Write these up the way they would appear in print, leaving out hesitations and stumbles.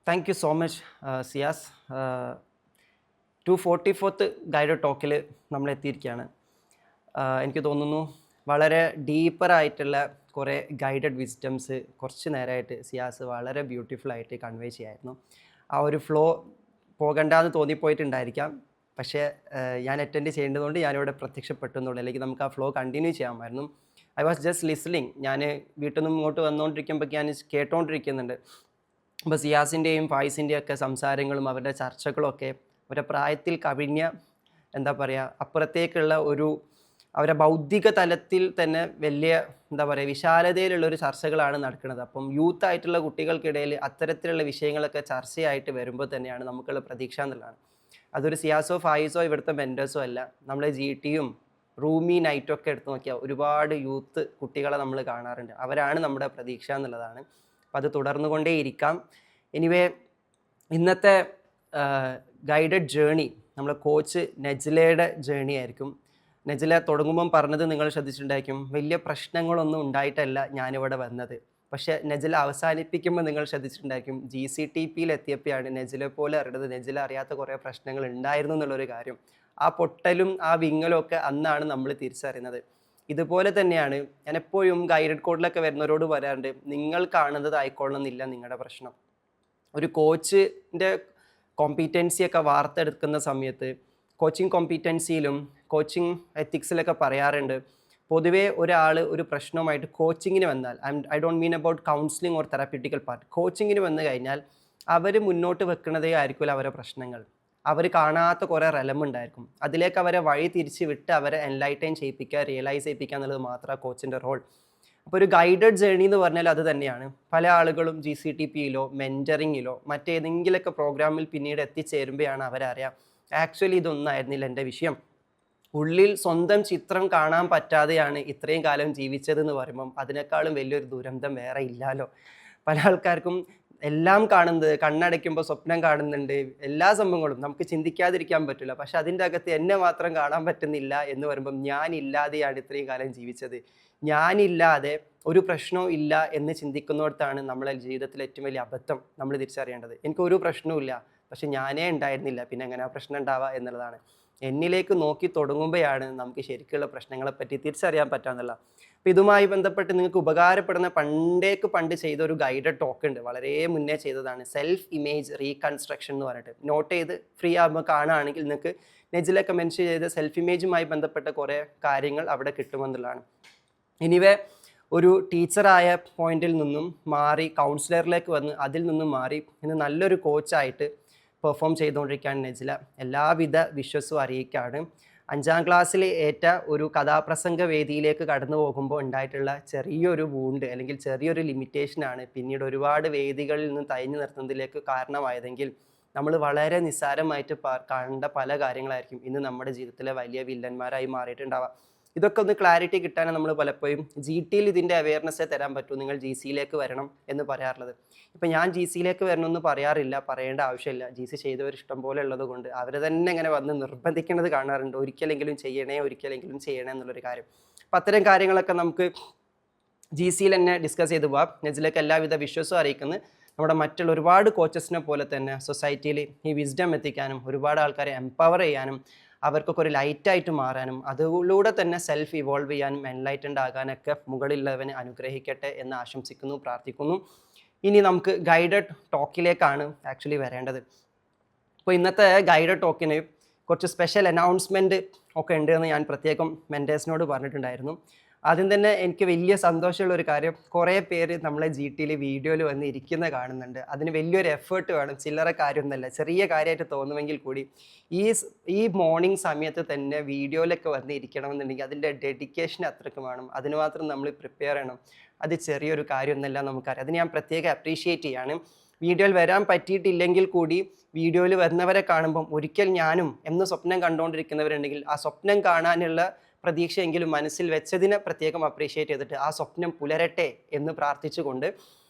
Thank you so much സിയാസ്. 244th guide ടോക്കിൽ നമ്മൾ എത്തിയിരിക്കുകയാണ്. എനിക്ക് തോന്നുന്നു വളരെ ഡീപ്പറായിട്ടുള്ള കുറേ ഗൈഡഡ് വിസ്ഡംസ് കുറച്ച് നേരമായിട്ട് സിയാസ് വളരെ ബ്യൂട്ടിഫുള്ളായിട്ട് കൺവേ ചെയ്യായിരുന്നു. ആ ഒരു ഫ്ലോ പോകണ്ടെന്ന് തോന്നിപ്പോയിട്ടുണ്ടായിരിക്കാം, പക്ഷേ ഞാൻ അറ്റൻഡ് ചെയ്യേണ്ടതുകൊണ്ട് ഞാനിവിടെ പ്രത്യക്ഷപ്പെട്ടു എന്നുള്ളൂ. അല്ലെങ്കിൽ നമുക്ക് ആ ഫ്ലോ കണ്ടിന്യൂ ചെയ്യാമായിരുന്നു. I was just listening. ഞാൻ വീട്ടിൽ നിന്ന് ഇങ്ങോട്ട് വന്നുകൊണ്ടിരിക്കുമ്പോൾ ഞാൻ കേട്ടുകൊണ്ടിരിക്കുന്നുണ്ട്. അപ്പോൾ സിയാസിൻ്റെയും ഫായിസിൻ്റെയും ഒക്കെ സംസാരങ്ങളും അവരുടെ ചർച്ചകളൊക്കെ അവരുടെ പ്രായത്തിൽ കവിഞ്ഞ എന്താ പറയുക അപ്പുറത്തേക്കുള്ള ഒരു അവരുടെ ബൗദ്ധിക തലത്തിൽ തന്നെ വലിയ എന്താ പറയുക വിശാലതയിലുള്ളൊരു ചർച്ചകളാണ് നടക്കുന്നത്. അപ്പം യൂത്ത് ആയിട്ടുള്ള കുട്ടികൾക്കിടയിൽ അത്തരത്തിലുള്ള വിഷയങ്ങളൊക്കെ ചർച്ചയായിട്ട് വരുമ്പോൾ തന്നെയാണ് നമുക്കുള്ള പ്രതീക്ഷ എന്നുള്ളതാണ്. അതൊരു സിയാസോ ഫായിസോ ഇവിടുത്തെ മെൻറ്റേഴ്സോ അല്ല, നമ്മളെ GTയും റൂമി നൈറ്റും ഒക്കെ എടുത്ത് നോക്കിയാൽ ഒരുപാട് യൂത്ത് കുട്ടികളെ നമ്മൾ കാണാറുണ്ട്. അവരാണ് നമ്മുടെ പ്രതീക്ഷ എന്നുള്ളതാണ്. അപ്പം അത് തുടർന്നുകൊണ്ടേയിരിക്കാം. എനിവേ, ഇന്നത്തെ ഗൈഡഡ് ജേണി നമ്മളെ കോച്ച് നജ്ലയുടെ ജേണി ആയിരിക്കും. നജ്ല തുടങ്ങുമ്പം പറഞ്ഞത് നിങ്ങൾ ശ്രദ്ധിച്ചിട്ടുണ്ടായിരിക്കും, വലിയ പ്രശ്നങ്ങളൊന്നും ഉണ്ടായിട്ടല്ല ഞാനിവിടെ വന്നത്. പക്ഷേ നജ്ല അവസാനിപ്പിക്കുമ്പോൾ നിങ്ങൾ ശ്രദ്ധിച്ചിട്ടുണ്ടായിരിക്കും, GCTPയിൽ എത്തിയപ്പോഴാണ് നജ്ല പോലെ അറിയുന്നത് നജ്ല അറിയാത്ത കുറേ പ്രശ്നങ്ങൾ ഉണ്ടായിരുന്നു എന്നുള്ളൊരു കാര്യം. ആ പൊട്ടലും ആ വിങ്ങലും ഒക്കെ അന്നാണ് നമ്മൾ തിരിച്ചറിയുന്നത്. ഇതുപോലെ തന്നെയാണ് ഞാൻ എപ്പോഴും ഗൈഡഡ് കോഡിലൊക്കെ വരുന്നവരോട് പറയാറുണ്ട്, നിങ്ങൾ കാണുന്നത് ആയിക്കൊള്ളണമെന്നില്ല നിങ്ങളുടെ പ്രശ്നം. ഒരു കോച്ചിൻ്റെ കോമ്പീറ്റൻസിയൊക്കെ വാർത്തെടുക്കുന്ന സമയത്ത് കോച്ചിങ് കോമ്പീറ്റൻസിയിലും കോച്ചിങ് എത്തിക്സിലൊക്കെ പറയാറുണ്ട്, പൊതുവേ ഒരാൾ ഒരു പ്രശ്നവുമായിട്ട് കോച്ചിങ്ങിന് വന്നാൽ, I don't mean about counselling or therapeutical part, കോച്ചിങ്ങിന് വന്നു കഴിഞ്ഞാൽ അവർ മുന്നോട്ട് വെക്കുന്നതേ ആയിരിക്കില്ല അവരെ പ്രശ്നങ്ങൾ. അവർ കാണാത്ത കുറേ റെലമുണ്ടായിരിക്കും, അതിലേക്ക് അവരെ വഴി തിരിച്ച് വിട്ട് അവരെ എൻലൈറ്റൈൻ ചെയ്യിപ്പിക്കുക, റിയലൈസ് ചെയ്യിപ്പിക്കുക എന്നുള്ളത് മാത്രമാണ് കോച്ചിൻ്റെ റോൾ. അപ്പോൾ ഒരു ഗൈഡഡ് ജേണി എന്ന് പറഞ്ഞാൽ അത് തന്നെയാണ്. പല ആളുകളും GCTPയിലോ മെൻറ്ററിങ്ങിലോ മറ്റേതെങ്കിലുമൊക്കെ പ്രോഗ്രാമിൽ പിന്നീട് എത്തിച്ചേരുമ്പോഴാണ് അവരറിയാം ആക്ച്വലി ഇതൊന്നായിരുന്നില്ല എൻ്റെ വിഷയം. ഉള്ളിൽ സ്വന്തം ചിത്രം കാണാൻ പറ്റാതെയാണ് ഇത്രയും കാലം ജീവിച്ചതെന്ന് പറയുമ്പം അതിനേക്കാളും വലിയൊരു ദുരന്തം വേറെ ഇല്ലല്ലോ. പല ആൾക്കാർക്കും എല്ലാം കാണുന്നത്, കണ്ണടയ്ക്കുമ്പോൾ സ്വപ്നം കാണുന്നുണ്ട്, എല്ലാ സംഭവങ്ങളും നമുക്ക് ചിന്തിക്കാതിരിക്കാൻ പറ്റില്ല. പക്ഷെ അതിൻ്റെ അകത്ത് എന്നെ മാത്രം കാണാൻ പറ്റുന്നില്ല എന്ന് പറയുമ്പം ഞാനില്ലാതെയാണ് ഇത്രയും കാലം ജീവിച്ചത്, ഞാനില്ലാതെ ഒരു പ്രശ്നവും ഇല്ല എന്ന് ചിന്തിക്കുന്നിടത്താണ് നമ്മളെ ജീവിതത്തിലെ ഏറ്റവും വലിയ അബദ്ധം നമ്മൾ തിരിച്ചറിയേണ്ടത്. എനിക്കൊരു പ്രശ്നവും ഇല്ല, പക്ഷെ ഞാനേ ഉണ്ടായിരുന്നില്ല, പിന്നെ എങ്ങനെ ആ പ്രശ്നം ഉണ്ടാവുക എന്നുള്ളതാണ്. എന്നിലേക്ക് നോക്കി തുടങ്ങുമ്പോഴാണ് നമുക്ക് ശരിക്കുള്ള പ്രശ്നങ്ങളെപ്പറ്റി തിരിച്ചറിയാൻ പറ്റാമെന്നുള്ള. അപ്പം ഇതുമായി ബന്ധപ്പെട്ട് നിങ്ങൾക്ക് ഉപകാരപ്പെടുന്ന പണ്ട് ചെയ്ത ഒരു ഗൈഡഡ് ടോക്ക് ഉണ്ട്, വളരെ മുന്നേ ചെയ്തതാണ്, സെൽഫ് ഇമേജ് റീകൺസ്ട്രക്ഷൻ എന്ന് പറഞ്ഞിട്ട്. നോട്ട് ചെയ്ത് ഫ്രീ ആകുമ്പോൾ കാണുകയാണെങ്കിൽ നിങ്ങൾക്ക് നെജിലൊക്കെ മെൻഷൻ ചെയ്ത സെൽഫ് ഇമേജുമായി ബന്ധപ്പെട്ട കുറേ കാര്യങ്ങൾ അവിടെ കിട്ടുമെന്നുള്ളതാണ്. എനിവേ, ഒരു ടീച്ചറായ പോയിന്റിൽ നിന്നും മാറി കൗൺസിലറിലേക്ക് വന്ന് അതിൽ നിന്നും മാറി ഇന്ന് നല്ലൊരു കോച്ചായിട്ട് പെർഫോം ചെയ്തുകൊണ്ടിരിക്കുകയാണ് നജ്ല. എല്ലാവിധ വിശ്വസും അറിയിക്കുകയാണ്. 5ാം ക്ലാസ്സിൽ ഏറ്റ ഒരു കഥാപ്രസംഗ വേദിയിലേക്ക് കടന്നു പോകുമ്പോൾ ഉണ്ടായിട്ടുള്ള ചെറിയൊരു വൂണ്ട് അല്ലെങ്കിൽ ചെറിയൊരു ലിമിറ്റേഷനാണ് പിന്നീട് ഒരുപാട് വേദികളിൽ നിന്ന് തയഞ്ഞു നിർത്തുന്നതിലേക്ക് കാരണമായതെങ്കിൽ നമ്മൾ വളരെ നിസ്സാരമായിട്ട് കണ്ട പല കാര്യങ്ങളായിരിക്കും ഇന്ന് നമ്മുടെ ജീവിതത്തിലെ വലിയ വില്ലന്മാരായി മാറിയിട്ടുണ്ടാവുക. ഇതൊക്കെ ഒന്ന് ക്ലാരിറ്റി കിട്ടാനാണ് നമ്മൾ പലപ്പോഴും GTയിൽ ഇതിൻ്റെ അവയർനെസ്സേ തരാൻ പറ്റൂ, നിങ്ങൾ GCയിലേക്ക് വരണം എന്ന് പറയാറുള്ളത്. ഇപ്പം ഞാൻ GCയിലേക്ക് വരണമെന്ന് പറയാറില്ല, പറയേണ്ട ആവശ്യമില്ല. GC ചെയ്തവർ ഇഷ്ടം പോലെ ഉള്ളത് കൊണ്ട് അവർ തന്നെ ഇങ്ങനെ വന്ന് നിർബന്ധിക്കുന്നത് കാണാറുണ്ട്, ഒരിക്കലെങ്കിലും ചെയ്യണേ എന്നുള്ളൊരു കാര്യം. അപ്പം അത്തരം കാര്യങ്ങളൊക്കെ നമുക്ക് GCയിൽ തന്നെ ഡിസ്കസ് ചെയ്ത് പോവാം. നെജിലേക്ക് എല്ലാവിധ വിശ്വാസവും അറിയിക്കുന്നത് നമ്മുടെ മറ്റുള്ള ഒരുപാട് കോച്ചസിനെ പോലെ തന്നെ സൊസൈറ്റിയിൽ ഈ വിസ്ഡം എത്തിക്കാനും ഒരുപാട് ആൾക്കാരെ എംപവർ ചെയ്യാനും അവർക്കൊക്കെ ഒരു ലൈറ്റായിട്ട് മാറാനും അതിലൂടെ തന്നെ സെൽഫ് ഇവോൾവ് ചെയ്യാനും എൻലൈറ്റൻഡ് ആകാനൊക്കെ മുകളിലുള്ളവനെ അനുഗ്രഹിക്കട്ടെ എന്ന് ആശംസിക്കുന്നു, പ്രാർത്ഥിക്കുന്നു. ഇനി നമുക്ക് ഗൈഡഡ് ടോക്കിലേക്കാണ് ആക്ച്വലി വരേണ്ടത്. അപ്പോൾ ഇന്നത്തെ ഗൈഡഡ് ടോക്കിന് കുറച്ച് സ്പെഷ്യൽ അനൗൺസ്മെൻറ്റ് ഒക്കെ ഉണ്ട് എന്ന് ഞാൻ പ്രത്യേകം മെൻറ്റേഴ്സിനോട് പറഞ്ഞിട്ടുണ്ടായിരുന്നു. ആദ്യം തന്നെ എനിക്ക് വലിയ സന്തോഷമുള്ള ഒരു കാര്യം, കുറേ പേര് നമ്മളെ GTയിൽ വീഡിയോയിൽ വന്ന് ഇരിക്കുന്ന കാണുന്നുണ്ട്. അതിന് വലിയൊരു എഫേർട്ട് വേണം, ചില്ലറ കാര്യമൊന്നുമല്ല, ചെറിയ കാര്യമായിട്ട് തോന്നുമെങ്കിൽ കൂടി ഈ മോർണിംഗ് സമയത്ത് തന്നെ വീഡിയോയിലൊക്കെ വന്ന് ഇരിക്കണമെന്നുണ്ടെങ്കിൽ അതിൻ്റെ ഡെഡിക്കേഷൻ അത്രയ്ക്ക് വേണം, അതിന് മാത്രം നമ്മൾ പ്രിപ്പയർ ചെയ്യണം. അത് ചെറിയൊരു കാര്യമൊന്നുമല്ല, നമുക്കറിയാം. അത് ഞാൻ പ്രത്യേകം അപ്രീഷിയേറ്റ് ചെയ്യാണ്. വീഡിയോയിൽ വരാൻ പറ്റിയിട്ടില്ലെങ്കിൽ കൂടി വീഡിയോയിൽ വരുന്നവരെ കാണുമ്പം ഒരിക്കൽ ഞാനും എന്ന് സ്വപ്നം കണ്ടുകൊണ്ടിരിക്കുന്നവരുണ്ടെങ്കിൽ ആ സ്വപ്നം കാണാനുള്ള പ്രതീക്ഷയെങ്കിലും മനസ്സിൽ വെച്ചതിനെ പ്രത്യേകം അപ്രീഷിയേറ്റ് ചെയ്തിട്ട് ആ സ്വപ്നം പുലരട്ടെ എന്ന് പ്രാർത്ഥിച്ചുകൊണ്ട്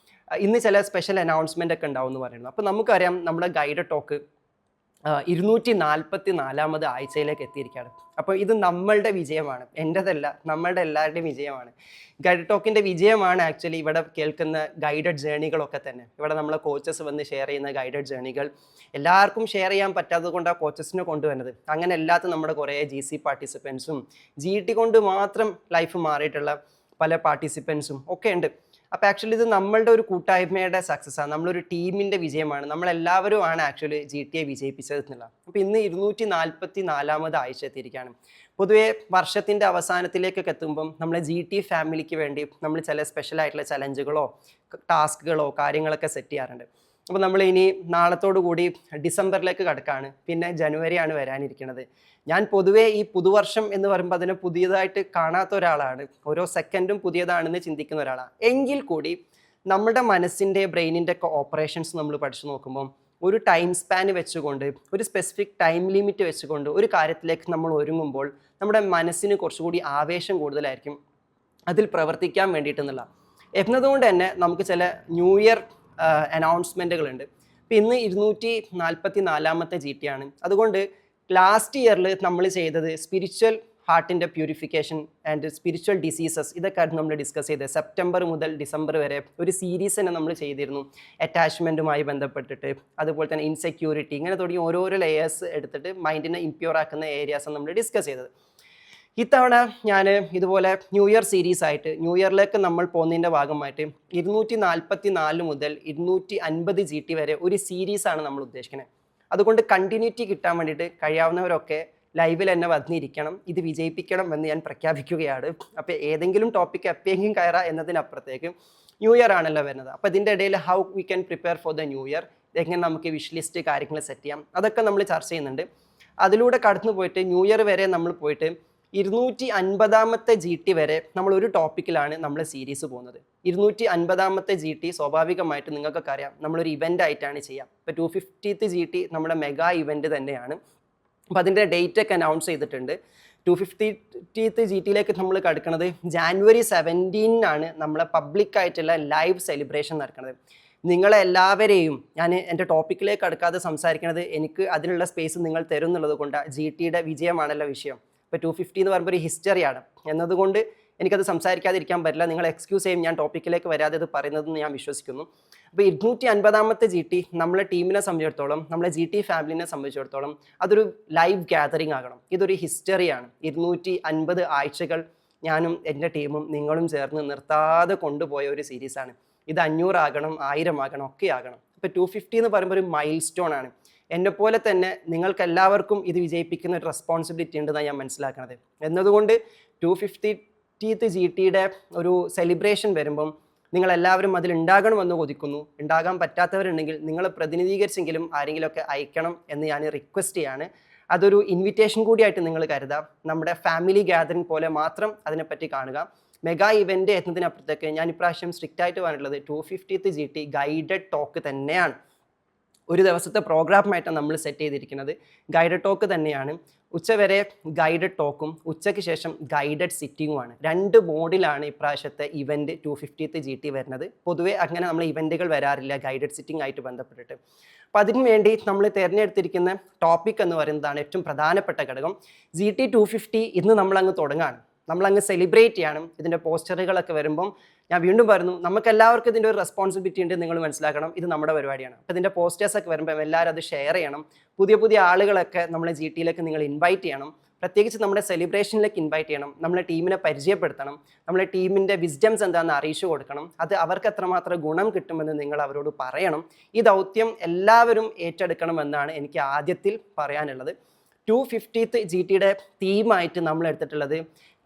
ഇന്ന് ചില സ്പെഷ്യൽ അനൗൺസ്മെൻ്റ് ഒക്കെ ഉണ്ടാവും എന്ന് പറയുന്നു. അപ്പോൾ നമുക്കറിയാം നമ്മുടെ ഗൈഡ് ടോക്ക് 244ാമത് ആഴ്ചയിലേക്ക് എത്തിയിരിക്കുകയാണ്. അപ്പോൾ ഇത് നമ്മളുടെ വിജയമാണ്, എൻ്റെതല്ല, നമ്മളുടെ എല്ലാവരുടെയും വിജയമാണ്. ഗൈഡ് ടോക്കിൻ്റെ വിജയമാണ് ആക്ച്വലി ഇവിടെ കേൾക്കുന്ന ഗൈഡഡ് ജേണികളൊക്കെ തന്നെ. ഇവിടെ നമ്മളെ കോച്ചസ് വന്ന് ഷെയർ ചെയ്യുന്ന ഗൈഡഡ് ജേണികൾ എല്ലാവർക്കും ഷെയർ ചെയ്യാൻ പറ്റാത്തത് കൊണ്ടാണ് കോച്ചസിനെ കൊണ്ടുവന്നത്. അങ്ങനെ അല്ലാത്ത നമ്മുടെ കുറേ GC പാർട്ടിസിപ്പൻസും GT കൊണ്ട് മാത്രം ലൈഫ് മാറിയിട്ടുള്ള പല പാർട്ടിസിപ്പൻസും ഒക്കെ ഉണ്ട്. അപ്പോൾ ആക്ച്വലി ഇത് നമ്മളുടെ ഒരു കൂട്ടായ്മയുടെ സക്സസ്സാണ്, നമ്മളൊരു ടീമിൻ്റെ വിജയമാണ്, നമ്മളെല്ലാവരുമാണ് ആക്ച്വലി GT വിജയിപ്പിച്ചത് എന്നുള്ളത്. അപ്പോൾ ഇന്ന് 244ാമത് ആഴ്ച എത്തിയിരിക്കുകയാണ്. പൊതുവേ വർഷത്തിൻ്റെ അവസാനത്തിലേക്കൊക്കെ എത്തുമ്പം നമ്മളെ GT ഫാമിലിക്ക് വേണ്ടി നമ്മൾ ചില സ്പെഷ്യലായിട്ടുള്ള ചലഞ്ചുകളോ ടാസ്കുകളോ കാര്യങ്ങളൊക്കെ സെറ്റ് ചെയ്യാറുണ്ട്. അപ്പോൾ നമ്മൾ ഇനി നാളത്തോടു കൂടി ഡിസംബറിലേക്ക് കടക്കുകയാണ്, പിന്നെ ജനുവരിയാണ് വരാനിരിക്കുന്നത്. ഞാൻ പൊതുവേ ഈ പുതുവർഷം എന്ന് പറയുമ്പോൾ അതിനെ പുതിയതായിട്ട് കാണാത്ത ഒരാളാണ്, ഓരോ സെക്കൻഡും പുതിയതാണെന്ന് ചിന്തിക്കുന്ന ഒരാളാണ്. എങ്കിൽ കൂടി നമ്മുടെ മനസ്സിൻ്റെ ബ്രെയിനിൻ്റെ ഒക്കെ ഓപ്പറേഷൻസ് നമ്മൾ പഠിച്ചു നോക്കുമ്പം ഒരു ടൈം സ്പാൻ വെച്ചുകൊണ്ട്, ഒരു സ്പെസിഫിക് ടൈം ലിമിറ്റ് വെച്ചുകൊണ്ട് ഒരു കാര്യത്തിലേക്ക് നമ്മൾ ഒരുങ്ങുമ്പോൾ നമ്മുടെ മനസ്സിന് കുറച്ചുകൂടി ആവേശം കൂടുതലായിരിക്കും അതിൽ പ്രവർത്തിക്കാൻ വേണ്ടിയിട്ടെന്നുള്ള. എന്നതുകൊണ്ട് തന്നെ നമുക്ക് ചില ന്യൂ ഇയർ അനൗൺസ്മെൻറ്റുകളുണ്ട്. അപ്പോൾ ഇന്ന് 244ാമത്തെ GT ആണ്. അതുകൊണ്ട് ലാസ്റ്റ് ഇയറിൽ നമ്മൾ ചെയ്തത് സ്പിരിച്വൽ ഹാർട്ടിൻ്റെ പ്യൂരിഫിക്കേഷൻ ആൻഡ് സ്പിരിച്വൽ ഡിസീസസ്, ഇതൊക്കെയായിരുന്നു നമ്മൾ ഡിസ്കസ് ചെയ്തത്. സെപ്റ്റംബർ മുതൽ ഡിസംബർ വരെ ഒരു സീരീസ് തന്നെ നമ്മൾ ചെയ്തിരുന്നു അറ്റാച്ച്മെൻറ്റുമായി ബന്ധപ്പെട്ടിട്ട്, അതുപോലെ തന്നെ ഇൻസെക്യൂരിറ്റി, ഇങ്ങനെ തുടങ്ങി ഓരോരോ ലെയേഴ്സ് എടുത്തിട്ട് മൈൻഡിനെ ഇംപ്യൂർ ആക്കുന്ന ഏരിയാസാണ് നമ്മൾ ഡിസ്കസ് ചെയ്തത്. ഇത്തവണ ഞാൻ ഇതുപോലെ ന്യൂ ഇയർ സീരീസ് ആയിട്ട് ന്യൂ ഇയറിലേക്ക് നമ്മൾ പോകുന്നതിൻ്റെ ഭാഗമായിട്ട് 244 മുതൽ 250 GT വരെ ഒരു സീരീസാണ് നമ്മൾ ഉദ്ദേശിക്കുന്നത്. അതുകൊണ്ട് കണ്ടിന്യൂറ്റി കിട്ടാൻ വേണ്ടിയിട്ട് കഴിയാവുന്നവരൊക്കെ ലൈവിൽ എന്നെ വന്നിരിക്കണം, ഇത് വിജയിപ്പിക്കണം എന്ന് ഞാൻ പ്രഖ്യാപിക്കുകയാണ്. അപ്പോൾ ഏതെങ്കിലും ടോപ്പിക്ക് എപ്പോഴെങ്കിലും കയറാം എന്നതിനപ്പുറത്തേക്ക് ന്യൂ ഇയർ ആണല്ലോ വരുന്നത്. അപ്പോൾ ഇതിൻ്റെ ഇടയിൽ how we can prepare for the new year, എങ്ങനെ നമുക്ക് വിഷ് ലിസ്റ്റ് കാര്യങ്ങൾ സെറ്റ് ചെയ്യാം, അതൊക്കെ നമ്മൾ ചർച്ച ചെയ്യുന്നുണ്ട്. അതിലൂടെ കടന്നു പോയിട്ട് ന്യൂ ഇയർ വരെ നമ്മൾ പോയിട്ട് 250ാമത്തെ GT വരെ നമ്മൾ ഒരു ടോപ്പിക്കിലാണ് നമ്മൾ സീരീസ് പോകുന്നത്. 250ാമത്തെ GT സ്വാഭാവികമായിട്ട് നിങ്ങൾക്കൊക്കെ അറിയാം നമ്മളൊരു ഇവൻ്റ് ആയിട്ടാണ് ചെയ്യുക. ഇപ്പോൾ 250th GT നമ്മുടെ മെഗാ ഇവൻ്റ് തന്നെയാണ്. അപ്പോൾ അതിൻ്റെ ഡേറ്റ് ഒക്കെ അനൗൺസ് ചെയ്തിട്ടുണ്ട്. 250th GTയിലേക്ക് നമ്മൾ കിടക്കുന്നത് January 17 നമ്മളെ പബ്ലിക്കായിട്ടുള്ള ലൈവ് സെലിബ്രേഷൻ നടക്കുന്നത്. നിങ്ങളെല്ലാവരെയും ഞാൻ എൻ്റെ ടോപ്പിക്കിലേക്ക് കടക്കാതെ സംസാരിക്കുന്നത് എനിക്ക് അതിനുള്ള സ്പേസ് നിങ്ങൾ തരും എന്നുള്ളത് കൊണ്ടാണ്. GTയുടെ വിജയമാണല്ലോ വിഷയം. ഇപ്പോൾ 250 എന്ന് പറയുമ്പോൾ ഒരു ഹിസ്റ്ററിയാണ് എന്നതുകൊണ്ട് എനിക്കത് സംസാരിക്കാതിരിക്കാൻ പറ്റില്ല. നിങ്ങൾ എക്സ്ക്യൂസ് ചെയ്യും ഞാൻ ടോപ്പിക്കിലേക്ക് വരാതെ അത് പറയുന്നതെന്ന് ഞാൻ വിശ്വസിക്കുന്നു. അപ്പോൾ 250ാമത്തെ GT നമ്മളെ ടീമിനെ സംബന്ധിച്ചിടത്തോളം, നമ്മളെ GT ഫാമിലിനെ സംബന്ധിച്ചിടത്തോളം അതൊരു ലൈവ് ഗ്യാതറിംഗ് ആകണം. ഇതൊരു ഹിസ്റ്ററിയാണ്. 250 ആഴ്ചകൾ ഞാനും എൻ്റെ ടീമും നിങ്ങളും ചേർന്ന് നിർത്താതെ കൊണ്ടുപോയ ഒരു സീരീസാണ്. ഇത് 500 ആകണം, 1000 ആകണം, ഒക്കെ ആകണം. ഇപ്പോൾ 250 എന്ന് പറയുമ്പോൾ ഒരു മൈൽ സ്റ്റോൺ ആണ്. എന്നെപ്പോലെ തന്നെ നിങ്ങൾക്ക് എല്ലാവർക്കും ഇത് വിജയിപ്പിക്കുന്ന ഒരു റെസ്പോൺസിബിലിറ്റി ഉണ്ടെന്നാണ് ഞാൻ മനസ്സിലാക്കുന്നത്. എന്നതുകൊണ്ട് 250th GTയുടെ ഒരു സെലിബ്രേഷൻ വരുമ്പം നിങ്ങളെല്ലാവരും അതിൽ ഉണ്ടാകണമെന്ന് കൊതിക്കുന്നു. ഉണ്ടാകാൻ പറ്റാത്തവരുണ്ടെങ്കിൽ നിങ്ങൾ പ്രതിനിധീകരിച്ചെങ്കിലും ആരെങ്കിലുമൊക്കെ അയക്കണം എന്ന് ഞാൻ റിക്വസ്റ്റ് ചെയ്യാണ്. അതൊരു ഇൻവിറ്റേഷൻ കൂടിയായിട്ട് നിങ്ങൾ കരുതാം. നമ്മുടെ ഫാമിലി ഗ്യാതറിംഗ് പോലെ മാത്രം അതിനെപ്പറ്റി കാണുക. മെഗാ ഇവൻ്റ് എത്തുന്നതിനപ്പുറത്തേക്ക് ഞാൻ ഇപ്രാവശ്യം സ്ട്രിക്റ്റ് ആയിട്ട് പറഞ്ഞിട്ടുള്ളത് 250th GT ഗൈഡഡ് ടോക്ക് തന്നെയാണ്. ഒരു ദിവസത്തെ പ്രോഗ്രാമായിട്ടാണ് നമ്മൾ സെറ്റ് ചെയ്തിരിക്കുന്നത്. ഗൈഡഡ് ടോക്ക് തന്നെയാണ്. ഉച്ചവരെ ഗൈഡഡ് ടോക്കും ഉച്ചയ്ക്ക് ശേഷം ഗൈഡഡ് സിറ്റിങ്ങുമാണ്. 2 മോഡിലാണ് ഇപ്രാവശ്യത്തെ ഇവൻറ്റ് 250th GT വരുന്നത്. പൊതുവെ അങ്ങനെ നമ്മൾ ഇവൻറ്റുകൾ വരാറില്ല ഗൈഡഡ് സിറ്റിംഗ് ആയിട്ട് ബന്ധപ്പെട്ടിട്ട്. അപ്പോൾ അതിനു വേണ്ടി നമ്മൾ തിരഞ്ഞെടുത്തിരിക്കുന്ന ടോപ്പിക് എന്ന് പറയുന്നതാണ് ഏറ്റവും പ്രധാനപ്പെട്ട ഘടകം. GT 250 ഇന്ന് നമ്മളങ്ങ് തുടങ്ങുകയാണ്, നമ്മളങ്ങ് സെലിബ്രേറ്റ് ചെയ്യണം. ഇതിൻ്റെ പോസ്റ്ററുകളൊക്കെ വരുമ്പം ഞാൻ വീണ്ടും പറഞ്ഞു, നമുക്ക് എല്ലാവർക്കും ഇതിൻ്റെ ഒരു റെസ്പോൺസിബിലിറ്റി ഉണ്ട്, നിങ്ങൾ മനസ്സിലാക്കണം. ഇത് നമ്മുടെ പരിപാടിയാണ്. അപ്പോൾ ഇതിൻ്റെ പോസ്റ്റേഴ്സൊക്കെ വരുമ്പോൾ എല്ലാവരും അത് ഷെയർ ചെയ്യണം. പുതിയ പുതിയ ആളുകളൊക്കെ നമ്മളെ GTയിലേക്ക് നിങ്ങൾ ഇൻവൈറ്റ് ചെയ്യണം. പ്രത്യേകിച്ച് നമ്മുടെ സെലിബ്രേഷനിലേക്ക് ഇൻവൈറ്റ് ചെയ്യണം. നമ്മളെ ടീമിനെ പരിചയപ്പെടുത്തണം. നമ്മളെ ടീമിൻ്റെ വിസ്ഡംസ് എന്താണെന്ന് അറിയിച്ചു കൊടുക്കണം. അത് അവർക്ക് എത്രമാത്രം ഗുണം കിട്ടുമെന്ന് നിങ്ങൾ അവരോട് പറയണം. ഈ ദൗത്യം എല്ലാവരും ഏറ്റെടുക്കണമെന്നാണ് എനിക്ക് ആദ്യത്തിൽ പറയാനുള്ളത്. 250th GTയുടെ തീമായിട്ട് നമ്മൾ എടുത്തിട്ടുള്ളത്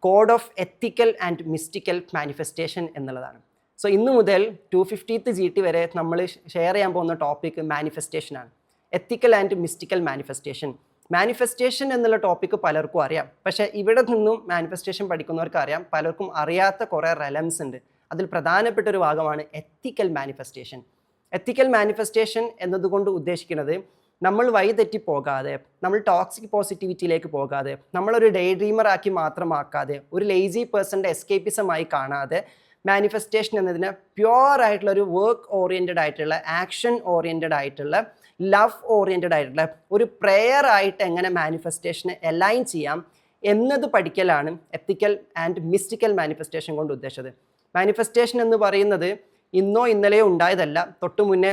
code of ethical and mystical manifestation എന്നുള്ളതാണ്. സോ ഇന്നു മുതൽ 250th GT വരെ നമ്മൾ ഷെയർ ചെയ്യാൻ പോകുന്ന ടോപ്പിക് മാനിഫെസ്റ്റേഷനാണ്. Ethical and mystical manifestation. Manifestation എന്നുള്ള ടോപ്പിക്ക് പലർക്കും അറിയാം, പക്ഷേ ഇവിടെ നിന്നും മാനിഫെസ്റ്റേഷൻ പഠിക്കുന്നവർക്ക് അറിയാം, പലർക്കും അറിയാത്ത കുറേ റെലംസ് ഉണ്ട്. അതിൽ പ്രധാനപ്പെട്ട ഒരു ഭാഗമാണ് എത്തിക്കൽ മാനിഫെസ്റ്റേഷൻ. എത്തിക്കൽ മാനിഫെസ്റ്റേഷൻ എന്നതുകൊണ്ട് ഉദ്ദേശിക്കുന്നത് നമ്മൾ വഴിതെറ്റി പോകാതെ, നമ്മൾ ടോക്സിക് പോസിറ്റിവിറ്റിയിലേക്ക് പോകാതെ, നമ്മളൊരു ഡേ ഡ്രീമർ ആക്കി മാത്രമാക്കാതെ, ഒരു ലേസി പേഴ്സൻ്റെ എസ്കേപ്പിസമായി കാണാതെ, മാനിഫെസ്റ്റേഷൻ എന്നതിന് പ്യുവർ ആയിട്ടുള്ള ഒരു വർക്ക് ഓറിയൻറ്റഡ് ആയിട്ടുള്ള ആക്ഷൻ ഓറിയൻറ്റഡ് ആയിട്ടുള്ള ലവ് ഓറിയൻറ്റഡ് ആയിട്ടുള്ള ഒരു പ്രെയർ ആയിട്ട് എങ്ങനെ മാനിഫെസ്റ്റേഷനെ അലൈൻ ചെയ്യാം എന്നത് പഠിക്കലാണ് എത്തിക്കൽ ആൻഡ് മിസ്റ്റിക്കൽ മാനിഫെസ്റ്റേഷൻ കൊണ്ട് ഉദ്ദേശിച്ചത്. മാനിഫെസ്റ്റേഷൻ എന്ന് പറയുന്നത് ഇന്നോ ഇന്നലെയോ ഉണ്ടായതല്ല. തൊട്ടു മുന്നേ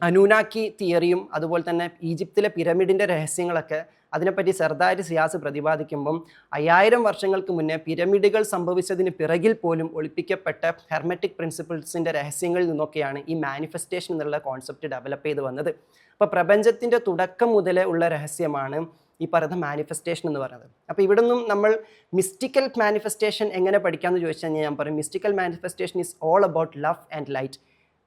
അനൂനാക്കി തിയറിയും അതുപോലെ തന്നെ ഈജിപ്തിലെ പിരമിഡിൻ്റെ രഹസ്യങ്ങളൊക്കെ അതിനെപ്പറ്റി സർദാരി സിയാസ് പ്രതിപാദിക്കുമ്പം 5000 വർഷങ്ങൾക്ക് മുന്നേ പിരമിഡുകൾ സംഭവിച്ചതിന് പിറകിൽ പോലും ഒളിപ്പിക്കപ്പെട്ട ഹെർമെറ്റിക് പ്രിൻസിപ്പിൾസിൻ്റെ രഹസ്യങ്ങളിൽ നിന്നൊക്കെയാണ് ഈ മാനിഫെസ്റ്റേഷൻ എന്നുള്ള കോൺസെപ്റ്റ് ഡെവലപ്പ് ചെയ്ത് വന്നത്. അപ്പോൾ പ്രപഞ്ചത്തിൻ്റെ തുടക്കം മുതലേ ഉള്ള രഹസ്യമാണ് ഈ പറയുന്ന മാനിഫെസ്റ്റേഷൻ എന്ന് പറയുന്നത്. അപ്പോൾ ഇവിടെ നിന്നും നമ്മൾ മിസ്റ്റിക്കൽ മാനിഫെസ്റ്റേഷൻ എങ്ങനെ പഠിക്കാമെന്ന് ചോദിച്ചു കഴിഞ്ഞാൽ ഞാൻ പറയും mystical manifestation is all about love and light.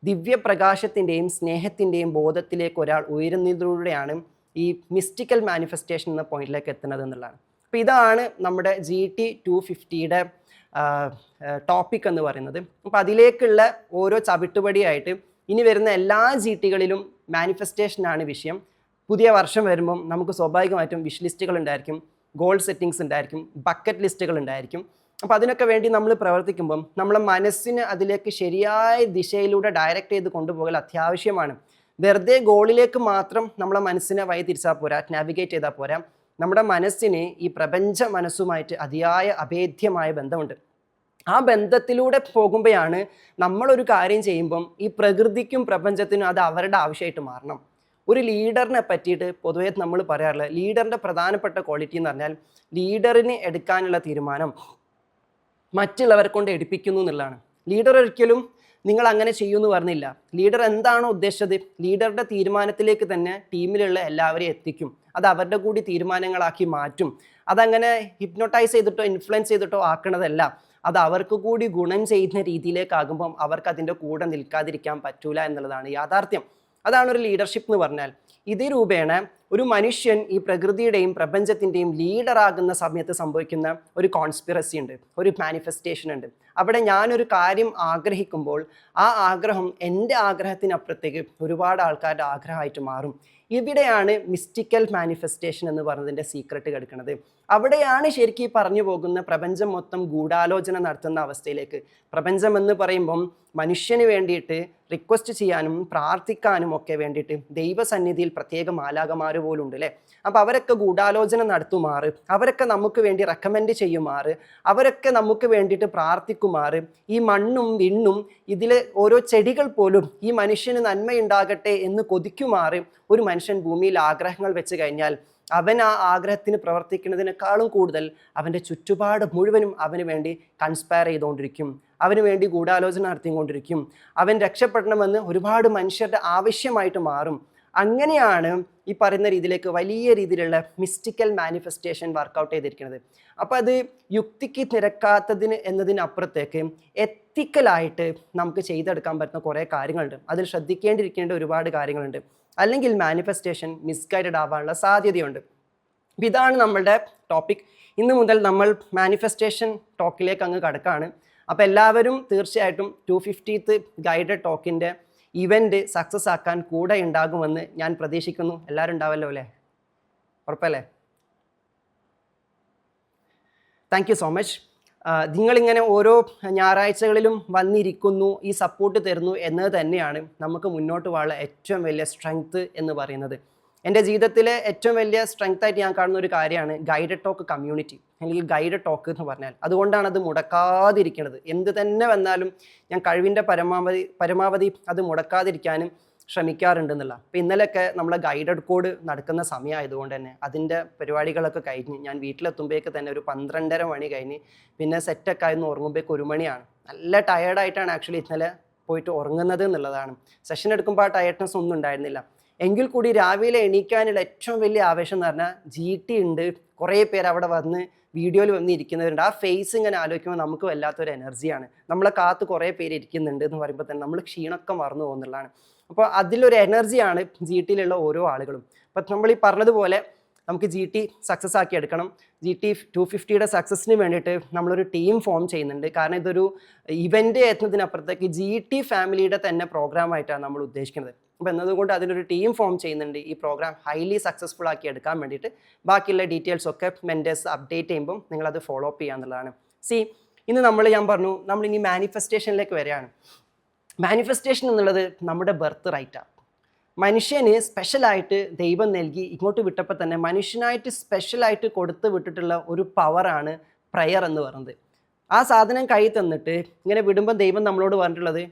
ദിവ്യപ്രകാശത്തിൻ്റെയും സ്നേഹത്തിൻ്റെയും ബോധത്തിലേക്ക് ഒരാൾ ഉയരുന്നതിലൂടെയാണ് ഈ മിസ്റ്റിക്കൽ മാനിഫെസ്റ്റേഷൻ എന്ന പോയിന്റിലേക്ക് എത്തുന്നത് എന്നുള്ളതാണ്. അപ്പോൾ ഇതാണ് നമ്മുടെ GT 250യുടെ ടോപ്പിക് എന്ന് പറയുന്നത്. അപ്പോൾ അതിലേക്കുള്ള ഓരോ ചവിട്ടുപടിയായിട്ട് ഇനി വരുന്ന എല്ലാ GTകളിലും മാനിഫെസ്റ്റേഷനാണ് വിഷയം. പുതിയ വർഷം വരുമ്പം നമുക്ക് സ്വാഭാവികമായിട്ടും വിഷ് ലിസ്റ്റുകൾ ഉണ്ടായിരിക്കും, ഗോൾ സെറ്റിങ്സ് ഉണ്ടായിരിക്കും, ബക്കറ്റ് ലിസ്റ്റുകൾ ഉണ്ടായിരിക്കും. അപ്പോൾ അതിനൊക്കെ വേണ്ടി നമ്മൾ പ്രവർത്തിക്കുമ്പം നമ്മളെ മനസ്സിന് അതിലേക്ക് ശരിയായ ദിശയിലൂടെ ഡയറക്റ്റ് ചെയ്ത് കൊണ്ടുപോകൽ അത്യാവശ്യമാണ്. വെറുതെ ഗോളിലേക്ക് മാത്രം നമ്മളെ മനസ്സിനെ വഴി തിരിച്ചാൽ പോരാ, നാവിഗേറ്റ് ചെയ്താൽ പോരാ. നമ്മുടെ മനസ്സിന് ഈ പ്രപഞ്ച മനസ്സുമായിട്ട് അതിയായ അഭേദ്യമായ ബന്ധമുണ്ട്. ആ ബന്ധത്തിലൂടെ പോകുമ്പോഴാണ് നമ്മളൊരു കാര്യം ചെയ്യുമ്പം ഈ പ്രകൃതിക്കും പ്രപഞ്ചത്തിനും അത് അവരുടെ ആവശ്യമായിട്ട് മാറണം. ഒരു ലീഡറിനെ പറ്റിയിട്ട് പൊതുവേ നമ്മൾ പറയാറില്ല, ലീഡറിൻ്റെ പ്രധാനപ്പെട്ട ക്വാളിറ്റി എന്ന് പറഞ്ഞാൽ ലീഡറിന് എടുക്കാനുള്ള തീരുമാനം മറ്റുള്ളവരെ കൊണ്ട് എടുപ്പിക്കുന്നു എന്നുള്ളതാണ്. ലീഡർ ഒരിക്കലും നിങ്ങൾ അങ്ങനെ ചെയ്യുമെന്ന് പറഞ്ഞില്ല. ലീഡർ എന്താണോ ഉദ്ദേശിച്ചത് ലീഡറുടെ തീരുമാനത്തിലേക്ക് തന്നെ ടീമിലുള്ള എല്ലാവരെയും എത്തിക്കും. അത് അവരുടെ കൂടി തീരുമാനങ്ങളാക്കി മാറ്റും. അതങ്ങനെ ഹിപ്നോട്ടൈസ് ചെയ്തിട്ടോ ഇൻഫ്ലുവൻസ് ചെയ്തിട്ടോ ആക്കണതല്ല. അത് അവർക്ക് കൂടി ഗുണം ചെയ്യുന്ന രീതിയിലേക്കാകുമ്പം അവർക്ക് അതിൻ്റെ കൂടെ നിൽക്കാതിരിക്കാൻ പറ്റൂല എന്നുള്ളതാണ് യാഥാർത്ഥ്യം. അതാണ് ഒരു ലീഡർഷിപ്പ് എന്ന് പറഞ്ഞാൽ. ഇതേ രൂപേണ ഒരു മനുഷ്യൻ ഈ പ്രകൃതിയുടെയും പ്രപഞ്ചത്തിൻ്റെയും ലീഡറാകുന്ന സമയത്ത് സംഭവിക്കുന്ന ഒരു കോൺസ്പിറസി ഉണ്ട്, ഒരു മാനിഫെസ്റ്റേഷൻ ഉണ്ട്. അവിടെ ഞാനൊരു കാര്യം ആഗ്രഹിക്കുമ്പോൾ ആ ആഗ്രഹം എൻ്റെ ആഗ്രഹത്തിനപ്പുറത്തേക്ക് ഒരുപാട് ആൾക്കാരുടെ ആഗ്രഹമായിട്ട് മാറും. ഇവിടെയാണ് മിസ്റ്റിക്കൽ മാനിഫെസ്റ്റേഷൻ എന്ന് പറയുന്നതിൻ്റെ സീക്രട്ട് കിടക്കുന്നത്. അവിടെയാണ് ശരിക്കും പറഞ്ഞു പോകുന്ന പ്രപഞ്ചം മൊത്തം ഗൂഢാലോചന നടത്തുന്ന അവസ്ഥയിലേക്ക്. പ്രപഞ്ചം എന്ന് പറയുമ്പം മനുഷ്യന് വേണ്ടിയിട്ട് റിക്വസ്റ്റ് ചെയ്യാനും പ്രാർത്ഥിക്കാനും ഒക്കെ വേണ്ടിയിട്ട് ദൈവസന്നിധിയിൽ പ്രത്യേക മാലാകമാർ പോലും ഉണ്ട് അല്ലേ. അപ്പോൾ അവരൊക്കെ ഗൂഢാലോചന നടത്തുമാറ്, അവരൊക്കെ നമുക്ക് വേണ്ടി റെക്കമെൻഡ് ചെയ്യുമാറ്, അവരൊക്കെ നമുക്ക് വേണ്ടിയിട്ട് പ്രാർത്ഥിക്കുമാറ്, ഈ മണ്ണും വിണ്ണും ഇതിലെ ഓരോ ചെടികൾ പോലും ഈ മനുഷ്യന് നന്മയുണ്ടാകട്ടെ എന്ന് കൊതിക്കുമാറ് ഒരു മനുഷ്യൻ ഭൂമിയിൽ ആഗ്രഹങ്ങൾ വെച്ച് കഴിഞ്ഞാൽ അവൻ ആ ആഗ്രഹത്തിന് പ്രവർത്തിക്കുന്നതിനേക്കാളും കൂടുതൽ അവൻ്റെ ചുറ്റുപാട് മുഴുവനും അവന് വേണ്ടി കൺസ്പയർ ചെയ്തുകൊണ്ടിരിക്കും, അവന് വേണ്ടി ഗൂഢാലോചന നടത്തിക്കൊണ്ടിരിക്കും. അവൻ രക്ഷപ്പെടണമെന്ന് ഒരുപാട് മനുഷ്യരുടെ ആവശ്യമായിട്ട് മാറും. അങ്ങനെയാണ് ഈ പറയുന്ന രീതിയിലേക്ക് വലിയ രീതിയിലുള്ള മിസ്റ്റിക്കൽ മാനിഫെസ്റ്റേഷൻ വർക്കൗട്ട് ചെയ്തിരിക്കുന്നത്. അപ്പോൾ അത് യുക്തിക്ക് നിരക്കാത്തതിന് എന്നതിനപ്പുറത്തേക്ക് എത്തിക്കലായിട്ട് നമുക്ക് ചെയ്തെടുക്കാൻ പറ്റുന്ന കുറേ കാര്യങ്ങളുണ്ട്. അതിൽ ശ്രദ്ധിക്കേണ്ടിയിരിക്കേണ്ട ഒരുപാട് കാര്യങ്ങളുണ്ട്. അല്ലെങ്കിൽ മാനിഫെസ്റ്റേഷൻ മിസ്ഗൈഡഡ് ആവാനുള്ള സാധ്യതയുണ്ട്. അപ്പോൾ ഇതാണ് നമ്മളുടെ ടോപ്പിക്. ഇന്ന് മുതൽ നമ്മൾ മാനിഫെസ്റ്റേഷൻ ടോക്കിലേക്ക് അങ്ങ് കടക്കുകയാണ്. അപ്പോൾ എല്ലാവരും തീർച്ചയായിട്ടും 250th ഗൈഡഡ് ടോക്കിൻ്റെ ഇവൻ്റ് സക്സസ് ആക്കാൻ കൂടെ ഉണ്ടാകുമെന്ന് ഞാൻ പ്രതീക്ഷിക്കുന്നു. എല്ലാവരും ഉണ്ടാവല്ലോ അല്ലേ? ഉറപ്പല്ലേ? Thank you so much. നിങ്ങളിങ്ങനെ ഓരോ ഞായറാഴ്ചകളിലും വന്നിരിക്കുന്നു, ഈ സപ്പോർട്ട് തരുന്നു എന്നത് തന്നെയാണ് നമുക്ക് മുന്നോട്ട് പോകാനുള്ള ഏറ്റവും വലിയ സ്ട്രെങ്ത് എന്ന് പറയുന്നത്. എൻ്റെ ജീവിതത്തിലെ ഏറ്റവും വലിയ സ്ട്രെങ്ത് ആയിട്ട് ഞാൻ കാണുന്ന ഒരു കാര്യമാണ് ഗൈഡഡ് ടോക്ക് കമ്മ്യൂണിറ്റി, അല്ലെങ്കിൽ ഗൈഡഡ് ടോക്ക് എന്ന് പറഞ്ഞാൽ. അതുകൊണ്ടാണ് അത് മുടക്കാതിരിക്കുന്നത്. എന്ത് തന്നെ വന്നാലും ഞാൻ കഴിവിൻ്റെ പരമാവധി അത് മുടക്കാതിരിക്കാനും ശ്രമിക്കാറുണ്ടെന്നുള്ള. അപ്പോൾ ഇന്നലെയൊക്കെ നമ്മളെ ഗൈഡഡ് കോഡ് നടക്കുന്ന സമയമായതുകൊണ്ട് തന്നെ അതിൻ്റെ പരിപാടികളൊക്കെ കഴിഞ്ഞ് ഞാൻ വീട്ടിലെത്തുമ്പോഴേക്ക് തന്നെ ഒരു 12:30 മണി കഴിഞ്ഞ് പിന്നെ സെറ്റൊക്കെ ആയിരുന്നു ഉറങ്ങുമ്പോഴേക്ക് 1 മണിയാണ്. നല്ല ടയേർഡായിട്ടാണ് ആക്ച്വലി ഇന്നലെ പോയിട്ട് ഉറങ്ങുന്നത് എന്നുള്ളതാണ്. സെഷൻ എടുക്കുമ്പോൾ ആ ടയർഡ്നെസ് ഒന്നും ഉണ്ടായിരുന്നില്ല. എങ്കിൽ കൂടി രാവിലെ എണീക്കാനുള്ള ഏറ്റവും വലിയ ആവേശം എന്ന് പറഞ്ഞാൽ GT ഉണ്ട്, കുറേ പേര് അവിടെ വന്ന് വീഡിയോയിൽ വന്ന് ഇരിക്കുന്നവരുണ്ട്. ആ ഫേസ് ഇങ്ങനെ ആലോചിക്കുമ്പോൾ നമുക്ക് വല്ലാത്തൊരു എനർജിയാണ്. നമ്മളെ കാത്ത് കുറേ പേര് ഇരിക്കുന്നുണ്ട് എന്ന് പറയുമ്പോൾ തന്നെ നമ്മൾ ക്ഷീണമൊക്കെ മറന്നു പോകുന്നുള്ളതാണ്. അപ്പോൾ അതിലൊരു എനർജിയാണ് GTയിലുള്ള ഓരോ ആളുകളും. അപ്പം നമ്മൾ ഈ പറഞ്ഞതുപോലെ നമുക്ക് GT സക്സസ് ആക്കി എടുക്കണം. GT 250യുടെ സക്സസ്സിന് വേണ്ടിയിട്ട് നമ്മളൊരു ടീം ഫോം ചെയ്യുന്നുണ്ട്. കാരണം ഇതൊരു ഇവൻ്റ് എത്തുന്നതിനപ്പുറത്തേക്ക് GT ഫാമിലിയുടെ തന്നെ പ്രോഗ്രാമായിട്ടാണ് നമ്മൾ ഉദ്ദേശിക്കുന്നത്. അപ്പോൾ എന്നതുകൊണ്ട് അതിനൊരു ടീം ഫോം ചെയ്യുന്നുണ്ട്. ഈ പ്രോഗ്രാം ഹൈലി സക്സസ്ഫുൾ ആക്കി എടുക്കാൻ വേണ്ടിയിട്ട് ബാക്കിയുള്ള ഡീറ്റെയിൽസ് ഒക്കെ മെൻറ്റേഴ്സ് അപ്ഡേറ്റ് ചെയ്യുമ്പം നിങ്ങളത് ഫോളോ അപ്പ് ചെയ്യാന്നുള്ളതാണ്. ഇന്ന് ഞാൻ പറഞ്ഞു നമ്മളിനി മാനിഫെസ്റ്റേഷനിലേക്ക് വരികയാണ്. മാനിഫെസ്റ്റേഷൻ എന്നുള്ളത് നമ്മുടെ ബർത്ത് റൈറ്റാണ്. മനുഷ്യന് സ്പെഷ്യലായിട്ട് ദൈവം നൽകി ഇങ്ങോട്ട് വിട്ടപ്പോൾ തന്നെ മനുഷ്യനായിട്ട് സ്പെഷ്യലായിട്ട് കൊടുത്ത് വിട്ടിട്ടുള്ള ഒരു പവറാണ് പ്രയർ എന്ന് പറയുന്നത്. ആ സാധനം കൈ തന്നിട്ട് ഇങ്ങനെ വിടുമ്പോൾ ദൈവം നമ്മളോട് പറഞ്ഞിട്ടുള്ളത്,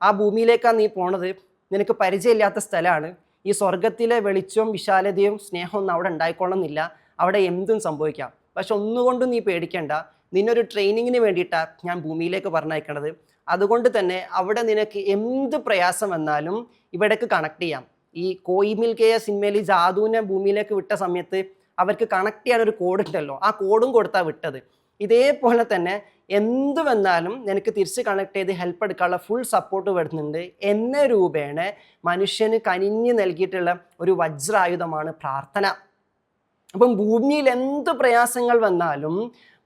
ആ ഭൂമിയിലേക്കാണ് നീ പോണത്, നിനക്ക് പരിചയമില്ലാത്ത സ്ഥലമാണ്, ഈ സ്വർഗത്തിലെ വെളിച്ചവും വിശാലതയും സ്നേഹമൊന്നും അവിടെ ഉണ്ടായിക്കൊള്ളുന്നില്ല, അവിടെ എന്തും സംഭവിക്കാം, പക്ഷെ ഒന്നുകൊണ്ടും നീ പേടിക്കേണ്ട, നിന്നൊരു ട്രെയിനിങ്ങിന് വേണ്ടിയിട്ടാണ് ഞാൻ ഭൂമിയിലേക്ക് പറഞ്ഞയക്കണത്. അതുകൊണ്ട് തന്നെ അവിടെ നിനക്ക് എന്ത് പ്രയാസം വന്നാലും ഇവിടേക്ക് കണക്ട് ചെയ്യാം. ഈ കോയി മിൽ കെ സിനിമയിൽ ജാദുവിനെ ഭൂമിയിലേക്ക് വിട്ട സമയത്ത് അവർക്ക് കണക്ട് ചെയ്യാൻ ഒരു കോഡ് ഉണ്ടല്ലോ, ആ കോഡും കൊടുത്താൽ വിട്ടത്. ഇതേപോലെ തന്നെ എന്ത് വന്നാലും നിനക്ക് തിരിച്ച് കണക്ട് ചെയ്ത് ഹെൽപ്പ് എടുക്കാനുള്ള ഫുൾ സപ്പോർട്ട് വരുന്നുണ്ട് എന്ന രൂപേണ മനുഷ്യന് കനിഞ്ഞ് നൽകിയിട്ടുള്ള ഒരു വജ്രായുധമാണ് പ്രാർത്ഥന. അപ്പം ഭൂമിയിൽ എന്ത് പ്രയാസങ്ങൾ വന്നാലും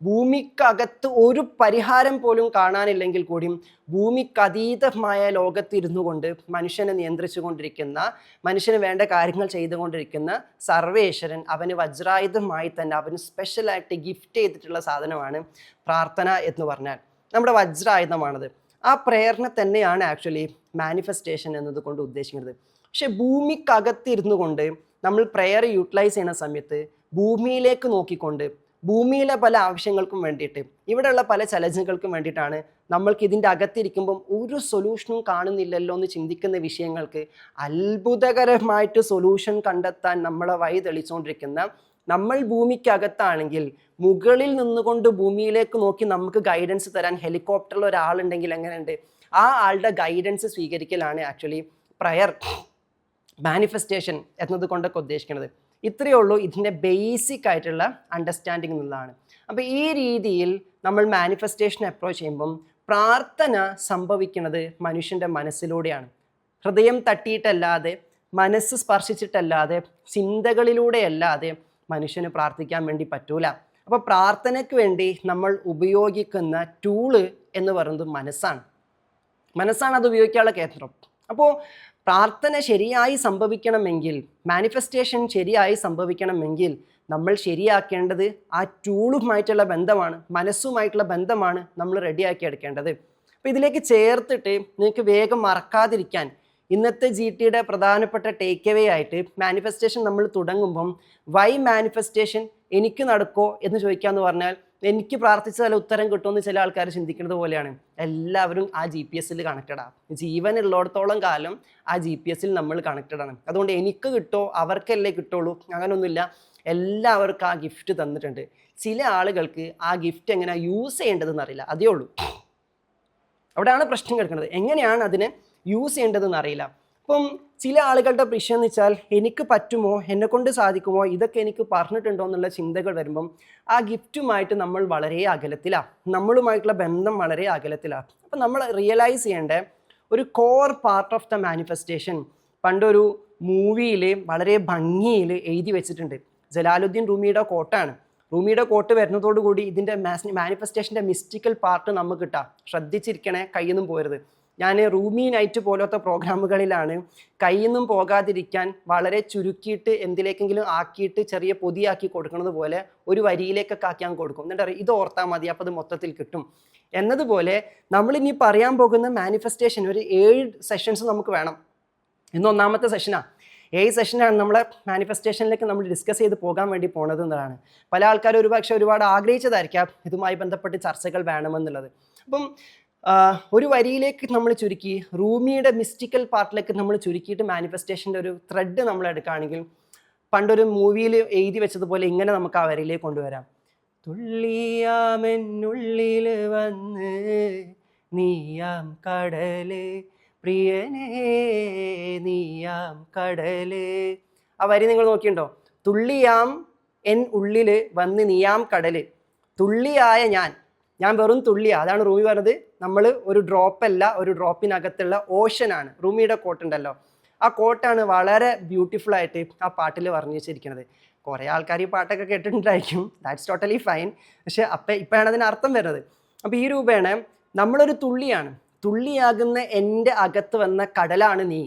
ഭൂമിക്കകത്ത് ഒരു പരിഹാരം പോലും കാണാനില്ലെങ്കിൽ കൂടിയും ഭൂമിക്കതീതമായ ലോകത്തിരുന്നു കൊണ്ട് മനുഷ്യനെ നിയന്ത്രിച്ചു കൊണ്ടിരിക്കുന്ന, മനുഷ്യന് വേണ്ട കാര്യങ്ങൾ ചെയ്തുകൊണ്ടിരിക്കുന്ന സർവേശ്വരൻ അവന് വജ്രായുധമായി തന്നെ അവന് സ്പെഷ്യലായിട്ട് ഗിഫ്റ്റ് ചെയ്തിട്ടുള്ള സാധനമാണ് പ്രാർത്ഥന എന്ന് പറഞ്ഞാൽ. നമ്മുടെ വജ്രായുധമാണത്. ആ പ്രേരണ തന്നെയാണ് ആക്ച്വലി മാനിഫെസ്റ്റേഷൻ എന്നതുകൊണ്ട് ഉദ്ദേശിക്കുന്നത്. പക്ഷെ ഭൂമിക്കകത്തിരുന്നു കൊണ്ട് നമ്മൾ പ്രെയർ യൂട്ടിലൈസ് ചെയ്യുന്ന സമയത്ത് ഭൂമിയിലേക്ക് നോക്കിക്കൊണ്ട് ഭൂമിയിലെ പല ആവശ്യങ്ങൾക്കും വേണ്ടിയിട്ട്, ഇവിടെയുള്ള പല ചലഞ്ചുകൾക്കും വേണ്ടിയിട്ടാണ് നമ്മൾക്ക് ഇതിൻ്റെ അകത്തിരിക്കുമ്പം ഒരു സൊല്യൂഷനും കാണുന്നില്ലല്ലോ എന്ന് ചിന്തിക്കുന്ന വിഷയങ്ങൾക്ക് അത്ഭുതകരമായിട്ട് സൊല്യൂഷൻ കണ്ടെത്താൻ നമ്മളെ വഴി തെളിച്ചുകൊണ്ടിരിക്കുന്ന, നമ്മൾ ഭൂമിക്കകത്താണെങ്കിൽ മുകളിൽ നിന്നുകൊണ്ട് ഭൂമിയിലേക്ക് നോക്കി നമുക്ക് ഗൈഡൻസ് തരാൻ ഹെലികോപ്റ്ററിൽ ഒരാളുണ്ടെങ്കിൽ എങ്ങനെയുണ്ട്, ആ ആളുടെ ഗൈഡൻസ് സ്വീകരിക്കലാണ് ആക്ച്വലി പ്രയർ മാനിഫെസ്റ്റേഷൻ എന്നതുകൊണ്ടൊക്കെ ഉദ്ദേശിക്കുന്നത്. ഇത്രയേ ഉള്ളൂ ഇതിൻ്റെ ബേസിക് ആയിട്ടുള്ള അണ്ടർസ്റ്റാൻഡിങ് എന്നുള്ളതാണ്. അപ്പോൾ ഈ രീതിയിൽ നമ്മൾ മാനിഫെസ്റ്റേഷൻ അപ്രോച്ച് ചെയ്യുമ്പം പ്രാർത്ഥന സംഭവിക്കുന്നത് മനുഷ്യൻ്റെ മനസ്സിലൂടെയാണ്. ഹൃദയം തട്ടിയിട്ടല്ലാതെ, മനസ്സ് സ്പർശിച്ചിട്ടല്ലാതെ, ചിന്തകളിലൂടെയല്ലാതെ മനുഷ്യന് പ്രാർത്ഥിക്കാൻ വേണ്ടി പറ്റൂല. അപ്പോൾ പ്രാർത്ഥനയ്ക്ക് വേണ്ടി നമ്മൾ ഉപയോഗിക്കുന്ന ടൂള് എന്ന് പറയുന്നത് മനസ്സാണ് അത് ഉപയോഗിക്കാനുള്ള കേന്ദ്രം. അപ്പോൾ പ്രാർത്ഥന ശരിയായി സംഭവിക്കണമെങ്കിൽ, മാനിഫെസ്റ്റേഷൻ ശരിയായി സംഭവിക്കണമെങ്കിൽ നമ്മൾ ശരിയാക്കേണ്ടത് ആ ടൂളുമായിട്ടുള്ള ബന്ധമാണ്, മനസ്സുമായിട്ടുള്ള ബന്ധമാണ് നമ്മൾ റെഡിയാക്കി എടുക്കേണ്ടത്. അപ്പോൾ ഇതിലേക്ക് ചേർത്തിട്ട് നിങ്ങൾക്ക് വേഗം മറക്കാതിരിക്കാൻ ഇന്നത്തെ GTയുടെ പ്രധാനപ്പെട്ട ടേക്ക് അവേ ആയിട്ട് മാനിഫെസ്റ്റേഷൻ നമ്മൾ തുടങ്ങുമ്പം വൈ മാനിഫെസ്റ്റേഷൻ എനിക്ക് നടക്കോ എന്ന് ചോദിക്കാമെന്ന് പറഞ്ഞാൽ എനിക്ക് പ്രാർത്ഥിച്ചാൽ ഉത്തരം കിട്ടുമെന്ന് ചില ആൾക്കാർ ചിന്തിക്കുന്നത് പോലെയാണ്. എല്ലാവരും ആ GPS കണക്റ്റഡാണ്. ജീവൻ ഉള്ളിടത്തോളം കാലം ആ GPS നമ്മൾ കണക്റ്റഡാണ്. അതുകൊണ്ട് എനിക്ക് കിട്ടോ അവർക്കല്ലേ കിട്ടുള്ളൂ, അങ്ങനെയൊന്നുമില്ല. എല്ലാവർക്കും ആ ഗിഫ്റ്റ് തന്നിട്ടുണ്ട്. ചില ആളുകൾക്ക് ആ ഗിഫ്റ്റ് എങ്ങനെ യൂസ് ചെയ്യേണ്ടതെന്ന് അറിയില്ല, അതേ ഉള്ളൂ. അവിടെയാണ് പ്രശ്നം കിടക്കുന്നത്. എങ്ങനെയാണ് അതിനെ യൂസ് ചെയ്യേണ്ടതെന്ന് അറിയില്ല. അപ്പം ചില ആളുകളുടെ പ്രശ്നം എന്ന് വെച്ചാൽ എനിക്ക് പറ്റുമോ, എന്നെക്കൊണ്ട് സാധിക്കുമോ, ഇതൊക്കെ എനിക്ക് പറഞ്ഞിട്ടുണ്ടോ എന്നുള്ള ചിന്തകൾ വരുമ്പം ആ ഗിഫ്റ്റുമായിട്ട് നമ്മൾ വളരെ അകലത്തിലാണ്, നമ്മളുമായിട്ടുള്ള ബന്ധം വളരെ അകലത്തിലാണ്. അപ്പം നമ്മൾ റിയലൈസ് ചെയ്യേണ്ട ഒരു core part of the manifestation പണ്ടൊരു മൂവിയിൽ വളരെ ഭംഗിയിൽ എഴുതി വെച്ചിട്ടുണ്ട്. ജലാലുദ്ദീൻ റൂമിയുടെ കോട്ടാണ്. റൂമിയുടെ കോട്ട് വരുന്നതോടുകൂടി ഇതിൻ്റെ മാനിഫെസ്റ്റേഷൻ്റെ മിസ്റ്റിക്കൽ പാർട്ട് നമുക്ക് കിട്ടാം. ശ്രദ്ധിച്ചിരിക്കണേ, കയ്യൊന്നും പോരുത്. ഞാൻ റൂമി നൈറ്റ് പോലത്തെ പ്രോഗ്രാമുകളിലാണ് കയ്യിൽ നിന്നും പോകാതിരിക്കാൻ വളരെ ചുരുക്കിയിട്ട് എന്തിലേക്കെങ്കിലും ആക്കിയിട്ട് ചെറിയ പൊതിയാക്കി കൊടുക്കുന്നത് പോലെ ഒരു വരിയിലേക്കൊക്കെ ആക്കി ഞാൻ കൊടുക്കും. എന്നിട്ട് അറിയാം ഇത് ഓർത്താൽ മതി, അപ്പോൾ അത് മൊത്തത്തിൽ കിട്ടും എന്നതുപോലെ നമ്മളിനി പറയാൻ പോകുന്ന മാനിഫെസ്റ്റേഷൻ ഒരു 7 സെഷൻസ് നമുക്ക് വേണം. ഇന്ന് 1ാമത്തെ സെഷനാണ്. 7 സെഷനാണ് നമ്മളെ മാനിഫെസ്റ്റേഷനിലേക്ക് നമ്മൾ ഡിസ്കസ് ചെയ്ത് പോകാൻ വേണ്ടി പോണത് എന്നതാണ്. പല ആൾക്കാരും ഒരുപാട് ആഗ്രഹിച്ചതായിരിക്കാം ഇതുമായി ബന്ധപ്പെട്ട് ചർച്ചകൾ വേണമെന്നുള്ളത്. അപ്പം ഒരു വരിയിലേക്ക് നമ്മൾ ചുരുക്കി, റൂമിയുടെ മിസ്റ്റിക്കൽ പാർട്ടിലേക്ക് നമ്മൾ ചുരുക്കിയിട്ട് മാനിഫെസ്റ്റേഷൻ്റെ ഒരു ത്രെഡ് നമ്മൾ എടുക്കുകയാണെങ്കിൽ പണ്ടൊരു മൂവിയിൽ എഴുതി വെച്ചതുപോലെ ഇങ്ങനെ നമുക്ക് ആ വരിയിലേക്ക് കൊണ്ടുവരാം. തുള്ളിയാമെന്നുള്ളിൽ വന്ന് നീയാം കടല് പ്രിയനേ നീയാം കടല്. ആ വരി നിങ്ങൾ നോക്കിയിട്ടുണ്ടോ? തുള്ളിയാം എൻ ഉള്ളിൽ വന്ന് നീയാം കടല്. തുള്ളിയായ ഞാൻ വെറും തുള്ളിയാണ്. അതാണ് റൂമി പറഞ്ഞത്. നമ്മൾ ഒരു ഡ്രോപ്പല്ല, ഒരു ഡ്രോപ്പിനകത്തുള്ള ഓഷനാണ്. റൂമിയുടെ കോട്ടുണ്ടല്ലോ, ആ കോട്ടാണ് വളരെ ബ്യൂട്ടിഫുൾ ആയിട്ട് ആ പാട്ടിൽ പറഞ്ഞു വെച്ചിരിക്കുന്നത്. കുറേ ആൾക്കാർ ഈ പാട്ടൊക്കെ കേട്ടിട്ടുണ്ടായിരിക്കും, ദാറ്റ്സ് ടോട്ടലി ഫൈൻ. പക്ഷെ ഇപ്പോഴാണ് അതിന് അർത്ഥം വരുന്നത്. അപ്പോൾ ഈ രൂപേണ നമ്മളൊരു തുള്ളിയാണ്. തുള്ളിയാകുന്ന എൻ്റെ അകത്ത് വന്ന കടലാണ് നീ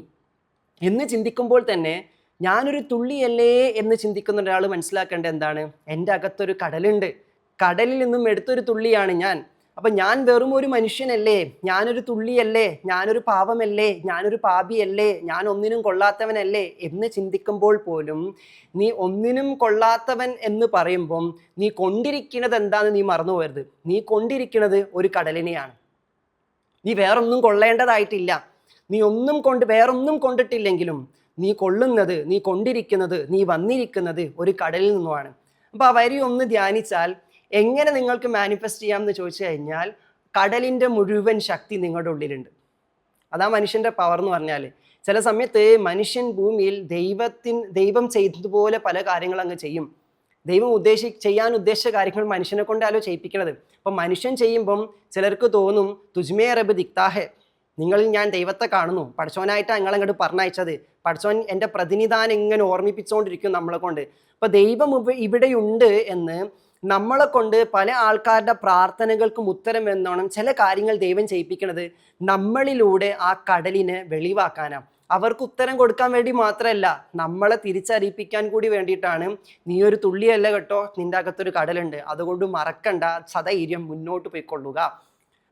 എന്ന് ചിന്തിക്കുമ്പോൾ തന്നെ ഞാനൊരു തുള്ളിയല്ലേ എന്ന് ചിന്തിക്കുന്ന ഒരാൾ മനസ്സിലാക്കേണ്ടത് എന്താണ്? എൻ്റെ അകത്തൊരു കടലുണ്ട്. കടലിൽ നിന്നും എടുത്തൊരു തുള്ളിയാണ് ഞാൻ. അപ്പം ഞാൻ വെറും ഒരു മനുഷ്യനല്ലേ, ഞാനൊരു തുള്ളിയല്ലേ, ഞാനൊരു പാപമല്ലേ, ഞാനൊരു പാപിയല്ലേ, ഞാൻ ഒന്നിനും കൊള്ളാത്തവനല്ലേ എന്ന് ചിന്തിക്കുമ്പോൾ പോലും നീ ഒന്നിനും കൊള്ളാത്തവൻ എന്ന് പറയുമ്പം നീ കൊണ്ടിരിക്കുന്നത് എന്താണെന്ന് നീ മറന്നു പോകരുത്. നീ കൊണ്ടിരിക്കുന്നത് ഒരു കടലിനെയാണ്. നീ വേറൊന്നും കൊള്ളേണ്ടതായിട്ടില്ല. നീ വേറൊന്നും കൊണ്ടിട്ടില്ലെങ്കിലും നീ കൊള്ളുന്നത്, നീ കൊണ്ടിരിക്കുന്നത്, നീ വന്നിരിക്കുന്നത് ഒരു കടലിൽ നിന്നുമാണ്. അപ്പോൾ ആ വരി ഒന്ന് ധ്യാനിച്ചാൽ എങ്ങനെ നിങ്ങൾക്ക് മാനിഫെസ്റ്റ് ചെയ്യാം എന്ന് ചോദിച്ചു കഴിഞ്ഞാൽ, കടലിൻ്റെ മുഴുവൻ ശക്തി നിങ്ങളുടെ ഉള്ളിലുണ്ട്. അതാ മനുഷ്യൻ്റെ പവർ എന്ന് പറഞ്ഞാൽ. ചില സമയത്ത് മനുഷ്യൻ ഭൂമിയിൽ ദൈവം ചെയ്തതുപോലെ പല കാര്യങ്ങൾ അങ്ങ് ചെയ്യും. ദൈവം ചെയ്യാൻ ഉദ്ദേശിച്ച കാര്യങ്ങൾ മനുഷ്യനെ കൊണ്ടാലോ ചെയ്യിപ്പിക്കണത്. അപ്പം മനുഷ്യൻ ചെയ്യുമ്പം ചിലർക്ക് തോന്നും തുജ്മേ റബ്ബ് ദിക്താഹെ, നിങ്ങളിൽ ഞാൻ ദൈവത്തെ കാണുന്നു, പഠിച്ചവനായിട്ടാണ് നിങ്ങളങ്ങോട്ട് പറഞ്ഞയച്ചത്, പഠിച്ചവൻ എൻ്റെ പ്രതിനിധാനം ഇങ്ങനെ ഓർമ്മിപ്പിച്ചുകൊണ്ടിരിക്കും നമ്മളെ കൊണ്ട്. അപ്പം ദൈവം ഇവിടെയുണ്ട് എന്ന് നമ്മളെ കൊണ്ട് പല ആൾക്കാരുടെ പ്രാർത്ഥനകൾക്കും ഉത്തരം എന്നോണം ചില കാര്യങ്ങൾ ദൈവം ചെയ്യിപ്പിക്കുന്നത് നമ്മളിലൂടെ ആ കടലിനെ വെളിവാക്കാനാണ്. അവർക്ക് ഉത്തരം കൊടുക്കാൻ വേണ്ടി മാത്രമല്ല, നമ്മളെ തിരിച്ചറിയിപ്പിക്കാൻ കൂടി വേണ്ടിയിട്ടാണ്. നീ ഒരു തുള്ളിയല്ല കേട്ടോ, നിൻ്റെ അകത്തൊരു കടലുണ്ട്, അതുകൊണ്ട് മറക്കണ്ട, സധൈര്യം മുന്നോട്ട് പോയിക്കൊള്ളുക.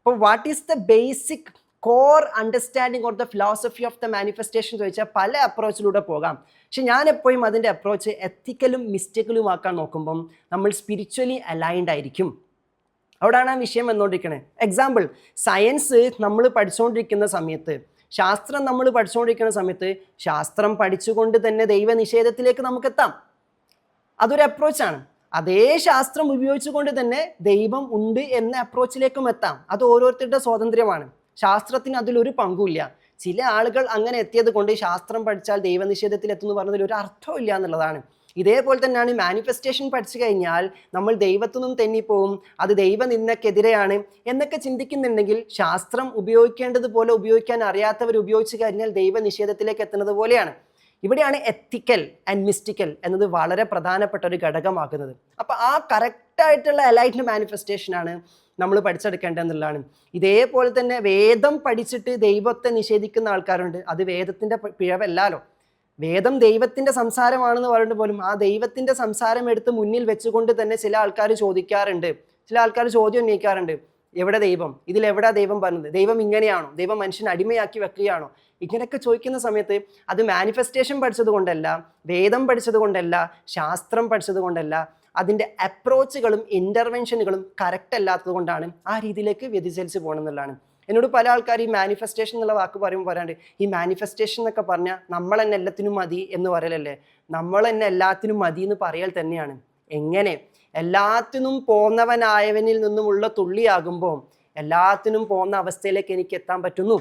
അപ്പോൾ what is the basic core understanding or the philosophy of the manifestation ചോദിച്ചാൽ പല അപ്രോച്ചിലൂടെ പോകാം. പക്ഷെ ഞാൻ എപ്പോഴും അതിൻ്റെ അപ്രോച്ച് എത്തിക്കലും മിസ്റ്റേക്കലും ആക്കാൻ നോക്കുമ്പം നമ്മൾ സ്പിരിച്വലി അലൈൻഡ് ആയിരിക്കും. അവിടെയാണ് ആ വിഷയം വന്നുകൊണ്ടിരിക്കുന്നത്. എക്സാമ്പിൾ, സയൻസ് നമ്മൾ പഠിച്ചുകൊണ്ടിരിക്കുന്ന സമയത്ത്, ശാസ്ത്രം നമ്മൾ പഠിച്ചുകൊണ്ടിരിക്കുന്ന സമയത്ത്, ശാസ്ത്രം പഠിച്ചുകൊണ്ട് തന്നെ ദൈവനിഷേധത്തിലേക്ക് നമുക്ക് എത്താം. അതൊരു അപ്രോച്ചാണ്. അതേ ശാസ്ത്രം ഉപയോഗിച്ചുകൊണ്ട് തന്നെ ദൈവം ഉണ്ട് എന്ന അപ്രോച്ചിലേക്കും എത്താം. അത് ഓരോരുത്തരുടെ സ്വാതന്ത്ര്യമാണ്. ശാസ്ത്രത്തിന് അതിലൊരു പങ്കുമില്ല. ചില ആളുകൾ അങ്ങനെ എത്തിയത് കൊണ്ട് ശാസ്ത്രം പഠിച്ചാൽ ദൈവനിഷേധത്തിൽ എത്തുമെന്ന് പറഞ്ഞതിൽ ഒരു അർത്ഥവും ഇല്ല എന്നുള്ളതാണ്. ഇതേപോലെ തന്നെയാണ് മാനിഫെസ്റ്റേഷൻ പഠിച്ചു കഴിഞ്ഞാൽ നമ്മൾ ദൈവത്തു നിന്നും തെന്നിപ്പോവും, അത് ദൈവനിന്ദക്കെതിരെയാണ് എന്നൊക്കെ ചിന്തിക്കുന്നുണ്ടെങ്കിൽ ശാസ്ത്രം ഉപയോഗിക്കേണ്ടതുപോലെ ഉപയോഗിക്കാൻ അറിയാത്തവർ ഉപയോഗിച്ച് കഴിഞ്ഞാൽ ദൈവനിഷേധത്തിലേക്ക് എത്തുന്നത് പോലെയാണ്. ഇവിടെയാണ് എത്തിക്കൽ ആൻഡ് മിസ്റ്റിക്കൽ എന്നത് വളരെ പ്രധാനപ്പെട്ട ഒരു ഘടകമാക്കുന്നത്. അപ്പോൾ ആ കറക്റ്റായിട്ടുള്ള എലൈറ്റ് മാനിഫെസ്റ്റേഷനാണ് നമ്മൾ പഠിച്ചെടുക്കേണ്ടതെന്നുള്ളതാണ്. ഇതേപോലെ തന്നെ വേദം പഠിച്ചിട്ട് ദൈവത്തെ നിഷേധിക്കുന്ന ആൾക്കാരുണ്ട്. അത് വേദത്തിൻ്റെ പിഴവല്ലല്ലോ. വേദം ദൈവത്തിൻ്റെ സംസാരമാണെന്ന് പറഞ്ഞിട്ട് പോലും ആ ദൈവത്തിൻ്റെ സംസാരം എടുത്ത് മുന്നിൽ വെച്ചുകൊണ്ട് തന്നെ ചില ആൾക്കാർ ചോദിക്കാറുണ്ട്, ചില ആൾക്കാർ ചോദ്യം ഉന്നയിക്കാറുണ്ട്, എവിടെ ദൈവം, ഇതിലെവിടാ ദൈവം പറഞ്ഞത്, ദൈവം ഇങ്ങനെയാണോ, ദൈവം മനുഷ്യനെ അടിമയാക്കി വെക്കുകയാണോ? ഇങ്ങനെയൊക്കെ ചോദിക്കുന്ന സമയത്ത് അത് മാനിഫെസ്റ്റേഷൻ പഠിച്ചത് കൊണ്ടല്ല, വേദം പഠിച്ചത് കൊണ്ടല്ല, ശാസ്ത്രം പഠിച്ചത് കൊണ്ടല്ല, അതിൻ്റെ അപ്രോച്ചുകളും ഇൻ്റർവെൻഷനുകളും കറക്റ്റ് അല്ലാത്തത് കൊണ്ടാണ് ആ രീതിയിലേക്ക് വ്യതിചലിച്ച് പോകണമെന്നുള്ളതാണ്. എന്നോട് പല ആൾക്കാർ ഈ മാനിഫെസ്റ്റേഷൻ എന്നുള്ള വാക്ക് പറയുമ്പോൾ പറയാണ്ട്, ഈ മാനിഫെസ്റ്റേഷൻ എന്നൊക്കെ പറഞ്ഞാൽ നമ്മൾ തന്നെ എല്ലാത്തിനും മതി എന്ന് പറയലല്ലേ. നമ്മൾ തന്നെ എല്ലാത്തിനും മതി എന്ന് പറയൽ തന്നെയാണ്. എങ്ങനെ? എല്ലാത്തിനും പോന്നവനായവനിൽ നിന്നുമുള്ള തുള്ളിയാകുമ്പോൾ എല്ലാത്തിനും പോന്ന അവസ്ഥയിലേക്ക് എനിക്ക് എത്താൻ പറ്റുന്നു.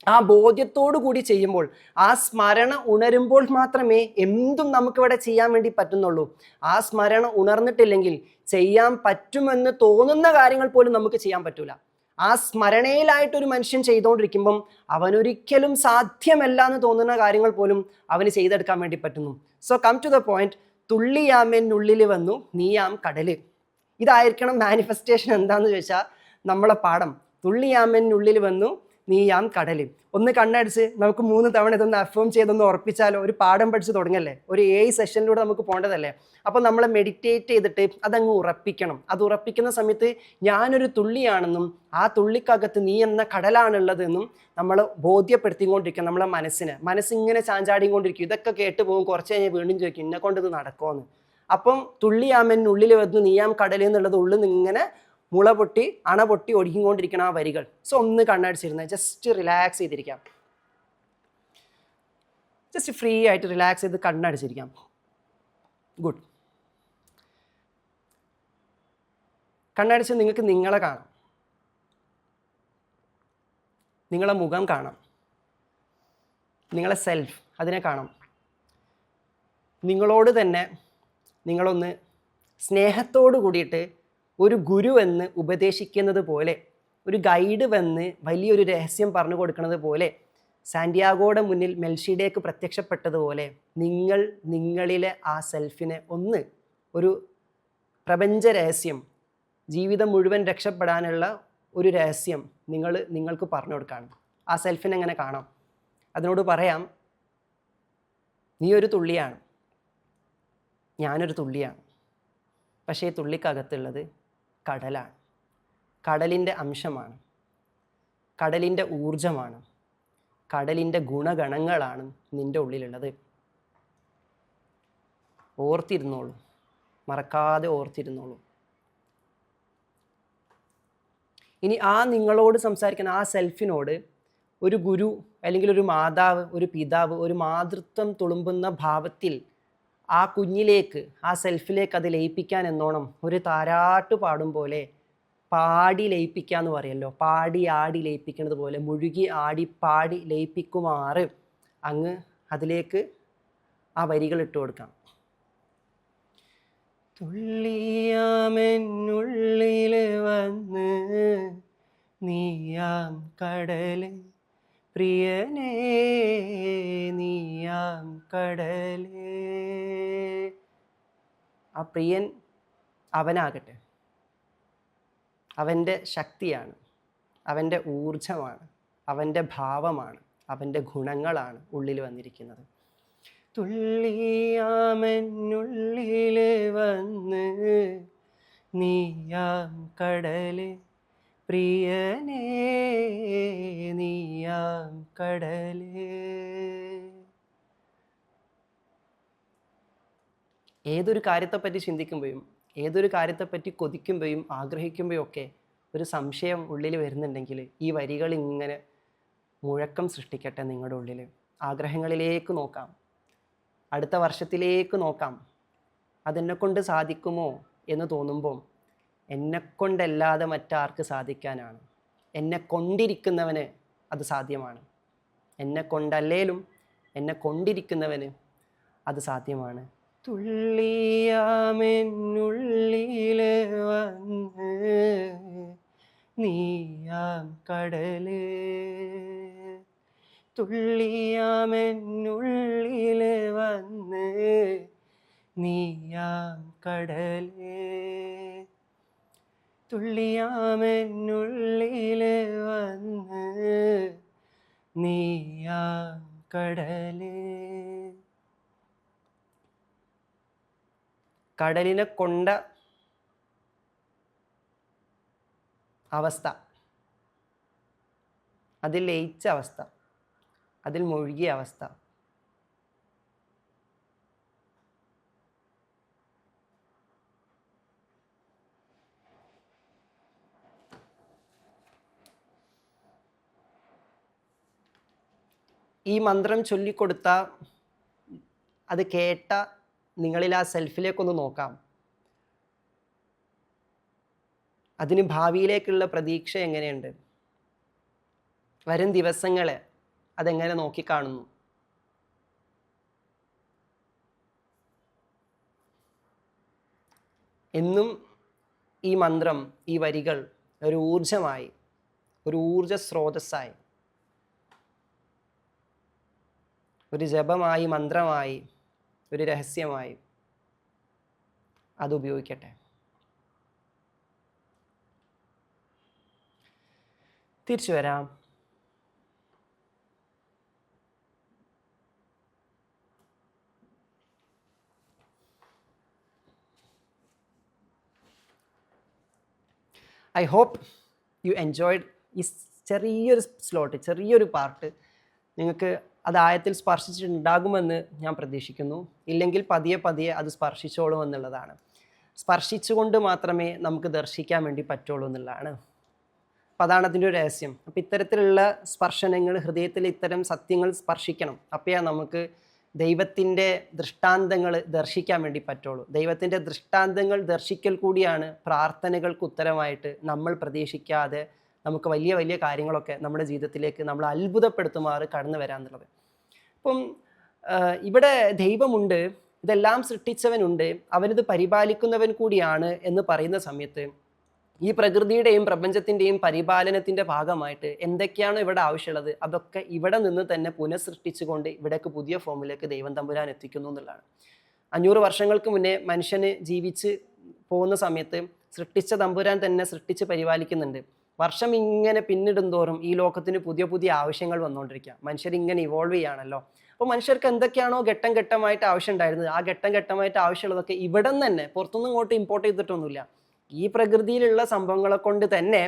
ആ ബോധ്യത്തോടു കൂടി ചെയ്യുമ്പോൾ, ആ സ്മരണ ഉണരുമ്പോൾ മാത്രമേ എന്തും നമുക്കിവിടെ ചെയ്യാൻ വേണ്ടി പറ്റുന്നുള്ളൂ. ആ സ്മരണ ഉണർന്നിട്ടില്ലെങ്കിൽ ചെയ്യാൻ പറ്റുമെന്ന് തോന്നുന്ന കാര്യങ്ങൾ പോലും നമുക്ക് ചെയ്യാൻ പറ്റൂല. ആ സ്മരണയിലായിട്ടൊരു മനുഷ്യൻ ചെയ്തുകൊണ്ടിരിക്കുമ്പം അവനൊരിക്കലും സാധ്യമല്ല എന്ന് തോന്നുന്ന കാര്യങ്ങൾ പോലും അവന് ചെയ്തെടുക്കാൻ വേണ്ടി പറ്റുന്നു. So come to the point, തുള്ളിയാമെന്നുള്ളിൽ വന്നു നീയാം കടല്. ഇതായിരിക്കണം മാനിഫെസ്റ്റേഷൻ. എന്താണെന്ന് ചോദിച്ചാൽ നമ്മളെ പാഠം. തുള്ളിയാമെന്നുള്ളിൽ വന്നു നീയാം കടല്. ഒന്ന് കണ്ണടിച്ച് നമുക്ക് 3 തവണ ഇതൊന്ന് അഫേം ചെയ്തൊന്ന് ഉറപ്പിച്ചാലോ. ഒരു പാഠം പഠിച്ച് തുടങ്ങല്ലേ, ഒരു 7 സെഷനിലൂടെ നമുക്ക് പോകേണ്ടതല്ലേ. അപ്പോൾ നമ്മൾ മെഡിറ്റേറ്റ് ചെയ്തിട്ട് അതങ്ങ് ഉറപ്പിക്കണം. അത് ഉറപ്പിക്കുന്ന സമയത്ത് ഞാനൊരു തുള്ളിയാണെന്നും ആ തുള്ളിക്കകത്ത് നീ എന്ന കടലാണുള്ളതെന്നും നമ്മൾ ബോധ്യപ്പെടുത്തിക്കൊണ്ടിരിക്കുക. നമ്മളെ മനസ്സിങ്ങനെ ചാഞ്ചാടിക്കൊണ്ടിരിക്കും. ഇതൊക്കെ കേട്ട് പോകും. കുറച്ച് കഴിഞ്ഞാൽ വീണ്ടും ചോദിക്കും എന്നെ കൊണ്ട് ഇത് നടക്കുമെന്ന്. അപ്പം തുള്ളിയാമെന്നുള്ളിൽ വന്ന് നീയാം കടൽ എന്നുള്ളത് ഉള്ളിൽ ഇങ്ങനെ മുള പൊട്ടി അണ പൊട്ടി ഒഴുകിക്കൊണ്ടിരിക്കണം ആ വരികൾ. സോ ഒന്ന് കണ്ണടിച്ചിരുന്നത്, ജസ്റ്റ് റിലാക്സ് ചെയ്തിരിക്കാം. ജസ്റ്റ് ഫ്രീ ആയിട്ട് റിലാക്സ് ചെയ്ത് കണ്ണടിച്ചിരിക്കാം. ഗുഡ്. കണ്ണടിച്ച് നിങ്ങൾക്ക് നിങ്ങളെ കാണാം, നിങ്ങളെ മുഖം കാണാം, നിങ്ങളെ സെൽഫ് അതിനെ കാണാം. നിങ്ങളോട് തന്നെ നിങ്ങളൊന്ന് സ്നേഹത്തോട് കൂടിയിട്ട് ഒരു ഗുരു എന്ന് ഉപദേശിക്കുന്നത് പോലെ, ഒരു ഗൈഡ് വന്ന് വലിയൊരു രഹസ്യം പറഞ്ഞു കൊടുക്കുന്നത് പോലെ, സാന്റിയാഗോയുടെ മുന്നിൽ മെൽഷിഡേക്ക് പ്രത്യക്ഷപ്പെട്ടതുപോലെ നിങ്ങളിലെ ആ സെൽഫിനെ ഒന്ന് ഒരു പ്രപഞ്ച രഹസ്യം, ജീവിതം മുഴുവൻ രക്ഷപ്പെടാനുള്ള ഒരു രഹസ്യം നിങ്ങൾക്ക് പറഞ്ഞു കൊടുക്കുകയാണ്. ആ സെൽഫിനെ എങ്ങനെ കാണാം? അതിനോട് പറയാം, നീ ഒരു തുള്ളിയാണ്, ഞാനൊരു തുള്ളിയാണ്, പക്ഷേ ഈ തുള്ളിക്കകത്തുള്ളത് കടലാണ്. കടലിൻ്റെ അംശമാണ്, കടലിൻ്റെ ഊർജമാണ്, കടലിൻ്റെ ഗുണഗണങ്ങളാണ് നിൻ്റെ ഉള്ളിലുള്ളത്. ഓർത്തിരുന്നോളൂ, മറക്കാതെ ഓർത്തിരുന്നോളൂ. ഇനി ആ നിങ്ങളോട് സംസാരിക്കുന്ന ആ സെൽഫിനോട് ഒരു ഗുരു അല്ലെങ്കിൽ ഒരു മാതാവ്, ഒരു പിതാവ്, ഒരു മാതൃത്വം തുളുമ്പുന്ന ഭാവത്തിൽ ആ കുഞ്ഞിലേക്ക്, ആ സെൽഫിലേക്ക് അത് ലയിപ്പിക്കാൻ എന്നോണം ഒരു താരാട്ട് പാടും പോലെ പാടി ലയിപ്പിക്കുക എന്ന് പറയല്ലോ, പാടി ആടി ലയിപ്പിക്കുന്നത് പോലെ മുഴുകി ആടി പാടി ലയിപ്പിക്കുമാറ് അങ്ങ് അതിലേക്ക് ആ വരികൾ ഇട്ട് കൊടുക്കാം. തുള്ളിയാമെന്നുള്ളിൽ വന്ന് നീയാം കടല് പ്രിയനേ, നീയാം കടല്. ആ പ്രിയൻ അവനാകട്ടെ. അവൻ്റെ ശക്തിയാണ്, അവൻ്റെ ഊർജമാണ്, അവൻ്റെ ഭാവമാണ്, അവൻ്റെ ഗുണങ്ങളാണ് ഉള്ളിൽ വന്നിരിക്കുന്നത്. തുള്ളിയാമെന്നുള്ളിൽ വന്ന് നീയാം കടല് പ്രിയനേ, നീയാം കടല്. ഏതൊരു കാര്യത്തെപ്പറ്റി ചിന്തിക്കുമ്പോഴും ഏതൊരു കാര്യത്തെപ്പറ്റി കൊതിക്കുമ്പോഴും ആഗ്രഹിക്കുമ്പോഴും ഒക്കെ ഒരു സംശയം ഉള്ളിൽ വരുന്നുണ്ടെങ്കിൽ ഈ വരികൾ ഇങ്ങനെ മുഴക്കം സൃഷ്ടിക്കട്ടെ നിങ്ങളുടെ ഉള്ളിൽ. ആഗ്രഹങ്ങളിലേക്ക് നോക്കാം, അടുത്ത വർഷത്തിലേക്ക് നോക്കാം. അതെന്നെക്കൊണ്ട് സാധിക്കുമോ എന്ന് തോന്നുമ്പോൾ എന്നെക്കൊണ്ടല്ലാതെ മറ്റാർക്ക് സാധിക്കാനാണ്? എന്നെ കൊണ്ടിരിക്കുന്നവന് അത് സാധ്യമാണ്. എന്നെ കൊണ്ടല്ലേലും എന്നെ കൊണ്ടിരിക്കുന്നവന് അത് സാധ്യമാണ്. തുള്ളിയാമെന്നുള്ളിൽ വന്ന് നീയാം കടല്, തുള്ളിയാമെന്നുള്ളിൽ വന്ന് നീയാം കടല്, തുള്ളിയാമെന്നുള്ളിൽ വന്ന് നീയാം കടല്. കടലിനെ കൊണ്ട അവസ്ഥ, അതിൽ ലയിച്ച അവസ്ഥ, അതിൽ മുഴുകിയ അവസ്ഥ. ഈ മന്ത്രം ചൊല്ലിക്കൊടുത്ത അത് കേട്ട നിങ്ങളിൽ ആ സെൽഫിലേക്കൊന്ന് നോക്കാം. അതിന് ഭാവിയിലേക്കുള്ള പ്രതീക്ഷ എങ്ങനെയുണ്ട്? വരും ദിവസങ്ങളെ അതെങ്ങനെ നോക്കിക്കാണുന്നു? എന്നും ഈ മന്ത്രം, ഈ വരികൾ ഒരു ഊർജമായി, ഒരു ഊർജ സ്രോതസ്സായി, ഒരു ജപമായി, മന്ത്രമായി, ഒരു രഹസ്യമായി അത് ഉപയോഗിക്കട്ടെ. തിരിച്ചു വരാം. ഐ ഹോപ്പ് യു എൻജോയ്ഡ് ഈ ചെറിയൊരു സ്ലോട്ട്, ചെറിയൊരു പാർട്ട് നിങ്ങൾക്ക് അത് ആയത്തിൽ സ്പർശിച്ചിട്ടുണ്ടാകുമെന്ന് ഞാൻ പ്രതീക്ഷിക്കുന്നു. ഇല്ലെങ്കിൽ പതിയെ പതിയെ അത് സ്പർശിച്ചോളും എന്നുള്ളതാണ്. സ്പർശിച്ചുകൊണ്ട് മാത്രമേ നമുക്ക് ദർശിക്കാൻ വേണ്ടി പറ്റുള്ളൂ എന്നുള്ളതാണ്. അപ്പം അതാണ് അതിൻ്റെ ഒരു രഹസ്യം. അപ്പം ഇത്തരത്തിലുള്ള സ്പർശനങ്ങൾ, ഹൃദയത്തിൽ ഇത്തരം സത്യങ്ങൾ സ്പർശിക്കണം. അപ്പോഴാണ് നമുക്ക് ദൈവത്തിൻ്റെ ദൃഷ്ടാന്തങ്ങൾ ദർശിക്കാൻ വേണ്ടി പറ്റുള്ളൂ. ദൈവത്തിൻ്റെ ദൃഷ്ടാന്തങ്ങൾ ദർശിക്കൽ കൂടിയാണ് പ്രാർത്ഥനകൾക്ക് ഉത്തരമായിട്ട് നമ്മൾ പ്രതീക്ഷിക്കാതെ നമുക്ക് വലിയ വലിയ കാര്യങ്ങളൊക്കെ നമ്മുടെ ജീവിതത്തിലേക്ക് നമ്മൾ അത്ഭുതപ്പെടുത്തുമാറ് കടന്നു വരാന്നുള്ളത്. അപ്പം ഇവിടെ ദൈവമുണ്ട്, ഇതെല്ലാം സൃഷ്ടിച്ചവനുണ്ട്, അവനിത് പരിപാലിക്കുന്നവൻ കൂടിയാണ് എന്ന് പറയുന്ന സമയത്ത് ഈ പ്രകൃതിയുടെയും പ്രപഞ്ചത്തിൻ്റെയും പരിപാലനത്തിൻ്റെ ഭാഗമായിട്ട് എന്തൊക്കെയാണോ ഇവിടെ ആവശ്യമുള്ളത് അതൊക്കെ ഇവിടെ നിന്ന് തന്നെ പുനഃസൃഷ്ടിച്ചുകൊണ്ട് ഇവിടേക്ക് പുതിയ ഫോമിലേക്ക് ദൈവം തമ്പുരാൻ എത്തിക്കുന്നു എന്നുള്ളതാണ്. 500 വർഷങ്ങൾക്ക് മുന്നേ മനുഷ്യന് ജീവിച്ച് പോകുന്ന സമയത്ത് സൃഷ്ടിച്ച തമ്പുരാൻ തന്നെ സൃഷ്ടിച്ച് പരിപാലിക്കുന്നുണ്ട്. വർഷം ഇങ്ങനെ പിന്നിടുന്തോറും ഈ ലോകത്തിന് പുതിയ പുതിയ ആവശ്യങ്ങൾ വന്നുകൊണ്ടിരിക്കുക. മനുഷ്യരിങ്ങനെ ഇവോൾവ് ചെയ്യുകയാണല്ലോ. അപ്പോൾ മനുഷ്യർക്ക് എന്തൊക്കെയാണോ ഘട്ടം ഘട്ടമായിട്ട് ആവശ്യം ഉണ്ടായിരുന്നത് ആ ഘട്ടം ഘട്ടമായിട്ട് ആവശ്യമുള്ളതൊക്കെ ഇവിടെ നിന്ന് തന്നെ, പുറത്തുനിന്ന് ഇങ്ങോട്ട് ഇമ്പോർട്ട് ചെയ്തിട്ടൊന്നുമില്ല, ഈ പ്രകൃതിയിലുള്ള സംഭവങ്ങളെ കൊണ്ട് തന്നെ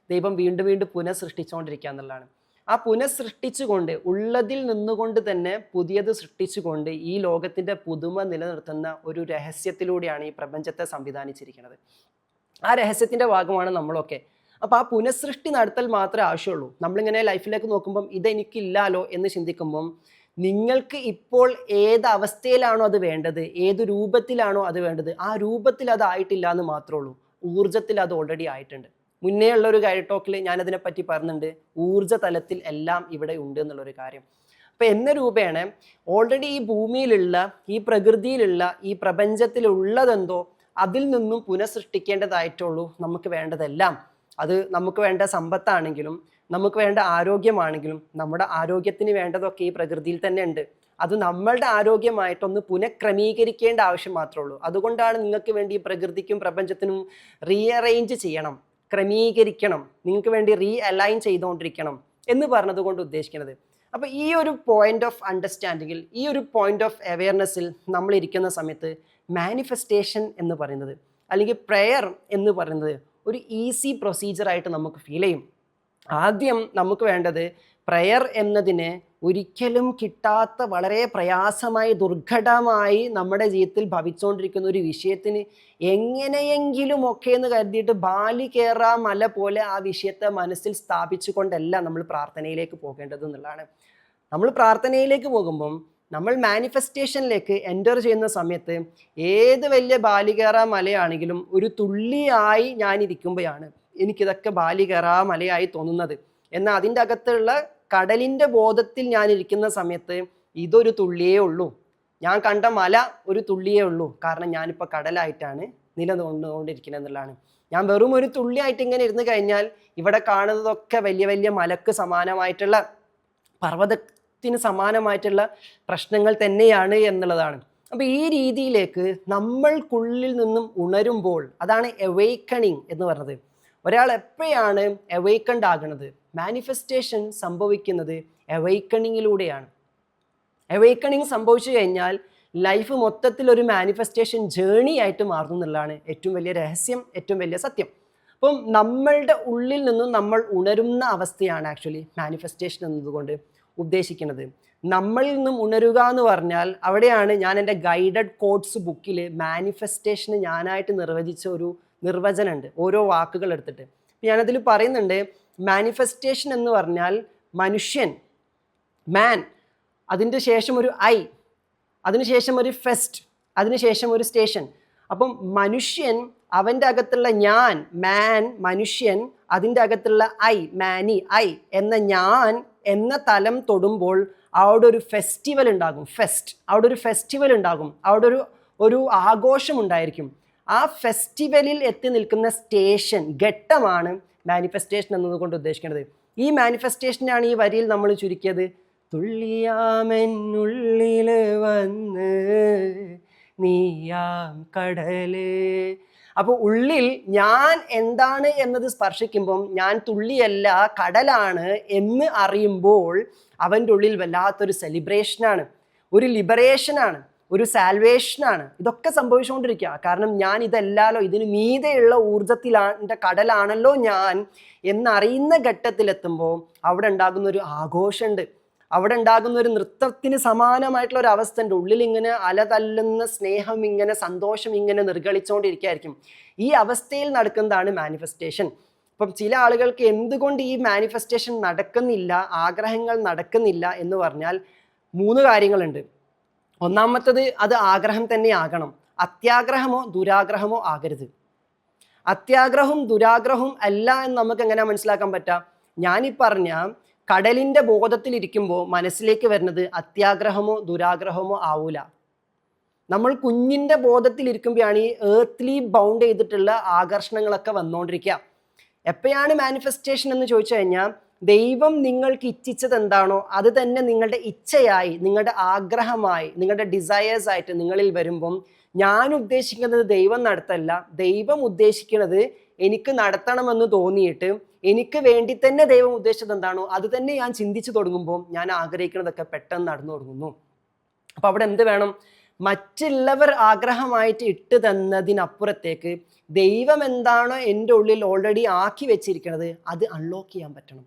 ദൈവം വീണ്ടും വീണ്ടും പുനഃസൃഷ്ടിച്ചുകൊണ്ടിരിക്കുക എന്നുള്ളതാണ്. ആ പുനഃസൃഷ്ടിച്ചുകൊണ്ട് ഉള്ളതിൽ നിന്നുകൊണ്ട് തന്നെ പുതിയത് സൃഷ്ടിച്ചുകൊണ്ട് ഈ ലോകത്തിൻ്റെ പുതുമ നിലനിർത്തുന്ന ഒരു രഹസ്യത്തിലൂടെയാണ് ഈ പ്രപഞ്ചത്തെ സംവിധാനിച്ചിരിക്കുന്നത്. ആ രഹസ്യത്തിൻ്റെ ഭാഗമാണ് നമ്മളൊക്കെ. അപ്പോൾ ആ പുനഃസൃഷ്ടി നടത്തൽ മാത്രമേ ആവശ്യമുള്ളൂ. നമ്മളിങ്ങനെ ലൈഫിലേക്ക് നോക്കുമ്പം ഇതെനിക്കില്ലാലോ എന്ന് ചിന്തിക്കുമ്പം നിങ്ങൾക്ക് ഇപ്പോൾ ഏത് അവസ്ഥയിലാണോ അത് വേണ്ടത്, ഏത് രൂപത്തിലാണോ അത് വേണ്ടത്, ആ രൂപത്തിൽ അതായിട്ടില്ല എന്ന് മാത്രമേ ഉള്ളൂ. ഊർജ്ജത്തിൽ അത് ഓൾറെഡി ആയിട്ടുണ്ട്. മുന്നേ ഉള്ളൊരു ഗൈഡ് ടോക്കിൽ ഞാനതിനെപ്പറ്റി പറഞ്ഞിട്ടുണ്ട്, ഊർജ്ജ തലത്തിൽ എല്ലാം ഇവിടെ ഉണ്ട് എന്നുള്ളൊരു കാര്യം. അപ്പം എന്ന രൂപേണ ഓൾറെഡി ഈ ഭൂമിയിലുള്ള, ഈ പ്രകൃതിയിലുള്ള, ഈ പ്രപഞ്ചത്തിലുള്ളതെന്തോ അതിൽ നിന്നും പുനഃസൃഷ്ടിക്കേണ്ടതായിട്ടുള്ളൂ നമുക്ക് വേണ്ടതെല്ലാം. അത് നമുക്ക് വേണ്ട സമ്പത്താണെങ്കിലും നമുക്ക് വേണ്ട ആരോഗ്യമാണെങ്കിലും നമ്മുടെ ആരോഗ്യത്തിന് വേണ്ടതൊക്കെ ഈ പ്രകൃതിയിൽ തന്നെ ഉണ്ട്. അത് നമ്മളുടെ ആരോഗ്യമായിട്ടൊന്ന് പുനഃക്രമീകരിക്കേണ്ട ആവശ്യം മാത്രമേ ഉള്ളൂ. അതുകൊണ്ടാണ് നിങ്ങൾക്ക് വേണ്ടി ഈ പ്രകൃതിക്കും പ്രപഞ്ചത്തിനും റീഅറേഞ്ച് ചെയ്യണം, ക്രമീകരിക്കണം, നിങ്ങൾക്ക് വേണ്ടി റീഅലൈൻ ചെയ്തുകൊണ്ടിരിക്കണം എന്ന് പറഞ്ഞതുകൊണ്ട് ഉദ്ദേശിക്കുന്നത്. അപ്പോൾ ഈ ഒരു പോയിന്റ് ഓഫ് അണ്ടർസ്റ്റാൻഡിങ്ങിൽ, ഈ ഒരു പോയിന്റ് ഓഫ് അവെയർനെസ്സിൽ നമ്മൾ ഇരിക്കുന്ന സമയത്ത് മാനിഫെസ്റ്റേഷൻ എന്ന് പറയുന്നത് അല്ലെങ്കിൽ പ്രെയർ എന്ന് പറയുന്നത് ഒരു ഈസി പ്രൊസീജിയറായിട്ട് നമുക്ക് ഫീൽ ചെയ്യും. ആദ്യം നമുക്ക് വേണ്ടത് പ്രെയർ എന്നതിന് ഒരിക്കലും കിട്ടാത്ത, വളരെ പ്രയാസമായി ദുർഘടമായി നമ്മുടെ ജീവിതത്തിൽ ഭവിച്ചുകൊണ്ടിരിക്കുന്ന ഒരു വിഷയത്തിന് എങ്ങനെയെങ്കിലും ഒക്കെ എന്ന് കരുതിയിട്ട് ബാലി കയറാ മല പോലെ ആ വിഷയത്തെ മനസ്സിൽ സ്ഥാപിച്ചുകൊണ്ടല്ല നമ്മൾ പ്രാർത്ഥനയിലേക്ക് പോകേണ്ടത് എന്നുള്ളതാണ്. നമ്മൾ പ്രാർത്ഥനയിലേക്ക് പോകുമ്പം നമ്മൾ മാനിഫെസ്റ്റേഷനിലേക്ക് എൻ്റർ ചെയ്യുന്ന സമയത്ത് ഏത് വലിയ ബാലി കയറാ മലയാണെങ്കിലും ഒരു തുള്ളിയായി ഞാനിരിക്കുമ്പോഴാണ് എനിക്കിതൊക്കെ ബാലി കയറാ മലയായി തോന്നുന്നത്. എന്നാൽ അതിൻ്റെ അകത്തുള്ള കടലിൻ്റെ ബോധത്തിൽ ഞാനിരിക്കുന്ന സമയത്ത് ഇതൊരു തുള്ളിയേ ഉള്ളൂ, ഞാൻ കണ്ട മല ഒരു തുള്ളിയേ ഉള്ളൂ, കാരണം ഞാനിപ്പോൾ കടലായിട്ടാണ് നിലനിന്നുകൊണ്ടിരിക്കുന്നത് എന്നുള്ളതാണ്. ഞാൻ വെറും ഒരു തുള്ളിയായിട്ട് ഇങ്ങനെ ഇരുന്ന് കഴിഞ്ഞാൽ ഇവിടെ കാണുന്നതൊക്കെ വലിയ വലിയ മലക്ക് സമാനമായിട്ടുള്ള, പർവ്വതത്തിന് സമാനമായിട്ടുള്ള പ്രശ്നങ്ങൾ തന്നെയാണ് എന്നുള്ളതാണ്. അപ്പോൾ ഈ രീതിയിലേക്ക് നമ്മൾക്കുള്ളിൽ നിന്നും ഉണരുമ്പോൾ, അതാണ് അവേക്കണിങ് എന്ന് പറഞ്ഞത്. ഒരാൾ എപ്പോഴാണ് അവേക്കൺഡ് ആകുന്നത്? മാനിഫെസ്റ്റേഷൻ സംഭവിക്കുന്നത് അവേക്കണിങ്ങിലൂടെയാണ്. അവേക്കണിങ് സംഭവിച്ചു കഴിഞ്ഞാൽ ലൈഫ് മൊത്തത്തിൽ ഒരു മാനിഫെസ്റ്റേഷൻ ജേണി ആയിട്ട് മാറുന്നു എന്നുള്ളതാണ് ഏറ്റവും വലിയ രഹസ്യം, ഏറ്റവും വലിയ സത്യം. അപ്പം നമ്മളുടെ ഉള്ളിൽ നിന്നും നമ്മൾ ഉണരുന്ന അവസ്ഥയാണ് ആക്ച്വലി മാനിഫെസ്റ്റേഷൻ എന്നതുകൊണ്ട് ഉദ്ദേശിക്കുന്നത്. നമ്മളിൽ നിന്നും ഉണരുക എന്ന് പറഞ്ഞാൽ അവിടെയാണ് ഞാൻ എൻ്റെ ഗൈഡഡ് കോഡ്സ് ബുക്കിൽ മാനിഫെസ്റ്റേഷന് ഞാനായിട്ട് നിർവചിച്ച ഒരു നിർവചനമുണ്ട്, ഓരോ വാക്കുകൾ എടുത്തിട്ട്. ഞാനതിൽ പറയുന്നുണ്ട്, മാനിഫെസ്റ്റേഷൻ എന്ന് പറഞ്ഞാൽ മനുഷ്യൻ, മാൻ, അതിൻ്റെ ശേഷം ഒരു ഐ, അതിനുശേഷം ഒരു ഫെസ്റ്റ്, അതിനുശേഷം ഒരു സ്റ്റേഷൻ. അപ്പം മനുഷ്യൻ, അവൻ്റെ അകത്തുള്ള ഞാൻ, മാൻ, മനുഷ്യൻ, അതിൻ്റെ അകത്തുള്ള ഐ, മാനി, ഐ എന്ന ഞാൻ എന്ന തലം തൊടുമ്പോൾ അവിടെ ഒരു ഫെസ്റ്റിവൽ ഉണ്ടാകും. അവിടെ ഒരു ഫെസ്റ്റിവൽ ഉണ്ടാകും, അവിടെ ഒരു ആഘോഷം ഉണ്ടായിരിക്കും. ആ ഫെസ്റ്റിവലിൽ എത്തി നിൽക്കുന്ന സ്റ്റേഷൻ, ഘട്ടമാണ് മാനിഫെസ്റ്റേഷൻ എന്നതുകൊണ്ട് ഉദ്ദേശിക്കുന്നത്. ഈ മാനിഫെസ്റ്റേഷനാണ് ഈ വരിയിൽ നമ്മൾ ചുരുക്കിയത്, തുള്ളിയാമെന്നുള്ളിൽ വന്ന് നീയാം കടല്. അപ്പോൾ ഉള്ളിൽ ഞാൻ എന്താണ് എന്നത് സ്പർശിക്കുമ്പം ഞാൻ തുള്ളിയല്ല കടലാണ് എന്ന് അറിയുമ്പോൾ അവൻ്റെ ഉള്ളിൽ വല്ലാത്തൊരു സെലിബ്രേഷനാണ്, ഒരു ലിബറേഷനാണ്, ഒരു സാൽവേഷനാണ്. ഇതൊക്കെ സംഭവിച്ചുകൊണ്ടിരിക്കുക. കാരണം ഞാൻ ഇതല്ലാലോ, ഇതിന് മീതെയുള്ള ഊർജ്ജത്തിലാൻ്റെ കടലാണല്ലോ ഞാൻ എന്നറിയുന്ന ഘട്ടത്തിലെത്തുമ്പോൾ അവിടെ ഉണ്ടാകുന്നൊരു ആഘോഷമുണ്ട്, അവിടെ ഉണ്ടാകുന്ന ഒരു നൃത്തത്തിന് സമാനമായിട്ടുള്ള ഒരു അവസ്ഥ ഉണ്ട്. ഉള്ളിൽ ഇങ്ങനെ അലതല്ലുന്ന സ്നേഹം, ഇങ്ങനെ സന്തോഷം ഇങ്ങനെ നിർഗളിച്ചുകൊണ്ടിരിക്കുകയായിരിക്കും. ഈ അവസ്ഥയിൽ നടക്കുന്നതാണ് മാനിഫെസ്റ്റേഷൻ. അപ്പം ചില ആളുകൾക്ക് എന്തുകൊണ്ട് ഈ മാനിഫെസ്റ്റേഷൻ നടക്കുന്നില്ല, ആഗ്രഹങ്ങൾ നടക്കുന്നില്ല എന്ന് പറഞ്ഞാൽ 3 കാര്യങ്ങളുണ്ട്. ഒന്നാമത്തത്, അത് ആഗ്രഹം തന്നെ ആകണം. അത്യാഗ്രഹമോ ദുരാഗ്രഹമോ ആകരുത്. അത്യാഗ്രഹവും ദുരാഗ്രഹവും അല്ല എന്ന് നമുക്ക് എങ്ങനെയാ മനസ്സിലാക്കാൻ പറ്റുക? ഞാനീ പറഞ്ഞ കടലിൻ്റെ ബോധത്തിലിരിക്കുമ്പോൾ മനസ്സിലേക്ക് വരുന്നത് അത്യാഗ്രഹമോ ദുരാഗ്രഹമോ ആവൂല. നമ്മൾ കുഞ്ഞിൻ്റെ ബോധത്തിലിരിക്കുമ്പോഴാണ് ഈ ഏർത്ത്ലി ബൗണ്ട് ചെയ്തിട്ടുള്ള ആകർഷണങ്ങളൊക്കെ വന്നുകൊണ്ടിരിക്കുക. എപ്പോഴാണ് മാനിഫെസ്റ്റേഷൻ എന്ന് ചോദിച്ചു കഴിഞ്ഞാൽ, ദൈവം നിങ്ങൾക്ക് ഇച്ഛിച്ചത് എന്താണോ അത് തന്നെ നിങ്ങളുടെ ഇച്ഛയായി, നിങ്ങളുടെ ആഗ്രഹമായി, നിങ്ങളുടെ ഡിസയേഴ്സ് ആയിട്ട് നിങ്ങളിൽ വരുമ്പം, ഞാൻ ഉദ്ദേശിക്കുന്നത് ദൈവം നടത്തല്ല, ദൈവം ഉദ്ദേശിക്കുന്നത് എനിക്ക് നടത്തണമെന്ന് തോന്നിയിട്ട് എനിക്ക് വേണ്ടി തന്നെ ദൈവം ഉദ്ദേശിച്ചത് എന്താണോ അത് തന്നെ ഞാൻ ചിന്തിച്ചു തുടങ്ങുമ്പോൾ ഞാൻ ആഗ്രഹിക്കുന്നതൊക്കെ പെട്ടെന്ന് നടന്നു തുടങ്ങുന്നു. അപ്പോൾ അവിടെ എന്ത് വേണം? മറ്റുള്ളവർ ആഗ്രഹമായിട്ട് ഇട്ട് തന്നതിനപ്പുറത്തേക്ക് ദൈവം എന്താണോ എൻ്റെ ഉള്ളിൽ ഓൾറെഡി ആക്കി വെച്ചിരിക്കുന്നത് അത് അൺലോക്ക് ചെയ്യാൻ പറ്റണം.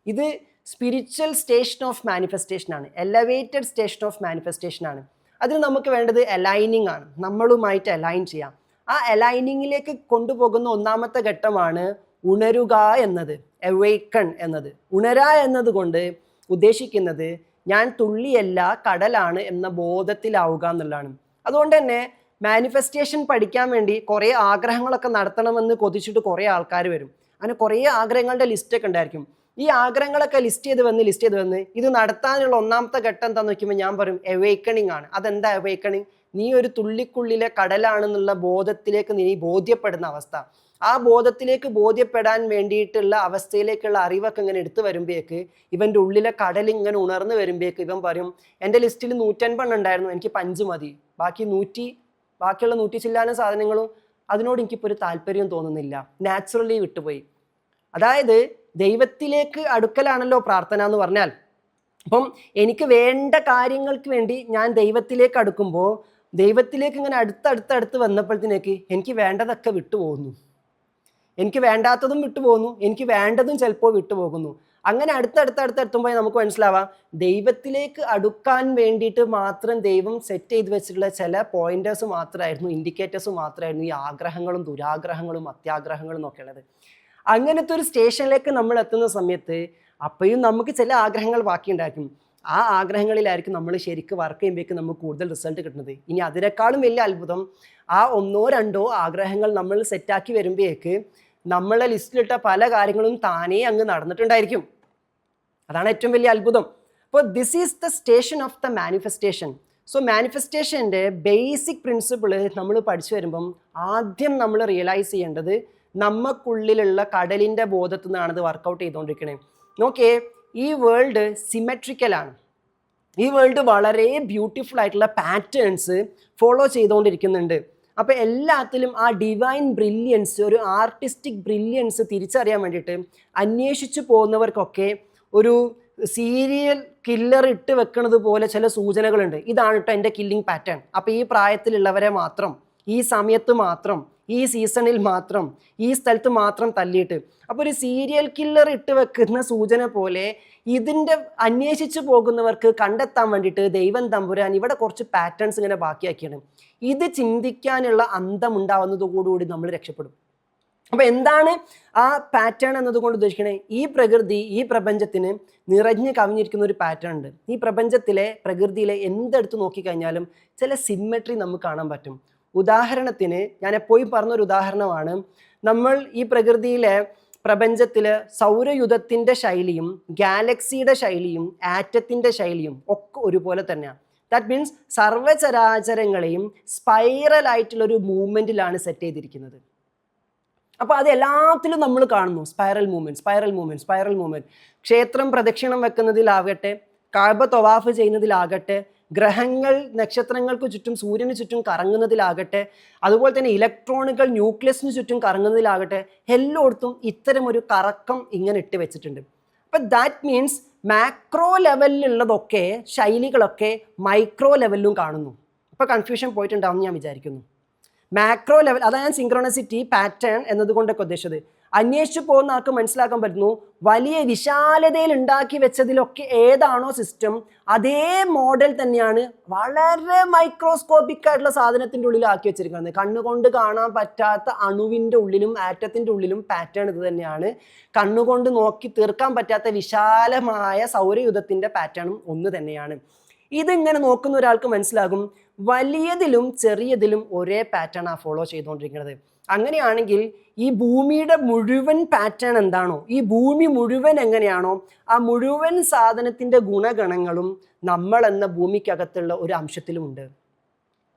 ഇത് സ്പിരിച്വൽ സ്റ്റേഷൻ ഓഫ് മാനിഫെസ്റ്റേഷൻ ആണ്, എലവേറ്റഡ് സ്റ്റേഷൻ ഓഫ് മാനിഫെസ്റ്റേഷൻ ആണ്. അതിന് നമുക്ക് വേണ്ടത് അലൈനിങ് ആണ്, നമ്മളുമായിട്ട് അലൈൻ ചെയ്യാം. ആ അലൈനിങ്ങിലേക്ക് കൊണ്ടുപോകുന്ന ഒന്നാമത്തെ ഘട്ടമാണ് ഉണരുക എന്നത്, അവേക്കൺ എന്നത്. ഉണരുക എന്നത് കൊണ്ട് ഉദ്ദേശിക്കുന്നത് ഞാൻ തുള്ളിയല്ല കടലാണ് എന്ന ബോധത്തിലാവുക എന്നുള്ളതാണ്. അതുകൊണ്ട് തന്നെ മാനിഫെസ്റ്റേഷൻ പഠിക്കാൻ വേണ്ടി കുറേ ആഗ്രഹങ്ങളൊക്കെ നടത്തണമെന്ന് കൊതിച്ചിട്ട് കുറേ ആൾക്കാർ വരും. അങ്ങനെ കുറേ ആഗ്രഹങ്ങളുടെ ലിസ്റ്റൊക്കെ ഉണ്ടായിരിക്കും. ഈ ആഗ്രഹങ്ങളൊക്കെ ലിസ്റ്റ് ചെയ്ത് വന്ന് ഇത് നടത്താനുള്ള ഒന്നാമത്തെ ഘട്ടം എന്താണെന്ന് നോക്കുമ്പോൾ ഞാൻ പറയും അവേക്കണിങ് ആണ്. അതെന്താ അവേക്കണിങ്? നീ ഒരു തുള്ളിക്കുള്ളിലെ കടലാണെന്നുള്ള ബോധത്തിലേക്ക് നീ ബോധ്യപ്പെടുന്ന അവസ്ഥ. ആ ബോധത്തിലേക്ക് ബോധ്യപ്പെടാൻ വേണ്ടിയിട്ടുള്ള അവസ്ഥയിലേക്കുള്ള അറിവൊക്കെ ഇങ്ങനെ എടുത്തു വരുമ്പോഴേക്ക് ഇവൻ്റെ ഉള്ളിലെ കടൽ ഇങ്ങനെ ഉണർന്നു വരുമ്പോഴേക്ക് ഇവൻ പറയും എൻ്റെ ലിസ്റ്റിൽ 150 ഉണ്ടായിരുന്നു, എനിക്ക് 5 മതി, ബാക്കിയുള്ള 100 ചില്ലാനും സാധനങ്ങളും അതിനോട് എനിക്കിപ്പോൾ ഒരു താല്പര്യം തോന്നുന്നില്ല, നാച്ചുറലി വിട്ടുപോയി. അതായത് ദൈവത്തിലേക്ക് അടുക്കലാണല്ലോ പ്രാർത്ഥന എന്ന് പറഞ്ഞാൽ. അപ്പം എനിക്ക് വേണ്ട കാര്യങ്ങൾക്ക് വേണ്ടി ഞാൻ ദൈവത്തിലേക്ക് അടുക്കുമ്പോൾ ദൈവത്തിലേക്ക് ഇങ്ങനെ അടുത്തടുത്ത് വന്നപ്പോഴത്തേക്ക് എനിക്ക് വേണ്ടതൊക്കെ വിട്ടുപോകുന്നു, എനിക്ക് വേണ്ടാത്തതും വിട്ടുപോകുന്നു, എനിക്ക് വേണ്ടതും ചിലപ്പോൾ വിട്ടുപോകുന്നു. അങ്ങനെ അടുത്തെത്തുമ്പോൾ നമുക്ക് മനസ്സിലാവാം ദൈവത്തിലേക്ക് അടുക്കാൻ വേണ്ടിയിട്ട് മാത്രം ദൈവം സെറ്റ് ചെയ്ത് വെച്ചിട്ടുള്ള ചില പോയിന്റേഴ്സ് മാത്രമായിരുന്നു, ഇൻഡിക്കേറ്റേഴ്സ് മാത്രമായിരുന്നു ഈ ആഗ്രഹങ്ങളും ദുരാഗ്രഹങ്ങളും അത്യാഗ്രഹങ്ങളും എന്നൊക്കെ ഉള്ളത്. അങ്ങനത്തെ ഒരു സ്റ്റേഷനിലേക്ക് നമ്മൾ എത്തുന്ന സമയത്ത് അപ്പോഴും നമുക്ക് ചില ആഗ്രഹങ്ങൾ ബാക്കിയുണ്ടായിരിക്കും. ആ ആഗ്രഹങ്ങളിലായിരിക്കും നമ്മൾ ശരിക്കും വർക്ക് ചെയ്യുമ്പോഴേക്കും നമുക്ക് കൂടുതൽ റിസൾട്ട് കിട്ടുന്നത്. ഇനി അതിനേക്കാളും വലിയ അത്ഭുതം, ആ 1-2 ആഗ്രഹങ്ങൾ നമ്മൾ സെറ്റാക്കി വരുമ്പോഴേക്ക് നമ്മളെ ലിസ്റ്റിലിട്ട പല കാര്യങ്ങളും താനേ അങ്ങ് നടന്നിട്ടുണ്ടായിരിക്കും. അതാണ് ഏറ്റവും വലിയ അത്ഭുതം. അപ്പോൾ this is the station of the manifestation. So മാനിഫെസ്റ്റേഷൻ്റെ ബേസിക് പ്രിൻസിപ്പിൾ നമ്മൾ പഠിച്ചു വരുമ്പം ആദ്യം നമ്മൾ റിയലൈസ് ചെയ്യേണ്ടത് നമുക്കുള്ളിലുള്ള കടലിൻ്റെ ബോധത്തു നിന്നാണ് ഇത് വർക്കൗട്ട് ചെയ്തുകൊണ്ടിരിക്കുന്നത്. നോക്കിയേ, ഈ വേൾഡ് സിമെട്രിക്കലാണ്. ഈ വേൾഡ് വളരെ ബ്യൂട്ടിഫുൾ ആയിട്ടുള്ള പാറ്റേൺസ് ഫോളോ ചെയ്തുകൊണ്ടിരിക്കുന്നുണ്ട്. അപ്പോൾ എല്ലാത്തിലും ആ ഡിവൈൻ ബ്രില്യൻസ്, ഒരു ആർട്ടിസ്റ്റിക് ബ്രില്യൻസ് തിരിച്ചറിയാൻ വേണ്ടിയിട്ട് അന്വേഷിച്ചു പോകുന്നവർക്കൊക്കെ ഒരു സീരിയൽ കില്ലർ ഇട്ട് വെക്കുന്നത് പോലെ ചില സൂചനകളുണ്ട്. ഇതാണ് കേട്ടോ എൻ്റെ കില്ലിംഗ് പാറ്റേൺ. അപ്പോൾ ഈ പ്രായത്തിലുള്ളവരെ മാത്രം, ഈ സമയത്ത് മാത്രം, ഈ സീസണിൽ മാത്രം, ഈ സ്ഥലത്ത് മാത്രം തല്ലിയിട്ട്, അപ്പോൾ ഒരു സീരിയൽ കില്ലർ ഇട്ട് വെക്കുന്ന സൂചന പോലെ ഇതിൻ്റെ അന്വേഷിച്ചു പോകുന്നവർക്ക് കണ്ടെത്താൻ വേണ്ടിയിട്ട് ദൈവം തമ്പുരാൻ ഇവിടെ കുറച്ച് പാറ്റേൺസ് ഇങ്ങനെ ബാക്കിയാക്കിയാണ്. ഇത് ചിന്തിക്കാനുള്ള അന്തമുണ്ടാവുന്നതോടുകൂടി നമ്മൾ രക്ഷപ്പെടും. അപ്പോൾ എന്താണ് ആ പാറ്റേൺ എന്നതുകൊണ്ട് ഉദ്ദേശിക്കണേ? ഈ പ്രകൃതി, ഈ പ്രപഞ്ചത്തിന് നിറഞ്ഞു കവിഞ്ഞിരിക്കുന്ന ഒരു പാറ്റേൺ ഉണ്ട്. ഈ പ്രപഞ്ചത്തിലെ പ്രകൃതിയിലെ എന്തെടുത്ത് നോക്കിക്കഴിഞ്ഞാലും ചില സിമ്മെട്രി നമുക്ക് കാണാൻ പറ്റും. ഉദാഹരണത്തിന് ഞാൻ എപ്പോഴും പറഞ്ഞൊരു ഉദാഹരണമാണ്, നമ്മൾ ഈ പ്രകൃതിയിലെ പ്രപഞ്ചത്തിൽ സൗരയുധത്തിൻ്റെ ശൈലിയും ഗാലക്സിയുടെ ശൈലിയും ആറ്റത്തിൻ്റെ ശൈലിയും ഒക്കെ ഒരുപോലെ തന്നെയാണ്. ദാറ്റ് മീൻസ് സർവ്വചരാചരങ്ങളെയും സ്പൈറൽ ആയിട്ടുള്ളൊരു മൂവ്മെൻറ്റിലാണ് സെറ്റ് ചെയ്തിരിക്കുന്നത്. അപ്പോൾ അത് എല്ലാത്തിലും നമ്മൾ കാണുന്നു സ്പൈറൽ മൂവ്മെൻറ്റ്. ക്ഷേത്രം പ്രദക്ഷിണം വെക്കുന്നതിലാകട്ടെ, കഅബ തവാഫ് ചെയ്യുന്നതിലാകട്ടെ, ഗ്രഹങ്ങൾ നക്ഷത്രങ്ങൾക്ക് ചുറ്റും സൂര്യന് ചുറ്റും കറങ്ങുന്നതിലാകട്ടെ, അതുപോലെ തന്നെ ഇലക്ട്രോണുകൾ ന്യൂക്ലിയസിന് ചുറ്റും കറങ്ങുന്നതിലാകട്ടെ, എല്ലായിടത്തും ഇത്തരമൊരു കറക്കം ഇങ്ങനെ ഇട്ട് വെച്ചിട്ടുണ്ട്. അപ്പം ദാറ്റ് മീൻസ് മാക്രോ ലെവലിലുള്ളതൊക്കെ ശൈലികളൊക്കെ മൈക്രോ ലെവലിലും കാണുന്നു. ഇപ്പോൾ കൺഫ്യൂഷൻ പോയിട്ടുണ്ടാവും ഞാൻ വിചാരിക്കുന്നു. മാക്രോ ലെവൽ, അതാണ് ഞാൻ സിങ്ക്രോണസിറ്റി പാറ്റേൺ എന്നതുകൊണ്ടൊക്കെ ഉദ്ദേശിച്ചത്. അന്വേഷിച്ചു പോകുന്ന ആൾക്ക് മനസ്സിലാക്കാൻ പറ്റുന്നു വലിയ വിശാലതയിൽ ഉണ്ടാക്കി വെച്ചതിലൊക്കെ ഏതാണോ സിസ്റ്റം അതേ മോഡൽ തന്നെയാണ് വളരെ മൈക്രോസ്കോപ്പിക് ആയിട്ടുള്ള സാധനത്തിൻ്റെ ഉള്ളിൽ ആക്കി വെച്ചിരിക്കുന്നത്. കണ്ണുകൊണ്ട് കാണാൻ പറ്റാത്ത അണുവിൻ്റെ ഉള്ളിലും ആറ്റത്തിൻ്റെ ഉള്ളിലും പാറ്റേൺ ഇത് തന്നെയാണ്. കണ്ണുകൊണ്ട് നോക്കി തീർക്കാൻ പറ്റാത്ത വിശാലമായ സൗരയുധത്തിൻ്റെ പാറ്റേണും ഒന്ന് തന്നെയാണ്. ഇതിങ്ങനെ നോക്കുന്ന ഒരാൾക്ക് മനസ്സിലാകും വലിയതിലും ചെറിയതിലും ഒരേ പാറ്റേണാണ് ഫോളോ ചെയ്തുകൊണ്ടിരിക്കുന്നത്. അങ്ങനെയാണെങ്കിൽ ഈ ഭൂമിയുടെ മുഴുവൻ പാറ്റേൺ എന്താണോ, ഈ ഭൂമി മുഴുവൻ എങ്ങനെയാണോ, ആ മുഴുവൻ സാധനത്തിൻ്റെ ഗുണഗണങ്ങളും നമ്മൾ എന്ന ഭൂമിക്കകത്തുള്ള ഒരു അംശത്തിലുമുണ്ട്.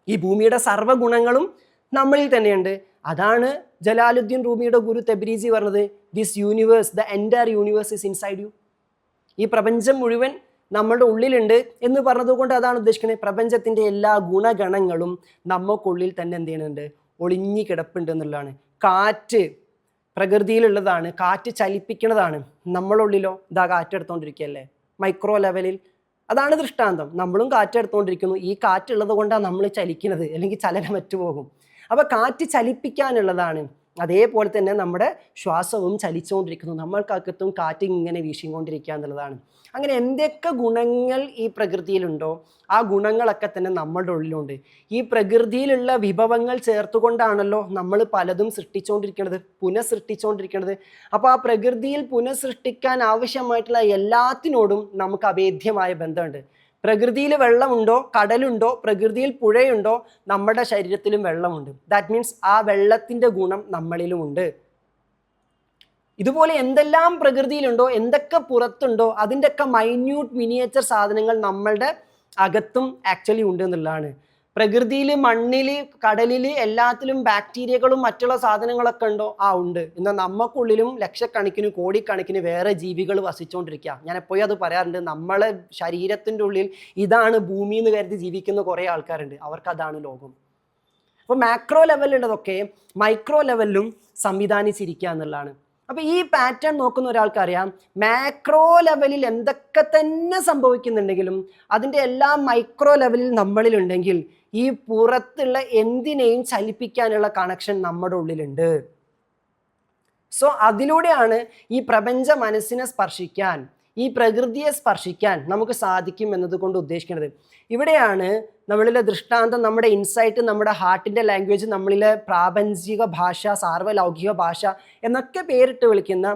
ഈ ഭൂമിയുടെ സർവ്വഗുണങ്ങളും നമ്മളിൽ തന്നെയുണ്ട്. അതാണ് ജലാലുദ്ദീൻ റൂമിയുടെ ഗുരു തെബ്രീസി പറഞ്ഞത്, this universe, the entire universe is inside U. ഈ പ്രപഞ്ചം മുഴുവൻ നമ്മളുടെ ഉള്ളിലുണ്ട് എന്ന് പറഞ്ഞതുകൊണ്ട് അതാണ് ഉദ്ദേശിക്കുന്നത്. പ്രപഞ്ചത്തിൻ്റെ എല്ലാ ഗുണഗണങ്ങളും നമുക്കുള്ളിൽ തന്നെ എന്ത് ചെയ്യുന്നുണ്ട്, ഒളിഞ്ഞു കിടപ്പുണ്ട് എന്നുള്ളതാണ്. കാറ്റ് പ്രകൃതിയിലുള്ളതാണ്, കാറ്റ് ചലിപ്പിക്കുന്നതാണ്. നമ്മളുള്ളിലോ ഇതാ കാറ്റെടുത്തോണ്ടിരിക്കുകയല്ലേ. മൈക്രോ ലെവലിൽ അതാണ് ദൃഷ്ടാന്തം. നമ്മളും കാറ്റെടുത്തുകൊണ്ടിരിക്കുന്നു. ഈ കാറ്റുള്ളത് കൊണ്ടാണ് നമ്മൾ ചലിക്കുന്നത്, അല്ലെങ്കിൽ ചലനം മറ്റുപോകും. അപ്പോൾ കാറ്റ് ചലിപ്പിക്കാനുള്ളതാണ്. അതേപോലെ തന്നെ നമ്മുടെ ശ്വാസവും ചലിച്ചുകൊണ്ടിരിക്കുന്നു. നമ്മൾക്കകത്തും കാറ്റ് ഇങ്ങനെ വീശിക്കൊണ്ടിരിക്കുക എന്നുള്ളതാണ്. അങ്ങനെ എന്തൊക്കെ ഗുണങ്ങൾ ഈ പ്രകൃതിയിലുണ്ടോ ആ ഗുണങ്ങളൊക്കെ തന്നെ നമ്മളുടെ ഉള്ളിലുണ്ട്. ഈ പ്രകൃതിയിലുള്ള വിഭവങ്ങൾ ചേർത്തുകൊണ്ടാണല്ലോ നമ്മൾ പലതും സൃഷ്ടിച്ചുകൊണ്ടിരിക്കുന്നത്, പുനഃസൃഷ്ടിച്ചുകൊണ്ടിരിക്കുന്നത്. അപ്പോൾ ആ പ്രകൃതിയിൽ പുനഃസൃഷ്ടിക്കാൻ ആവശ്യമായിട്ടുള്ള എല്ലാത്തിനോടും നമുക്ക് അഭേദ്യമായ ബന്ധമുണ്ട്. പ്രകൃതിയിൽ വെള്ളമുണ്ടോ, കടലുണ്ടോ, പ്രകൃതിയിൽ പുഴയുണ്ടോ, നമ്മുടെ ശരീരത്തിലും വെള്ളമുണ്ട്. ദാറ്റ് മീൻസ് ആ വെള്ളത്തിൻ്റെ ഗുണം നമ്മളിലുമുണ്ട്. ഇതുപോലെ എന്തെല്ലാം പ്രകൃതിയിലുണ്ടോ, എന്തൊക്കെ പുറത്തുണ്ടോ, അതിൻ്റെയൊക്കെ മൈന്യൂട്ട് മിനിയേച്ചർ സാധനങ്ങൾ നമ്മളുടെ അകത്തും ആക്ച്വലി ഉണ്ട് എന്നുള്ളതാണ്. പ്രകൃതിയിൽ, മണ്ണിൽ, കടലിൽ എല്ലാത്തിലും ബാക്ടീരിയകളും മറ്റുള്ള സാധനങ്ങളൊക്കെ ഉണ്ടോ? ഉണ്ട്. എന്നാൽ നമുക്കുള്ളിലും ലക്ഷക്കണക്കിന് കോടിക്കണക്കിന് വേറെ ജീവികൾ വസിച്ചുകൊണ്ടിരിക്കുക. ഞാൻ എപ്പോഴും അത് പറയാറുണ്ട്. നമ്മളെ ശരീരത്തിൻ്റെ ഉള്ളിൽ ഇതാണ് ഭൂമി എന്ന് കരുതി ജീവിക്കുന്ന കുറേ ആൾക്കാരുണ്ട്. അവർക്കതാണ് ലോകം. അപ്പോൾ മാക്രോ ലെവലിലുള്ളതൊക്കെ മൈക്രോ ലെവലിലും സംവിധാനിച്ചിരിക്കുക എന്നുള്ളതാണ്. അപ്പോൾ ഈ പാറ്റേൺ നോക്കുന്ന ഒരാൾക്കറിയാം, മാക്രോ ലെവലിൽ എന്തൊക്കെ തന്നെ സംഭവിക്കുന്നുണ്ടെങ്കിലും അതിൻ്റെ എല്ലാ മൈക്രോ ലെവലിൽ നമ്മളിലുണ്ടെങ്കിൽ ഈ പുറത്തുള്ള എന്തിനേയും ചലിപ്പിക്കാനുള്ള കണക്ഷൻ നമ്മുടെ ഉള്ളിലുണ്ട്. സോ അതിലൂടെയാണ് ഈ പ്രപഞ്ച മനസ്സിനെ സ്പർശിക്കാൻ, ഈ പ്രകൃതിയെ സ്പർശിക്കാൻ നമുക്ക് സാധിക്കും എന്നതുകൊണ്ട് ഉദ്ദേശിക്കുന്നത്. ഇവിടെയാണ് നമ്മളിലെ ദൃഷ്ടാന്തം, നമ്മുടെ ഇൻസൈറ്റ്, നമ്മുടെ ഹാർട്ടിൻ്റെ ലാംഗ്വേജ്, നമ്മളിലെ പ്രാപഞ്ചിക ഭാഷ, സാർവലൗകിക ഭാഷ എന്നൊക്കെ പേരിട്ട് വിളിക്കുന്ന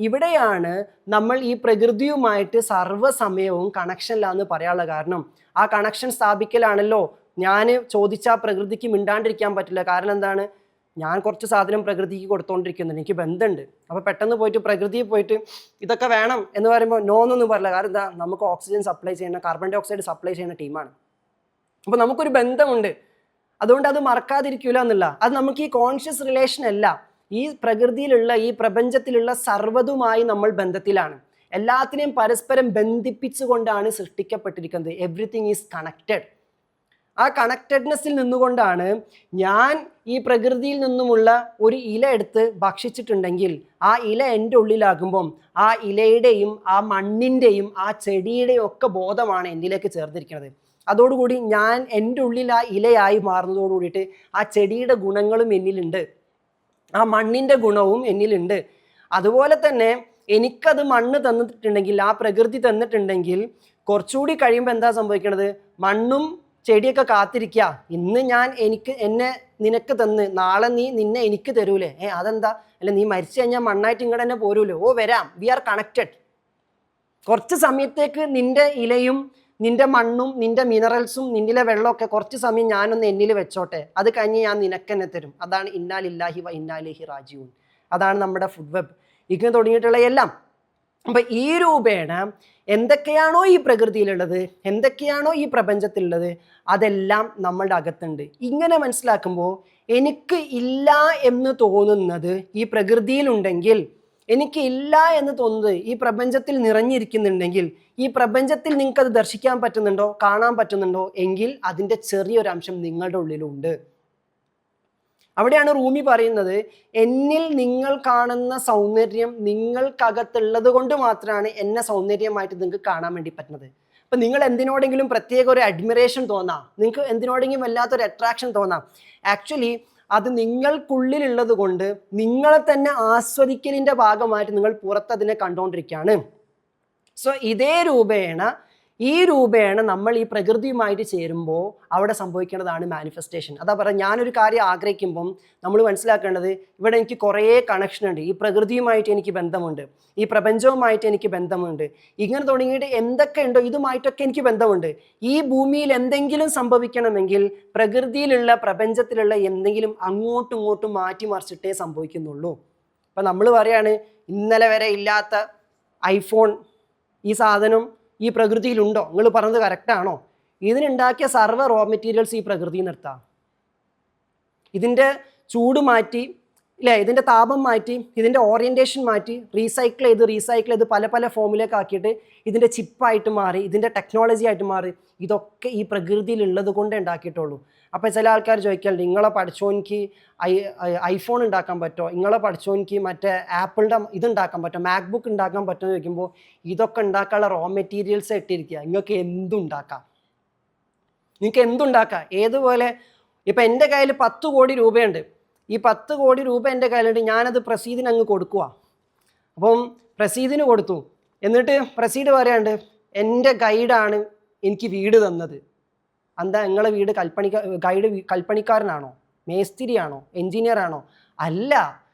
ഇവിടെയാണ് നമ്മൾ ഈ പ്രകൃതിയുമായിട്ട് സർവ്വസമയവും കണക്ഷനിലാന്ന് പറയാനുള്ള കാരണം. ആ കണക്ഷൻ സ്ഥാപിക്കലാണല്ലോ ഞാൻ ചോദിച്ചാൽ പ്രകൃതിക്ക് മിണ്ടാണ്ടിരിക്കാൻ പറ്റില്ല. കാരണം എന്താണ്? ഞാൻ കുറച്ച് സാധനം പ്രകൃതിക്ക് കൊടുത്തുകൊണ്ടിരിക്കുന്നുണ്ട്, എനിക്ക് ബന്ധമുണ്ട്. അപ്പോൾ പെട്ടെന്ന് പോയിട്ട് പ്രകൃതിയിൽ പോയിട്ട് ഇതൊക്കെ വേണം എന്ന് പറയുമ്പോൾ നോ എന്നൊന്നും പറയില്ല. കാരണം എന്താ? നമുക്ക് ഓക്സിജൻ സപ്ലൈ ചെയ്യുന്ന, കാർബൺ ഡൈ ഓക്സൈഡ് സപ്ലൈ ചെയ്യുന്ന ടീമാണ്. അപ്പോൾ നമുക്കൊരു ബന്ധമുണ്ട്. അതുകൊണ്ട് അത് മറക്കാതിരിക്കില്ല എന്നല്ല. അത് നമുക്ക് ഈ കോൺഷ്യസ് റിലേഷൻ അല്ല, ഈ പ്രകൃതിയിലുള്ള, ഈ പ്രപഞ്ചത്തിലുള്ള സർവ്വതുമായി നമ്മൾ ബന്ധത്തിലാണ്. എല്ലാത്തിനെയും പരസ്പരം ബന്ധിപ്പിച്ചുകൊണ്ടാണ് സൃഷ്ടിക്കപ്പെട്ടിരിക്കുന്നത്. Everything is connected. ആ കണക്റ്റഡ്നെസ്സിൽ നിന്നുകൊണ്ടാണ് ഞാൻ ഈ പ്രകൃതിയിൽ നിന്നുമുള്ള ഒരു ഇല എടുത്ത് ഭക്ഷിച്ചിട്ടുണ്ടെങ്കിൽ ആ ഇല എൻ്റെ ഉള്ളിലാകുമ്പം ആ ഇലയുടെയും ആ മണ്ണിൻ്റെയും ആ ചെടിയുടെയും ഒക്കെ ബോധമാണ് എന്നിലേക്ക് ചേർന്നിരിക്കുന്നത്. അതോടുകൂടി ഞാൻ എൻ്റെ ഉള്ളിൽ ആ ഇലയായി മാറുന്നതോടു കൂടിയിട്ട് ആ ചെടിയുടെ ഗുണങ്ങളും എന്നിലുണ്ട്, ആ മണ്ണിൻ്റെ ഗുണവും എന്നിലുണ്ട്. അതുപോലെ തന്നെ എനിക്കത് മണ്ണ് തന്നിട്ടുണ്ടെങ്കിൽ, ആ പ്രകൃതി തന്നിട്ടുണ്ടെങ്കിൽ, കുറച്ചുകൂടി കഴിയുമ്പോൾ എന്താ സംഭവിക്കുന്നത്? മണ്ണും ചെടിയൊക്കെ കാത്തിരിക്കുക. ഇന്ന് ഞാൻ എന്നെ നിനക്ക് തന്ന് നാളെ നിന്നെ എനിക്ക് തരൂലേ? അതെന്താ? അല്ല, നീ മരിച്ചു കഴിഞ്ഞാൽ മണ്ണായിട്ട് ഇങ്ങോട്ട് തന്നെ പോരൂലേ? വരാം. We are connected. കുറച്ച് സമയത്തേക്ക് നിന്റെ ഇലയും നിന്റെ മണ്ണും നിന്റെ മിനറൽസും നിന്നിലെ വെള്ളമൊക്കെ കുറച്ച് സമയം ഞാനൊന്ന് എന്നിൽ വെച്ചോട്ടെ, അത് കഴിഞ്ഞ് ഞാൻ നിനക്കെന്നെ തരും. അതാണ് ഇന്നാ ലില്ലാഹി വ ഇന്നാ ഇലൈഹി റാജിഊൻ. അതാണ് നമ്മുടെ ഫുഡ് വെബ് ഇങ്ങനെ തുടങ്ങിയിട്ടുള്ള എല്ലാം. അപ്പം ഈ രൂപേണ എന്തൊക്കെയാണോ ഈ പ്രകൃതിയിലുള്ളത്, എന്തൊക്കെയാണോ ഈ പ്രപഞ്ചത്തിലുള്ളത്, അതെല്ലാം നമ്മളുടെ അകത്തുണ്ട്. ഇങ്ങനെ മനസ്സിലാക്കുമ്പോൾ എനിക്ക് ഇല്ല എന്ന് തോന്നുന്നത് ഈ പ്രകൃതിയിലുണ്ടെങ്കിൽ, എനിക്ക് ഇല്ല എന്ന് തോന്നുന്നത് ഈ പ്രപഞ്ചത്തിൽ നിറഞ്ഞിരിക്കുന്നുണ്ടെങ്കിൽ, ഈ പ്രപഞ്ചത്തിൽ നിങ്ങൾക്കത് ദർശിക്കാൻ പറ്റുന്നുണ്ടോ, കാണാൻ പറ്റുന്നുണ്ടോ എങ്കിൽ അതിൻ്റെ ചെറിയൊരു അംശം നിങ്ങളുടെ ഉള്ളിലുണ്ട്. അവിടെയാണ് റൂമി പറയുന്നത്, എന്നിൽ നിങ്ങൾ കാണുന്ന സൗന്ദര്യം നിങ്ങൾക്കകത്തുള്ളത് കൊണ്ട് മാത്രമാണ് എന്നെ സൗന്ദര്യമായിട്ട് നിങ്ങൾക്ക് കാണാൻ വേണ്ടി പറ്റുന്നത്. അപ്പം നിങ്ങൾ എന്തിനോടെങ്കിലും പ്രത്യേക ഒരു അഡ്മിറേഷൻ തോന്നാം, നിങ്ങൾക്ക് എന്തിനോടെങ്കിലും വല്ലാത്തൊരു അട്രാക്ഷൻ തോന്നാം. ആക്ച്വലി അത് നിങ്ങൾക്കുള്ളിലുള്ളത് കൊണ്ട് നിങ്ങളെ തന്നെ ആസ്വദിക്കലിൻ്റെ ഭാഗമായിട്ട് നിങ്ങൾ പുറത്തതിനെ കണ്ടുകൊണ്ടിരിക്കുകയാണ്. സോ ഈ രൂപേണ നമ്മൾ ഈ പ്രകൃതിയുമായിട്ട് ചേരുമ്പോൾ അവിടെ സംഭവിക്കേണ്ടതാണ് മാനിഫെസ്റ്റേഷൻ. അതാ പറയുക, ഞാനൊരു കാര്യം ആഗ്രഹിക്കുമ്പം നമ്മൾ മനസ്സിലാക്കേണ്ടത് ഇവിടെ എനിക്ക് കുറേ കണക്ഷൻ ഉണ്ട്. ഈ പ്രകൃതിയുമായിട്ട് എനിക്ക് ബന്ധമുണ്ട്, ഈ പ്രപഞ്ചവുമായിട്ട് എനിക്ക് ബന്ധമുണ്ട്, ഇങ്ങനെ തുടങ്ങിയിട്ട് എന്തൊക്കെ ഉണ്ടോ ഇതുമായിട്ടൊക്കെ എനിക്ക് ബന്ധമുണ്ട്. ഈ ഭൂമിയിൽ എന്തെങ്കിലും സംഭവിക്കണമെങ്കിൽ പ്രകൃതിയിലുള്ള, പ്രപഞ്ചത്തിലുള്ള എന്തെങ്കിലും അങ്ങോട്ടും ഇങ്ങോട്ടും മാറ്റിമറിച്ചിട്ടേ സംഭവിക്കുന്നുള്ളൂ. അപ്പം നമ്മൾ പറയാണ്, ഇന്നലെ വരെ ഇല്ലാത്ത ഐഫോൺ, ഈ സാധനം ഈ പ്രകൃതിയിലുണ്ടോ? നിങ്ങൾ പറഞ്ഞത് കറക്റ്റാണോ? ഇതിനുണ്ടാക്കിയ സർവ്വ റോ മെറ്റീരിയൽസ് ഈ പ്രകൃതിയിൽ നിർത്താം. ഇതിൻ്റെ ചൂട് മാറ്റി, ഇല്ലേ, ഇതിൻ്റെ താപം മാറ്റി, ഇതിൻ്റെ ഓറിയൻറ്റേഷൻ മാറ്റി, റീസൈക്കിൾ ചെയ്ത് പല പല ഫോമിലേക്ക് ആക്കിയിട്ട് ഇതിൻ്റെ ചിപ്പായിട്ട് മാറി, ഇതിൻ്റെ ടെക്നോളജി ആയിട്ട് മാറി. ഇതൊക്കെ ഈ പ്രകൃതിയിൽ ഉള്ളത് കൊണ്ടേ ഉണ്ടാക്കിയിട്ടുള്ളൂ. അപ്പോൾ ചില ആൾക്കാർ ചോദിക്കാറുണ്ട്, നിങ്ങളെ പഠിച്ചോനിക്ക് ഐഫോൺ ഉണ്ടാക്കാൻ പറ്റുമോ, നിങ്ങളെ പഠിച്ചോനിക്ക് മറ്റേ ആപ്പിളിൻ്റെ ഇതുണ്ടാക്കാൻ പറ്റുമോ, മാക്ബുക്ക് ഉണ്ടാക്കാൻ പറ്റുമോ എന്ന് ചോദിക്കുമ്പോൾ ഇതൊക്കെ ഉണ്ടാക്കാനുള്ള റോ മെറ്റീരിയൽസ് ഇട്ടിരിക്കുക. നിങ്ങൾക്ക് എന്തുണ്ടാക്കാം, നിങ്ങൾക്ക് എന്തുണ്ടാക്കാം. ഏതുപോലെ ഇപ്പം എൻ്റെ കയ്യിൽ 10 കോടി രൂപയുണ്ട്, ഈ 10 കോടി രൂപ എൻ്റെ കയ്യിലുണ്ട്, ഞാനത് പ്രസീദിന് അങ്ങ് കൊടുക്കുക. അപ്പം പ്രസീദിന് കൊടുത്തു, എന്നിട്ട് പ്രസീഡ് പറയാണ്ട് എൻ്റെ ഗൈഡാണ് എനിക്ക് വീട് തന്നത്. എന്താ നിങ്ങളെ വീട് ഗൈഡ് കൽപ്പണിക്കാരനാണോ, മേസ്തിരിയാണോ, എൻജിനീയർ ആണോ? അല്ല,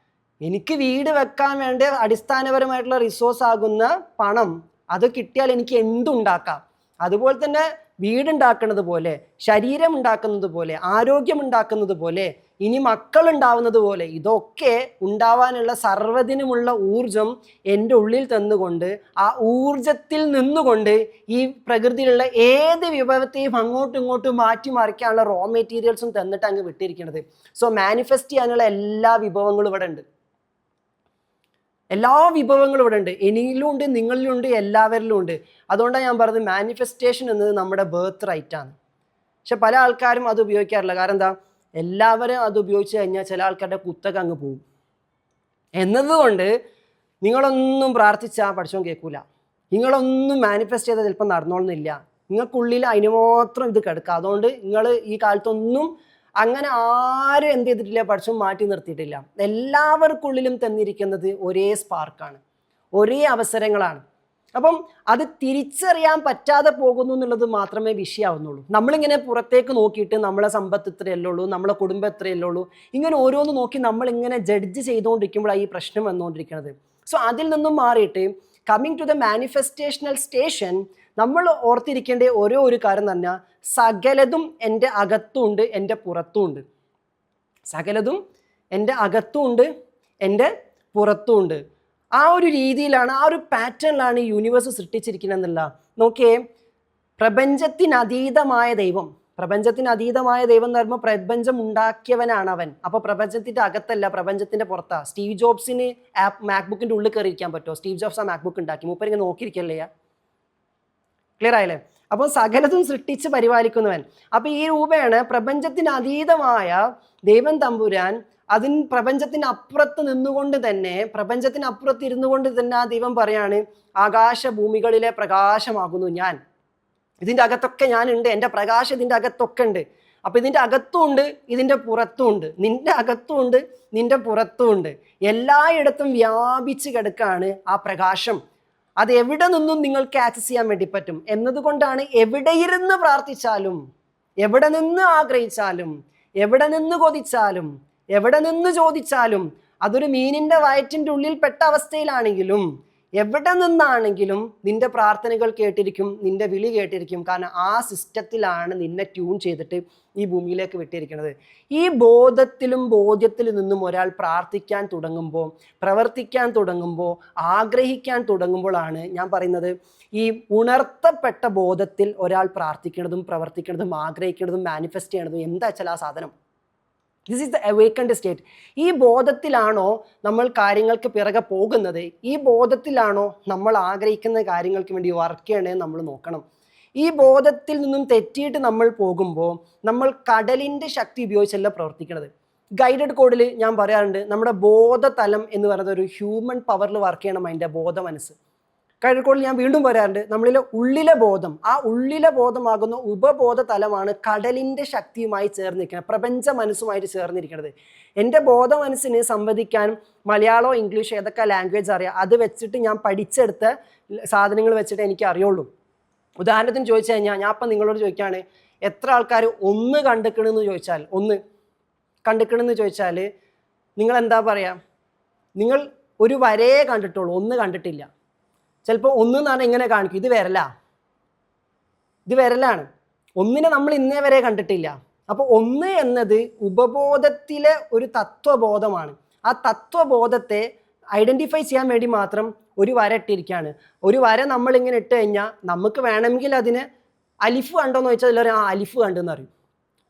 എനിക്ക് വീട് വെക്കാൻ വേണ്ട അടിസ്ഥാനപരമായിട്ടുള്ള റിസോഴ്സ് ആകുന്ന പണം അത് കിട്ടിയാൽ എനിക്ക് എന്തുണ്ടാക്കാം. അതുപോലെ തന്നെ വീടുണ്ടാക്കുന്നത് പോലെ, ശരീരം ഉണ്ടാക്കുന്നത് പോലെ, ആരോഗ്യം ഉണ്ടാക്കുന്നത് പോലെ, ഇനി മക്കൾ ഉണ്ടാവുന്നത് പോലെ, ഇതൊക്കെ ഉണ്ടാവാനുള്ള സർവ്വതിനുമുള്ള ഊർജം എൻ്റെ ഉള്ളിൽ തന്നുകൊണ്ട് ആ ഊർജത്തിൽ നിന്നുകൊണ്ട് ഈ പ്രകൃതിയിലുള്ള ഏത് വിഭവത്തെയും അങ്ങോട്ടും ഇങ്ങോട്ടും മാറ്റി മറിക്കാനുള്ള റോ മെറ്റീരിയൽസും തന്നിട്ട് അങ്ങ് വിട്ടിരിക്കുന്നത്. സോ മാനിഫെസ്റ്റ് ചെയ്യാനുള്ള എല്ലാ വിഭവങ്ങളും ഇവിടെ ഉണ്ട്, എല്ലാ വിഭവങ്ങളും ഇവിടെ ഉണ്ട്. എന്നിലും ഉണ്ട്, നിങ്ങളിലും ഉണ്ട്, എല്ലാവരിലും ഉണ്ട്. അതുകൊണ്ടാണ് ഞാൻ പറഞ്ഞത് മാനിഫെസ്റ്റേഷൻ എന്നത് നമ്മുടെ ബർത്ത് റൈറ്റ് ആണ്. പക്ഷെ പല ആൾക്കാരും അത് ഉപയോഗിക്കാറില്ല. കാരണം എന്താ, എല്ലാവരും അത് ഉപയോഗിച്ച് കഴിഞ്ഞാൽ ചില ആൾക്കാരുടെ കുത്തൊക്കെ അങ്ങ് പോകും എന്നതുകൊണ്ട് നിങ്ങളൊന്നും പ്രാർത്ഥിച്ചാൽ പഠിച്ചോൻ കേൾക്കൂല, നിങ്ങളൊന്നും മാനിഫെസ്റ്റ് ചെയ്താൽ ചിലപ്പോൾ നടന്നോളുന്നില്ല. നിങ്ങൾക്കുള്ളിൽ അതിന് മാത്രം ഇത് കിടക്കുക. അതുകൊണ്ട് നിങ്ങൾ ഈ കാലത്തൊന്നും അങ്ങനെ ആരും എന്ത് ചെയ്തിട്ടില്ല, പഠിച്ചോൻ മാറ്റി നിർത്തിയിട്ടില്ല. എല്ലാവർക്കുള്ളിലും തന്നിരിക്കുന്നത് ഒരേ സ്പാർക്കാണ്, ഒരേ അവസരങ്ങളാണ്. അപ്പം അത് തിരിച്ചറിയാൻ പറ്റാതെ പോകുന്നു എന്നുള്ളത് മാത്രമേ വിഷയമാവുന്നുള്ളൂ. നമ്മളിങ്ങനെ പുറത്തേക്ക് നോക്കിയിട്ട് നമ്മളെ സമ്പത്ത് ഇത്രയല്ലേ ഉള്ളൂ, നമ്മളെ കുടുംബം എത്രയല്ലേ ഉള്ളൂ, ഇങ്ങനെ ഓരോന്ന് നോക്കി നമ്മളിങ്ങനെ ജഡ്ജ് ചെയ്തുകൊണ്ടിരിക്കുമ്പോഴാണ് ഈ പ്രശ്നം വന്നുകൊണ്ടിരിക്കുന്നത്. സോ അതിൽ നിന്നും മാറിയിട്ട് കമ്മിങ് ടു ദ മാനിഫെസ്റ്റേഷണൽ സ്റ്റേഷൻ നമ്മൾ ഓർത്തിരിക്കേണ്ട ഓരോ ഒരു കാര്യം എന്ന് പറഞ്ഞാൽ സകലതും എൻ്റെ അകത്തുമുണ്ട്, എൻ്റെ പുറത്തുമുണ്ട്. സകലതും എൻ്റെ അകത്തുമുണ്ട്, എൻ്റെ പുറത്തുമുണ്ട്. ആ ഒരു രീതിയിലാണ്, ആ ഒരു പാറ്റേണിലാണ് ഈ യൂണിവേഴ്സ് സൃഷ്ടിച്ചിരിക്കുന്നത് എന്നുള്ള. നോക്കിയേ, പ്രപഞ്ചത്തിനതീതമായ ദൈവം, പ്രപഞ്ചത്തിനതീതമായ ദൈവം എന്ന് പറയുമ്പോൾ പ്രപഞ്ചം ഉണ്ടാക്കിയവനാണ് അവൻ. അപ്പോൾ പ്രപഞ്ചത്തിൻ്റെ അകത്തല്ല, പ്രപഞ്ചത്തിൻ്റെ പുറത്താണ്. സ്റ്റീവ് ജോബ്സിന് മാക്ബുക്കിൻ്റെ ഉള്ളിൽ കയറിയിരിക്കാൻ പറ്റുമോ? സ്റ്റീവ് ജോബ്സ് ആ മാക്ബുക്ക് ഉണ്ടാക്കി, മൂപ്പർ ഇങ്ങനെ നോക്കിയിരിക്കല്ലേ. ക്ലിയർ ആയില്ലേ? അപ്പോൾ സകലതും സൃഷ്ടിച്ച് പരിപാലിക്കുന്നവൻ. അപ്പോൾ ഈ രൂപയാണ് പ്രപഞ്ചത്തിനതീതമായ ദൈവം തമ്പുരാൻ. പ്രപഞ്ചത്തിനപ്പുറത്ത് നിന്നുകൊണ്ട് തന്നെ, പ്രപഞ്ചത്തിനപ്പുറത്ത് ഇരുന്നു കൊണ്ട് തന്നെ ആ ദൈവം പറയാണ്, ആകാശ ഭൂമികളിലെ പ്രകാശമാകുന്നു ഞാൻ. ഇതിൻ്റെ അകത്തൊക്കെ ഞാനുണ്ട്, എൻ്റെ പ്രകാശം ഇതിൻ്റെ അകത്തൊക്കെ ഉണ്ട്. അപ്പം ഇതിൻ്റെ അകത്തും ഉണ്ട്, ഇതിൻ്റെ പുറത്തും ഉണ്ട്. നിൻ്റെ അകത്തും ഉണ്ട്, നിൻ്റെ പുറത്തും ഉണ്ട്. എല്ലായിടത്തും വ്യാപിച്ച് കിടക്കാണ് ആ പ്രകാശം. അത് എവിടെ നിന്നും നിങ്ങൾക്ക് ആക്സസ് ചെയ്യാൻ വേണ്ടി പറ്റും എന്നതുകൊണ്ടാണ് എവിടെയിരുന്ന് പ്രാർത്ഥിച്ചാലും, എവിടെ നിന്ന് ആഗ്രഹിച്ചാലും, എവിടെ നിന്ന് കൊതിച്ചാലും, എവിടെ നിന്ന് ചോദിച്ചാലും, അതൊരു മീനിൻ്റെ വയറ്റിൻ്റെ ഉള്ളിൽ പെട്ട അവസ്ഥയിലാണെങ്കിലും എവിടെ നിന്നാണെങ്കിലും നിന്റെ പ്രാർത്ഥനകൾ കേട്ടിരിക്കും, നിന്റെ വിളി കേട്ടിരിക്കും. കാരണം ആ സിസ്റ്റത്തിലാണ് നിന്നെ ട്യൂൺ ചെയ്തിട്ട് ഈ ഭൂമിയിലേക്ക് വിട്ടിരിക്കുന്നത്. ഈ ബോധത്തിലും ബോധ്യത്തിലും നിന്നും ഒരാൾ പ്രാർത്ഥിക്കാൻ തുടങ്ങുമ്പോൾ, പ്രവർത്തിക്കാൻ തുടങ്ങുമ്പോൾ, ആഗ്രഹിക്കാൻ തുടങ്ങുമ്പോഴാണ് ഞാൻ പറയുന്നത്, ഈ ഉണർത്തപ്പെട്ട ബോധത്തിൽ ഒരാൾ പ്രാർത്ഥിക്കുന്നതും പ്രവർത്തിക്കുന്നതും ആഗ്രഹിക്കുന്നതും മാനിഫെസ്റ്റ് ചെയ്യണതും എന്താ വെച്ചാൽ ആ സാധനം. This is the awakened state. ഈ ബോധത്തിലാണോ നമ്മൾ കാര്യങ്ങൾക്ക് പിറകെ പോകുന്നത്, ഈ ബോധത്തിലാണോ നമ്മൾ ആഗ്രഹിക്കുന്ന കാര്യങ്ങൾക്ക് വേണ്ടി വർക്ക് ചെയ്യണേ നമ്മൾ നോക്കണം. ഈ ബോധത്തിൽ നിന്നും തെറ്റിയിട്ട് നമ്മൾ പോകുമ്പോൾ നമ്മൾ കടലിൻ്റെ ശക്തി ഉപയോഗിച്ചല്ല പ്രവർത്തിക്കുന്നത്. ഗൈഡഡ് കോഡിൽ ഞാൻ പറയാറുണ്ട്, നമ്മുടെ ബോധതലം എന്ന് പറയുന്നത് ഒരു ഹ്യൂമൻ പവറിൽ വർക്ക് ചെയ്യണം, അതിൻ്റെ ബോധ മനസ്സ്. ഗൈഡഡ് കോഡിൽ ഞാൻ വീണ്ടും പറയാറുണ്ട്, നമ്മളിലെ ഉള്ളിലെ ബോധം, ആ ഉള്ളിലെ ബോധമാകുന്ന ഉപബോധ തലമാണ് കടലിൻ്റെ ശക്തിയുമായി ചേർന്നിരിക്കുന്നത്, പ്രപഞ്ച മനസ്സുമായിട്ട് ചേർന്നിരിക്കുന്നത്. എൻ്റെ ബോധ മനസ്സിന് സംവദിക്കാൻ മലയാളമോ ഇംഗ്ലീഷോ ഏതൊക്കെ ലാംഗ്വേജ് അറിയാം, അത് വെച്ചിട്ട് ഞാൻ പഠിച്ചെടുത്ത സാധനങ്ങൾ വെച്ചിട്ട് എനിക്ക് അറിയുള്ളൂ. ഉദാഹരണത്തിന് ചോദിച്ചു കഴിഞ്ഞാൽ, ഞാൻ അപ്പം നിങ്ങളോട് ചോദിക്കുകയാണ്, എത്ര ആൾക്കാർ ഒന്ന് കണ്ടിക്കണമെന്ന് ചോദിച്ചാൽ, ഒന്ന് കണ്ടിക്കണമെന്ന് ചോദിച്ചാൽ നിങ്ങൾ എന്താ പറയുക? നിങ്ങൾ ഒരു വരയെ കണ്ടിട്ടുള്ളൂ, ഒന്ന് കണ്ടിട്ടില്ല. ചിലപ്പോൾ ഒന്ന് എന്ന് പറഞ്ഞാൽ ഇങ്ങനെ കാണിക്കും, ഇത് വിരലാണ്. ഒന്നിനെ നമ്മൾ ഇന്നേ വരെ കണ്ടിട്ടില്ല. അപ്പോൾ ഒന്ന് എന്നത് ഉപബോധത്തിലെ ഒരു തത്വബോധമാണ്. ആ തത്വബോധത്തെ ഐഡൻറ്റിഫൈ ചെയ്യാൻ വേണ്ടി മാത്രം ഒരു വര ഇട്ടിരിക്കുകയാണ്. ഒരു വര നമ്മളിങ്ങനെ ഇട്ട് കഴിഞ്ഞാൽ നമുക്ക് വേണമെങ്കിൽ അതിന് അലിഫ് കണ്ടോയെന്ന് ചോദിച്ചാൽ എല്ലാവരും ആ അലിഫ് കണ്ടെന്ന് അറിയും.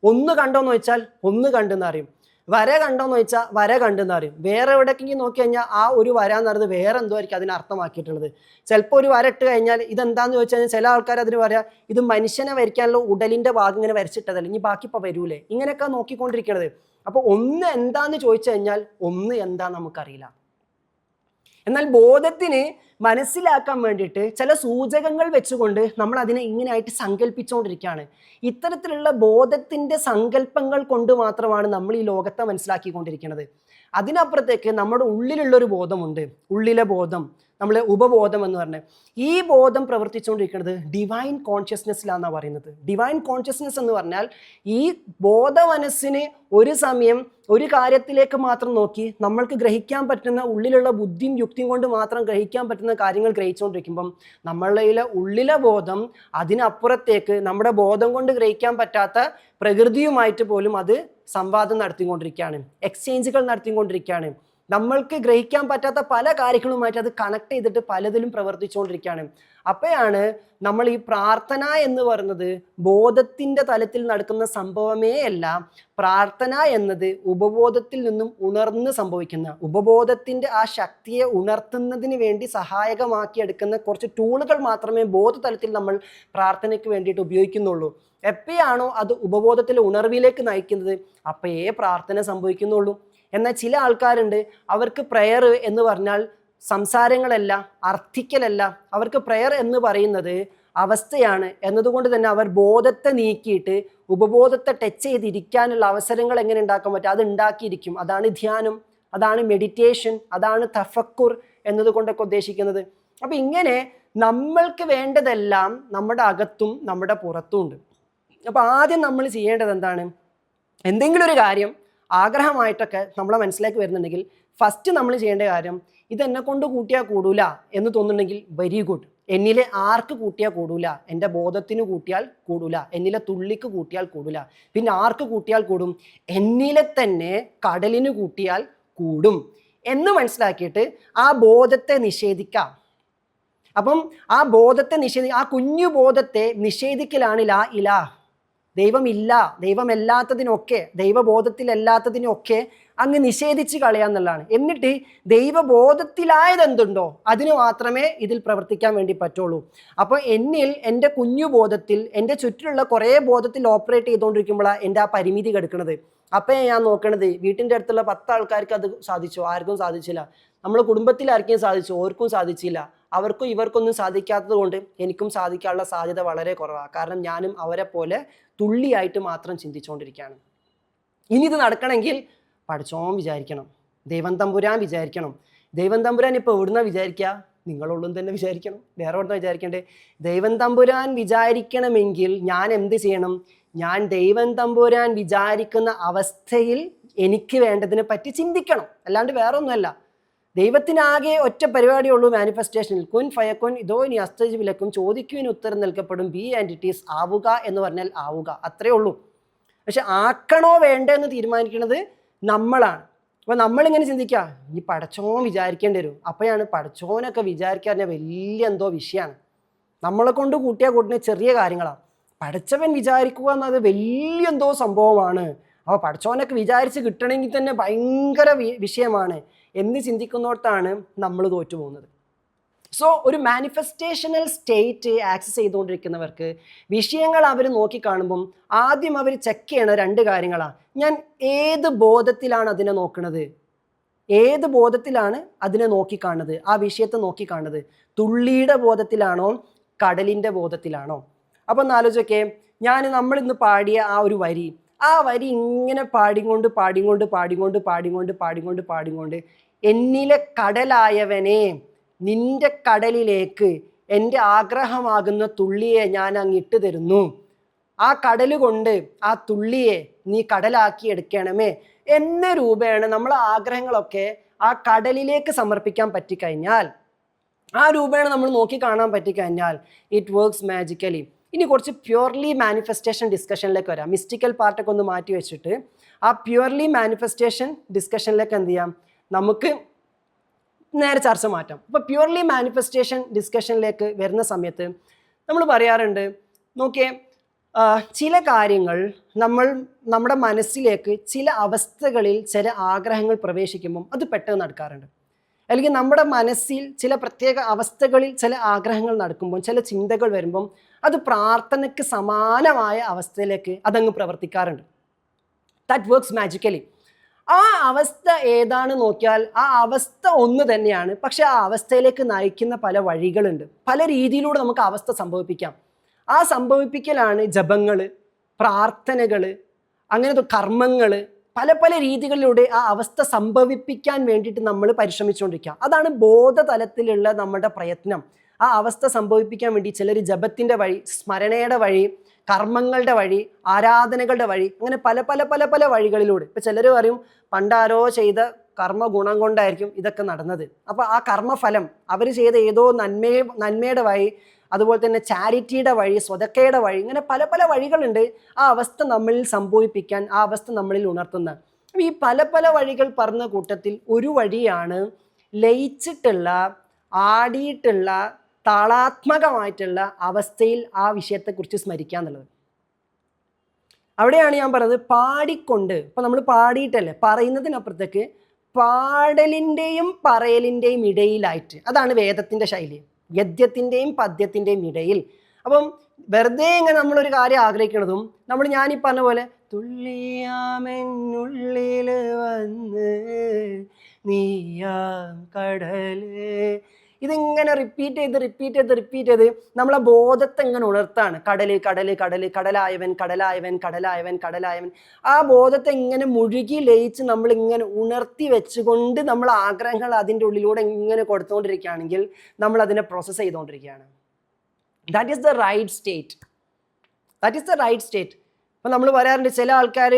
ഒന്ന് കണ്ടോയെന്ന് ചോദിച്ചാൽ ഒന്ന് കണ്ടെന്ന് അറിയും. വര കണ്ടോന്ന് ചോദിച്ചാൽ വര കണ്ടെന്ന് പറയും. വേറെ എവിടേക്കെങ്കിലും നോക്കി കഴിഞ്ഞാൽ ആ ഒരു വര എന്ന് പറയുന്നത് വേറെ എന്തോ ആയിരിക്കും അതിന് അർത്ഥമാക്കിയിട്ടുള്ളത്. ചിലപ്പോൾ ഒരു വര ഇട്ട് കഴിഞ്ഞാൽ ഇതെന്താന്ന് ചോദിച്ചു കഴിഞ്ഞാൽ ചില ആൾക്കാർ അതിന് പറയാം ഇത് മനുഷ്യനെ വരയ്ക്കാനുള്ള ഉടലിൻ്റെ ഭാഗം ഇങ്ങനെ വരച്ചിട്ടതല്ല, ഇനി ബാക്കി ഇപ്പോൾ വരൂലേ, ഇങ്ങനെയൊക്കെ നോക്കിക്കൊണ്ടിരിക്കണത്. അപ്പോൾ ഒന്ന് എന്താന്ന് ചോദിച്ചു കഴിഞ്ഞാൽ ഒന്ന് എന്താ നമുക്കറിയില്ല. എന്നാൽ ബോധത്തിന് മനസ്സിലാക്കാൻ വേണ്ടിയിട്ട് ചില സൂചകങ്ങൾ വെച്ചുകൊണ്ട് നമ്മൾ അതിനെ ഇങ്ങനെയായിട്ട് സങ്കല്പിച്ചുകൊണ്ടിരിക്കുകയാണ്. ഇത്തരത്തിലുള്ള ബോധത്തിൻ്റെ സങ്കല്പങ്ങൾ കൊണ്ട് മാത്രമാണ് നമ്മൾ ഈ ലോകത്തെ മനസ്സിലാക്കിക്കൊണ്ടിരിക്കുന്നത്. അതിനപ്പുറത്തേക്ക് നമ്മുടെ ഉള്ളിലുള്ളൊരു ബോധമുണ്ട്, ഉള്ളിലെ ബോധം, നമ്മളെ ഉപബോധം എന്ന് പറഞ്ഞത്. ഈ ബോധം പ്രവർത്തിച്ചുകൊണ്ടിരിക്കുന്നത് ഡിവൈൻ കോൺഷ്യസ്നെസ്സിലാണെന്നാണ് പറയുന്നത്. ഡിവൈൻ കോൺഷ്യസ്നെസ് എന്ന് പറഞ്ഞാൽ ഈ ബോധ മനസ്സിന് ഒരു സമയം ഒരു കാര്യത്തിലേക്ക് മാത്രം നോക്കി നമ്മൾക്ക് ഗ്രഹിക്കാൻ പറ്റുന്ന ഉള്ളിലുള്ള ബുദ്ധിയും യുക്തിയും കൊണ്ട് മാത്രം ഗ്രഹിക്കാൻ പറ്റുന്ന കാര്യങ്ങൾ ഗ്രഹിച്ചുകൊണ്ടിരിക്കുമ്പം നമ്മളുടെ ഉള്ളിലെ ബോധം അതിനപ്പുറത്തേക്ക് നമ്മുടെ ബോധം കൊണ്ട് ഗ്രഹിക്കാൻ പറ്റാത്ത പ്രകൃതിയുമായിട്ട് പോലും അത് സംവാദം നടത്തിക്കൊണ്ടിരിക്കുകയാണ്, എക്സ്ചേഞ്ചുകൾ നടത്തിക്കൊണ്ടിരിക്കുകയാണ്. നമ്മൾക്ക് ഗ്രഹിക്കാൻ പറ്റാത്ത പല കാര്യങ്ങളുമായിട്ട് അത് കണക്ട് ചെയ്തിട്ട് പലതിലും പ്രവർത്തിച്ചുകൊണ്ടിരിക്കുകയാണ്. അപ്പോഴാണ് നമ്മൾ ഈ പ്രാർത്ഥന എന്ന് പറയുന്നത് ബോധത്തിൻ്റെ തലത്തിൽ നടക്കുന്ന സംഭവമേ അല്ല. പ്രാർത്ഥന എന്നത് ഉപബോധത്തിൽ നിന്നും ഉണർന്ന് സംഭവിക്കുന്ന, ഉപബോധത്തിൻ്റെ ആ ശക്തിയെ ഉണർത്തുന്നതിന് വേണ്ടി സഹായകമാക്കിയെടുക്കുന്ന കുറച്ച് ടൂളുകൾ മാത്രമേ ബോധതലത്തിൽ നമ്മൾ പ്രാർത്ഥനയ്ക്ക് വേണ്ടിയിട്ട് ഉപയോഗിക്കുന്നുള്ളൂ. എപ്പോഴാണോ അത് ഉപബോധത്തിലെ ഉണർവിലേക്ക് നയിക്കുന്നത് അപ്പോഴേ പ്രാർത്ഥന സംഭവിക്കുന്നുള്ളൂ. എന്നാൽ ചില ആൾക്കാരുണ്ട്, അവർക്ക് പ്രെയർ എന്ന് പറഞ്ഞാൽ സംസാരങ്ങളല്ല, അർത്ഥിക്കലല്ല, അവർക്ക് പ്രെയർ എന്ന് പറയുന്നത് അവസ്ഥയാണ് എന്നതുകൊണ്ട് തന്നെ അവർ ബോധത്തെ നീക്കിയിട്ട് ഉപബോധത്തെ ടച്ച് ചെയ്തിരിക്കാനുള്ള അവസരങ്ങൾ എങ്ങനെ ഉണ്ടാക്കാൻ പറ്റും അത് ഉണ്ടാക്കിയിരിക്കും. അതാണ് ധ്യാനം, അതാണ് മെഡിറ്റേഷൻ, അതാണ് തഫക്കുർ എന്നതുകൊണ്ടൊക്കെ ഉദ്ദേശിക്കുന്നത്. അപ്പം ഇങ്ങനെ നമ്മൾക്ക് വേണ്ടതെല്ലാം നമ്മുടെ അകത്തും നമ്മുടെ പുറത്തും ഉണ്ട്. അപ്പോൾ ആദ്യം നമ്മൾ ചെയ്യേണ്ടത് എന്താണ്? എന്തെങ്കിലും ഒരു കാര്യം ആഗ്രഹമായിട്ടൊക്കെ നമ്മളെ മനസ്സിലേക്ക് വരുന്നുണ്ടെങ്കിൽ ഫസ്റ്റ് നമ്മൾ ചെയ്യേണ്ട കാര്യം ഇതെന്നെ കൊണ്ട് കൂട്ടിയാൽ കൂടൂല എന്ന് തോന്നുന്നുണ്ടെങ്കിൽ വെരി ഗുഡ്. എന്നിലെ ആർക്ക് കൂട്ടിയാൽ കൂടൂല? എൻ്റെ ബോധത്തിന് കൂട്ടിയാൽ കൂടൂല, എന്നിലെ തുള്ളിക്ക് കൂട്ടിയാൽ കൂടൂല. പിന്നെ ആർക്ക് കൂട്ടിയാൽ കൂടും? എന്നിലെ തന്നെ കടലിന് കൂട്ടിയാൽ കൂടും എന്ന് മനസ്സിലാക്കിയിട്ട് ആ ബോധത്തെ നിഷേധിക്കാം. അപ്പം ആ ബോധത്തെ ആ കുഞ്ഞു ബോധത്തെ നിഷേധിക്കലാണ് ലാ ഇലാഹ്. ദൈവമില്ല, ദൈവമല്ലാത്തതിനൊക്കെ, ദൈവബോധത്തിലല്ലാത്തതിനൊക്കെ അങ്ങ് നിഷേധിച്ച് കളയാന്നുള്ളതാണ്. എന്നിട്ട് ദൈവബോധത്തിലായതെന്തുണ്ടോ അതിന് മാത്രമേ ഇതിൽ പ്രവർത്തിക്കാൻ വേണ്ടി പറ്റുള്ളൂ. അപ്പോൾ എന്നിൽ, എൻ്റെ കുഞ്ഞു ബോധത്തിൽ, എൻ്റെ ചുറ്റിലുള്ള കുറേ ബോധത്തിൽ ഓപ്പറേറ്റ് ചെയ്തുകൊണ്ടിരിക്കുമ്പോഴാണ് എൻ്റെ ആ പരിമിതി കിടക്കുന്നത്. അപ്പോൾ ഞാൻ നോക്കണത് വീട്ടിൻ്റെ അടുത്തുള്ള 10 ആൾക്കാർക്ക് അത് സാധിച്ചു, ആർക്കും സാധിച്ചില്ല. നമ്മൾ കുടുംബത്തിൽ ആർക്കും സാധിച്ചു, ഓർക്കും സാധിച്ചില്ല. അവർക്കും ഇവർക്കൊന്നും സാധിക്കാത്തത് കൊണ്ട് എനിക്കും സാധിക്കാനുള്ള സാധ്യത വളരെ കുറവാണ്. കാരണം ഞാനും അവരെ പോലെ തുള്ളിയായിട്ട് മാത്രം ചിന്തിച്ചുകൊണ്ടിരിക്കുകയാണ്. ഇനി ഇത് നടക്കണമെങ്കിൽ പഠിച്ചോൻ വിചാരിക്കണം, ദൈവം തമ്പുരാൻ വിചാരിക്കണം. ദൈവം തമ്പുരാൻ ഇപ്പോൾ എവിടുന്ന വിചാരിക്കുക? നിങ്ങളുള്ളും തന്നെ വിചാരിക്കണം, വേറെ എവിടുന്ന വിചാരിക്കണ്ടേ? ദൈവം തമ്പുരാൻ വിചാരിക്കണമെങ്കിൽ ഞാൻ എന്ത് ചെയ്യണം? ഞാൻ ദൈവം തമ്പുരാൻ വിചാരിക്കുന്ന അവസ്ഥയിൽ എനിക്ക് വേണ്ടതിനെ പറ്റി ചിന്തിക്കണം, അല്ലാണ്ട് വേറെ ഒന്നുമല്ല. ദൈവത്തിനാകെ ഒറ്റ പരിപാടിയുള്ളൂ മാനിഫെസ്റ്റേഷനിൽ. കുൻ ഫയക്കുൻ ഇതോ ഇനി അസ്തജിബിലക്കും, ചോദിക്കുവിന് ഉത്തരം നൽകപ്പെടും, ബി ആൻഡ് ഇറ്റ് ഈസ്, ആവുക എന്ന് പറഞ്ഞാൽ ആവുക, അത്രേ ഉള്ളൂ. പക്ഷെ ആക്കണോ വേണ്ടെന്ന് തീരുമാനിക്കുന്നത് നമ്മളാണ്. അപ്പോൾ നമ്മളിങ്ങനെ ചിന്തിക്കുക ഈ പടച്ചോൻ വിചാരിക്കേണ്ടി വരും. അപ്പോഴാണ് പടച്ചോനൊക്കെ വിചാരിക്കാൻ വലിയ എന്തോ വിഷയമാണ്, നമ്മളെ കൊണ്ട് കൂട്ടുന്ന ചെറിയ കാര്യങ്ങളാണ്. പടച്ചവൻ വിചാരിക്കുക എന്നത് വലിയ എന്തോ സംഭവമാണ്. അപ്പോൾ പടച്ചോനൊക്കെ വിചാരിച്ച് കിട്ടണമെങ്കിൽ തന്നെ ഭയങ്കര വിഷയമാണ് എന്ന് ചിന്തിക്കുന്നിടത്താണ് നമ്മൾ തോറ്റുപോകുന്നത്. സോ ഒരു മാനിഫെസ്റ്റേഷണൽ സ്റ്റേറ്റ് ആക്സസ് ചെയ്തുകൊണ്ടിരിക്കുന്നവർക്ക് വിഷയങ്ങൾ അവർ നോക്കിക്കാണുമ്പം ആദ്യം അവർ ചെക്ക് ചെയ്യണ 2 കാര്യങ്ങളാണ്. ഞാൻ ഏത് ബോധത്തിലാണ് അതിനെ നോക്കുന്നത്, ഏത് ബോധത്തിലാണ് അതിനെ നോക്കിക്കാണുന്നത്, ആ വിഷയത്തെ നോക്കിക്കാണുന്നത്. തുള്ളിയുടെ ബോധത്തിലാണോ കടലിൻ്റെ ബോധത്തിലാണോ? അപ്പം ഒന്ന് ആലോചിച്ചൊക്കെ, നമ്മളിന്ന് പാടിയ ആ ഒരു വരി, ആ വരി ഇങ്ങനെ പാടിക്കൊണ്ട് എന്നിലെ കടലായവനെ, നിന്റെ കടലിലേക്ക് എൻ്റെ ആഗ്രഹമാകുന്ന തുള്ളിയെ ഞാൻ അങ്ങിട്ട് തരുന്നു. ആ കടൽ കൊണ്ട് ആ തുള്ളിയെ നീ കടലാക്കി എടുക്കണമേ എന്ന രൂപേണ നമ്മളെ ആഗ്രഹങ്ങളൊക്കെ ആ കടലിലേക്ക് സമർപ്പിക്കാൻ പറ്റിക്കഴിഞ്ഞാൽ, ആ രൂപേണ നമ്മൾ നോക്കി കാണാൻ പറ്റിക്കഴിഞ്ഞാൽ ഇറ്റ് വർക്ക്സ് മാജിക്കലി. ഇനി കുറച്ച് പ്യുവർലി മാനിഫെസ്റ്റേഷൻ ഡിസ്കഷനിലേക്ക് വരാം. മിസ്റ്റിക്കൽ പാർട്ടൊക്കെ ഒന്ന് മാറ്റി വെച്ചിട്ട് ആ പ്യുവർലി മാനിഫെസ്റ്റേഷൻ ഡിസ്കഷനിലേക്ക് എന്ത് ചെയ്യാം, നമുക്ക് നേരെ ചർച്ച മാറ്റാം. അപ്പോൾ പ്യുവർലി മാനിഫെസ്റ്റേഷൻ ഡിസ്കഷനിലേക്ക് വരുന്ന സമയത്ത് നമ്മൾ പറയാറുണ്ട്, നോക്കിയേ, ചില കാര്യങ്ങൾ നമ്മുടെ മനസ്സിലേക്ക് ചില അവസ്ഥകളിൽ ചില ആഗ്രഹങ്ങൾ പ്രവേശിക്കുമ്പം അത് പെട്ടെന്ന് നടക്കാറുണ്ട്. അല്ലെങ്കിൽ നമ്മുടെ മനസ്സിൽ ചില പ്രത്യേക അവസ്ഥകളിൽ ചില ആഗ്രഹങ്ങൾ നടക്കുമ്പോൾ, ചില ചിന്തകൾ വരുമ്പം അത് പ്രാർത്ഥനയ്ക്ക് സമാനമായ അവസ്ഥയിലേക്ക് അതങ്ങ് പ്രവർത്തിക്കാറുണ്ട്. That works magically. ആ അവസ്ഥ ഏതാണ് നോക്കിയാൽ ആ അവസ്ഥ ഒന്ന് തന്നെയാണ്, പക്ഷെ ആ അവസ്ഥയിലേക്ക് നയിക്കുന്ന പല വഴികളുണ്ട്. പല രീതിയിലൂടെ നമുക്ക് അവസ്ഥ സംഭവിപ്പിക്കാം. ആ സംഭവിപ്പിക്കലാണ് ജപങ്ങൾ, പ്രാർത്ഥനകൾ, അങ്ങനത്തെ കർമ്മങ്ങൾ, പല പല രീതികളിലൂടെ ആ അവസ്ഥ സംഭവിപ്പിക്കാൻ വേണ്ടിയിട്ട് നമ്മൾ പരിശ്രമിച്ചുകൊണ്ടിരിക്കുക. അതാണ് ബോധതലത്തിലുള്ള നമ്മുടെ പ്രയത്നം. ആ അവസ്ഥ സംഭവിപ്പിക്കാൻ വേണ്ടി ചിലർ ജപത്തിൻ്റെ വഴി, സ്മരണയുടെ വഴി, കർമ്മങ്ങളുടെ വഴി, ആരാധനകളുടെ വഴി, അങ്ങനെ പല പല പല പല വഴികളിലൂടെ. ഇപ്പം ചിലർ പറയും പണ്ടാരോ ചെയ്ത കർമ്മ ഗുണം കൊണ്ടായിരിക്കും ഇതൊക്കെ നടന്നത്. അപ്പോൾ ആ കർമ്മഫലം അവർ ചെയ്ത ഏതോ നന്മയുടെ വഴി, അതുപോലെ തന്നെ ചാരിറ്റിയുടെ വഴി, സ്വതക്കയുടെ വഴി, ഇങ്ങനെ പല പല വഴികളുണ്ട് ആ അവസ്ഥ നമ്മളിൽ സംഭവിപ്പിക്കാൻ, ആ അവസ്ഥ നമ്മളിൽ ഉണർത്തുന്നത്. ഈ പല പല വഴികൾ പറഞ്ഞ കൂട്ടത്തിൽ ഒരു വഴിയാണ് ലയിച്ചിട്ടുള്ള, ആടിയിട്ടുള്ള, താളാത്മകമായിട്ടുള്ള അവസ്ഥയിൽ ആ വിഷയത്തെക്കുറിച്ച് സ്മരിക്കുക എന്നുള്ളത്. അവിടെയാണ് ഞാൻ പറഞ്ഞത് പാടിക്കൊണ്ട്. ഇപ്പം നമ്മൾ പാടിയിട്ടല്ലേ, പറയുന്നതിനപ്പുറത്തേക്ക് പാടലിൻ്റെയും പറയലിൻ്റെയും ഇടയിലായിട്ട്, അതാണ് വേദത്തിൻ്റെ ശൈലി, ഗദ്യത്തിൻ്റെയും പദ്യത്തിൻ്റെയും ഇടയിൽ. അപ്പം വെറുതെ ഇങ്ങനെ നമ്മളൊരു കാര്യം ആഗ്രഹിക്കുന്നതും ഞാനീ പറഞ്ഞ പോലെ തുള്ളിയാമെന്നുള്ളിൽ വന്ന് നീയാം കടല്, ഇതിങ്ങനെ റിപ്പീറ്റ് ചെയ്ത് നമ്മളെ ബോധത്തെ ഇങ്ങനെ ഉണർത്താണ്. കടല് കടല് കടല്, കടലായവൻ കടലായവൻ കടലായവൻ കടലായവൻ. ആ ബോധത്തെ ഇങ്ങനെ മുഴുകി ലയിച്ച് നമ്മളിങ്ങനെ ഉണർത്തി വെച്ചുകൊണ്ട് നമ്മൾ ആഗ്രഹങ്ങൾ അതിൻ്റെ ഉള്ളിലൂടെ ഇങ്ങനെ കൊടുത്തുകൊണ്ടിരിക്കുകയാണെങ്കിൽ നമ്മൾ അതിനെ പ്രോസസ്സ് ചെയ്തുകൊണ്ടിരിക്കുകയാണ്. That is the right state. അപ്പം നമ്മൾ പറയാറുണ്ട് ചില ആൾക്കാർ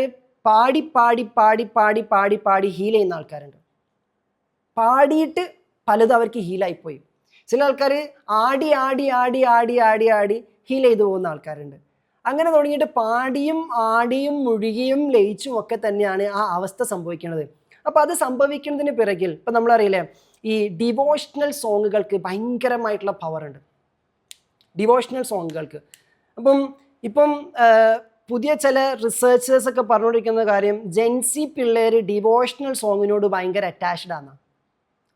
പാടി പാടി പാടി പാടി പാടി പാടി ഹീൽ ചെയ്യുന്ന ആൾക്കാരുണ്ട്. പാടിയിട്ട് പലതും അവർക്ക് ഹീലായിപ്പോയി. ചില ആൾക്കാർ ആടി ആടി ആടി ആടി ആടി ആടി ഹീൽ ചെയ്തു പോകുന്ന ആൾക്കാരുണ്ട്. അങ്ങനെ തുടങ്ങിയിട്ട് പാടിയും ആടിയും മുഴുകിയും ലയിച്ചും ഒക്കെ തന്നെയാണ് ആ അവസ്ഥ സംഭവിക്കുന്നത്. അപ്പോൾ അത് സംഭവിക്കുന്നതിന് പിറകിൽ ഇപ്പം നമ്മളറിയില്ലേ, ഈ ഡിവോഷണൽ സോങ്ങുകൾക്ക് ഭയങ്കരമായിട്ടുള്ള പവറുണ്ട്. ഡിവോഷണൽ സോങ്ങുകൾക്ക് ഇപ്പം പുതിയ ചില റിസർച്ചേഴ്സൊക്കെ പറഞ്ഞുകൊണ്ടിരിക്കുന്ന കാര്യം, ജെൻസി പിള്ളേർ ഡിവോഷണൽ സോങ്ങിനോട് ഭയങ്കര അറ്റാച്ച്ഡ് ആണ്.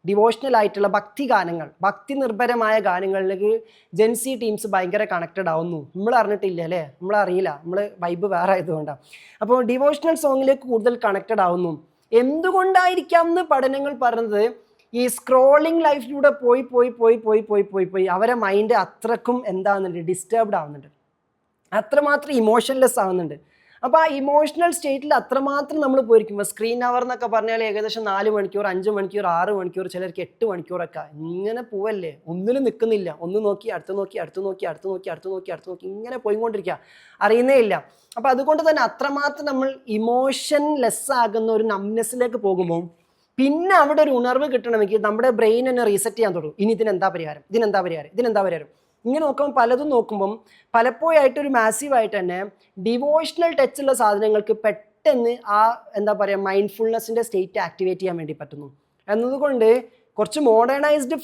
ഡിവോഷണൽ ആയിട്ടുള്ള ഭക്തി ഗാനങ്ങൾ, ഭക്തി നിർഭരമായ ഗാനങ്ങളിലേക്ക് ജെൻസി ടീംസ് ഭയങ്കര കണക്റ്റഡ് ആവുന്നു. നമ്മൾ അറിഞ്ഞിട്ടില്ല അല്ലേ, നമ്മളറിയില്ല, നമ്മൾ വൈബ് വേറെ ആയതുകൊണ്ടാണ്. അപ്പോൾ ഡിവോഷണൽ സോങ്ങിലേക്ക് കൂടുതൽ കണക്റ്റഡ് ആവുന്നു. എന്തുകൊണ്ടായിരിക്കാം എന്ന് പഠനങ്ങൾ പറഞ്ഞത്, ഈ സ്ക്രോളിംഗ് ലൈഫിലൂടെ പോയി പോയി പോയി പോയി പോയി പോയി പോയി അവരെ മൈൻഡ് അത്രക്കും എന്താകുന്നുണ്ട്, ഡിസ്റ്റർബ്ഡ് ആവുന്നുണ്ട്, അത്രമാത്രം ഇമോഷൻലെസ് ആവുന്നുണ്ട്. അപ്പോൾ ആ ഇമോഷണൽ സ്റ്റേറ്റിൽ അത്രമാത്രം നമ്മൾ പോയിരിക്കുമ്പോൾ സ്ക്രീൻ അവർ എന്നൊക്കെ പറഞ്ഞാൽ ഏകദേശം 4 മണിക്കൂർ, 5 മണിക്കൂർ, 6 മണിക്കൂർ, ചിലർക്ക് 8 മണിക്കൂറൊക്കെ ഇങ്ങനെ പോവല്ലേ, ഒന്നിലും നിൽക്കുന്നില്ല. ഒന്ന് നോക്കി അടുത്ത് നോക്കി അടുത്ത് നോക്കി അടുത്ത് നോക്കി അടുത്ത് നോക്കി അടുത്ത് നോക്കി ഇങ്ങനെ പോയിക്കൊണ്ടിരിക്കുക, അറിയുന്നേ ഇല്ല. അപ്പോൾ അതുകൊണ്ട് തന്നെ അത്രമാത്രം നമ്മൾ ഇമോഷൻലെസ് ആകുന്ന ഒരു നംനെസ്സിലേക്ക് പോകുമ്പോൾ പിന്നെ അവിടെ ഒരു ഉണർവ് കിട്ടണമെങ്കിൽ നമ്മുടെ ബ്രെയിൻ തന്നെ റീസെറ്റ് ചെയ്യാൻ തുടങ്ങും. ഇനി ഇതിനെന്താ പരിഹാരം, ഇതിനെന്താ പരിഹാരം, ഇതിനെന്താ പരിഹാരം. ഇങ്ങനെ നോക്കുമ്പോൾ പലതും നോക്കുമ്പം പലപ്പോഴായിട്ടൊരു മാസീവായിട്ട് തന്നെ ഡിവോഷണൽ ടച്ചുള്ള സാധനങ്ങൾക്ക് പെട്ടെന്ന് ആ എന്താ പറയുക മൈൻഡ്ഫുൾനെസ്സിൻ്റെ സ്റ്റേറ്റ് ആക്ടിവേറ്റ് ചെയ്യാൻ വേണ്ടി പറ്റുന്നു. എന്നതുകൊണ്ട് കുറച്ചൊരു മോഡേണൈസ്ഡ്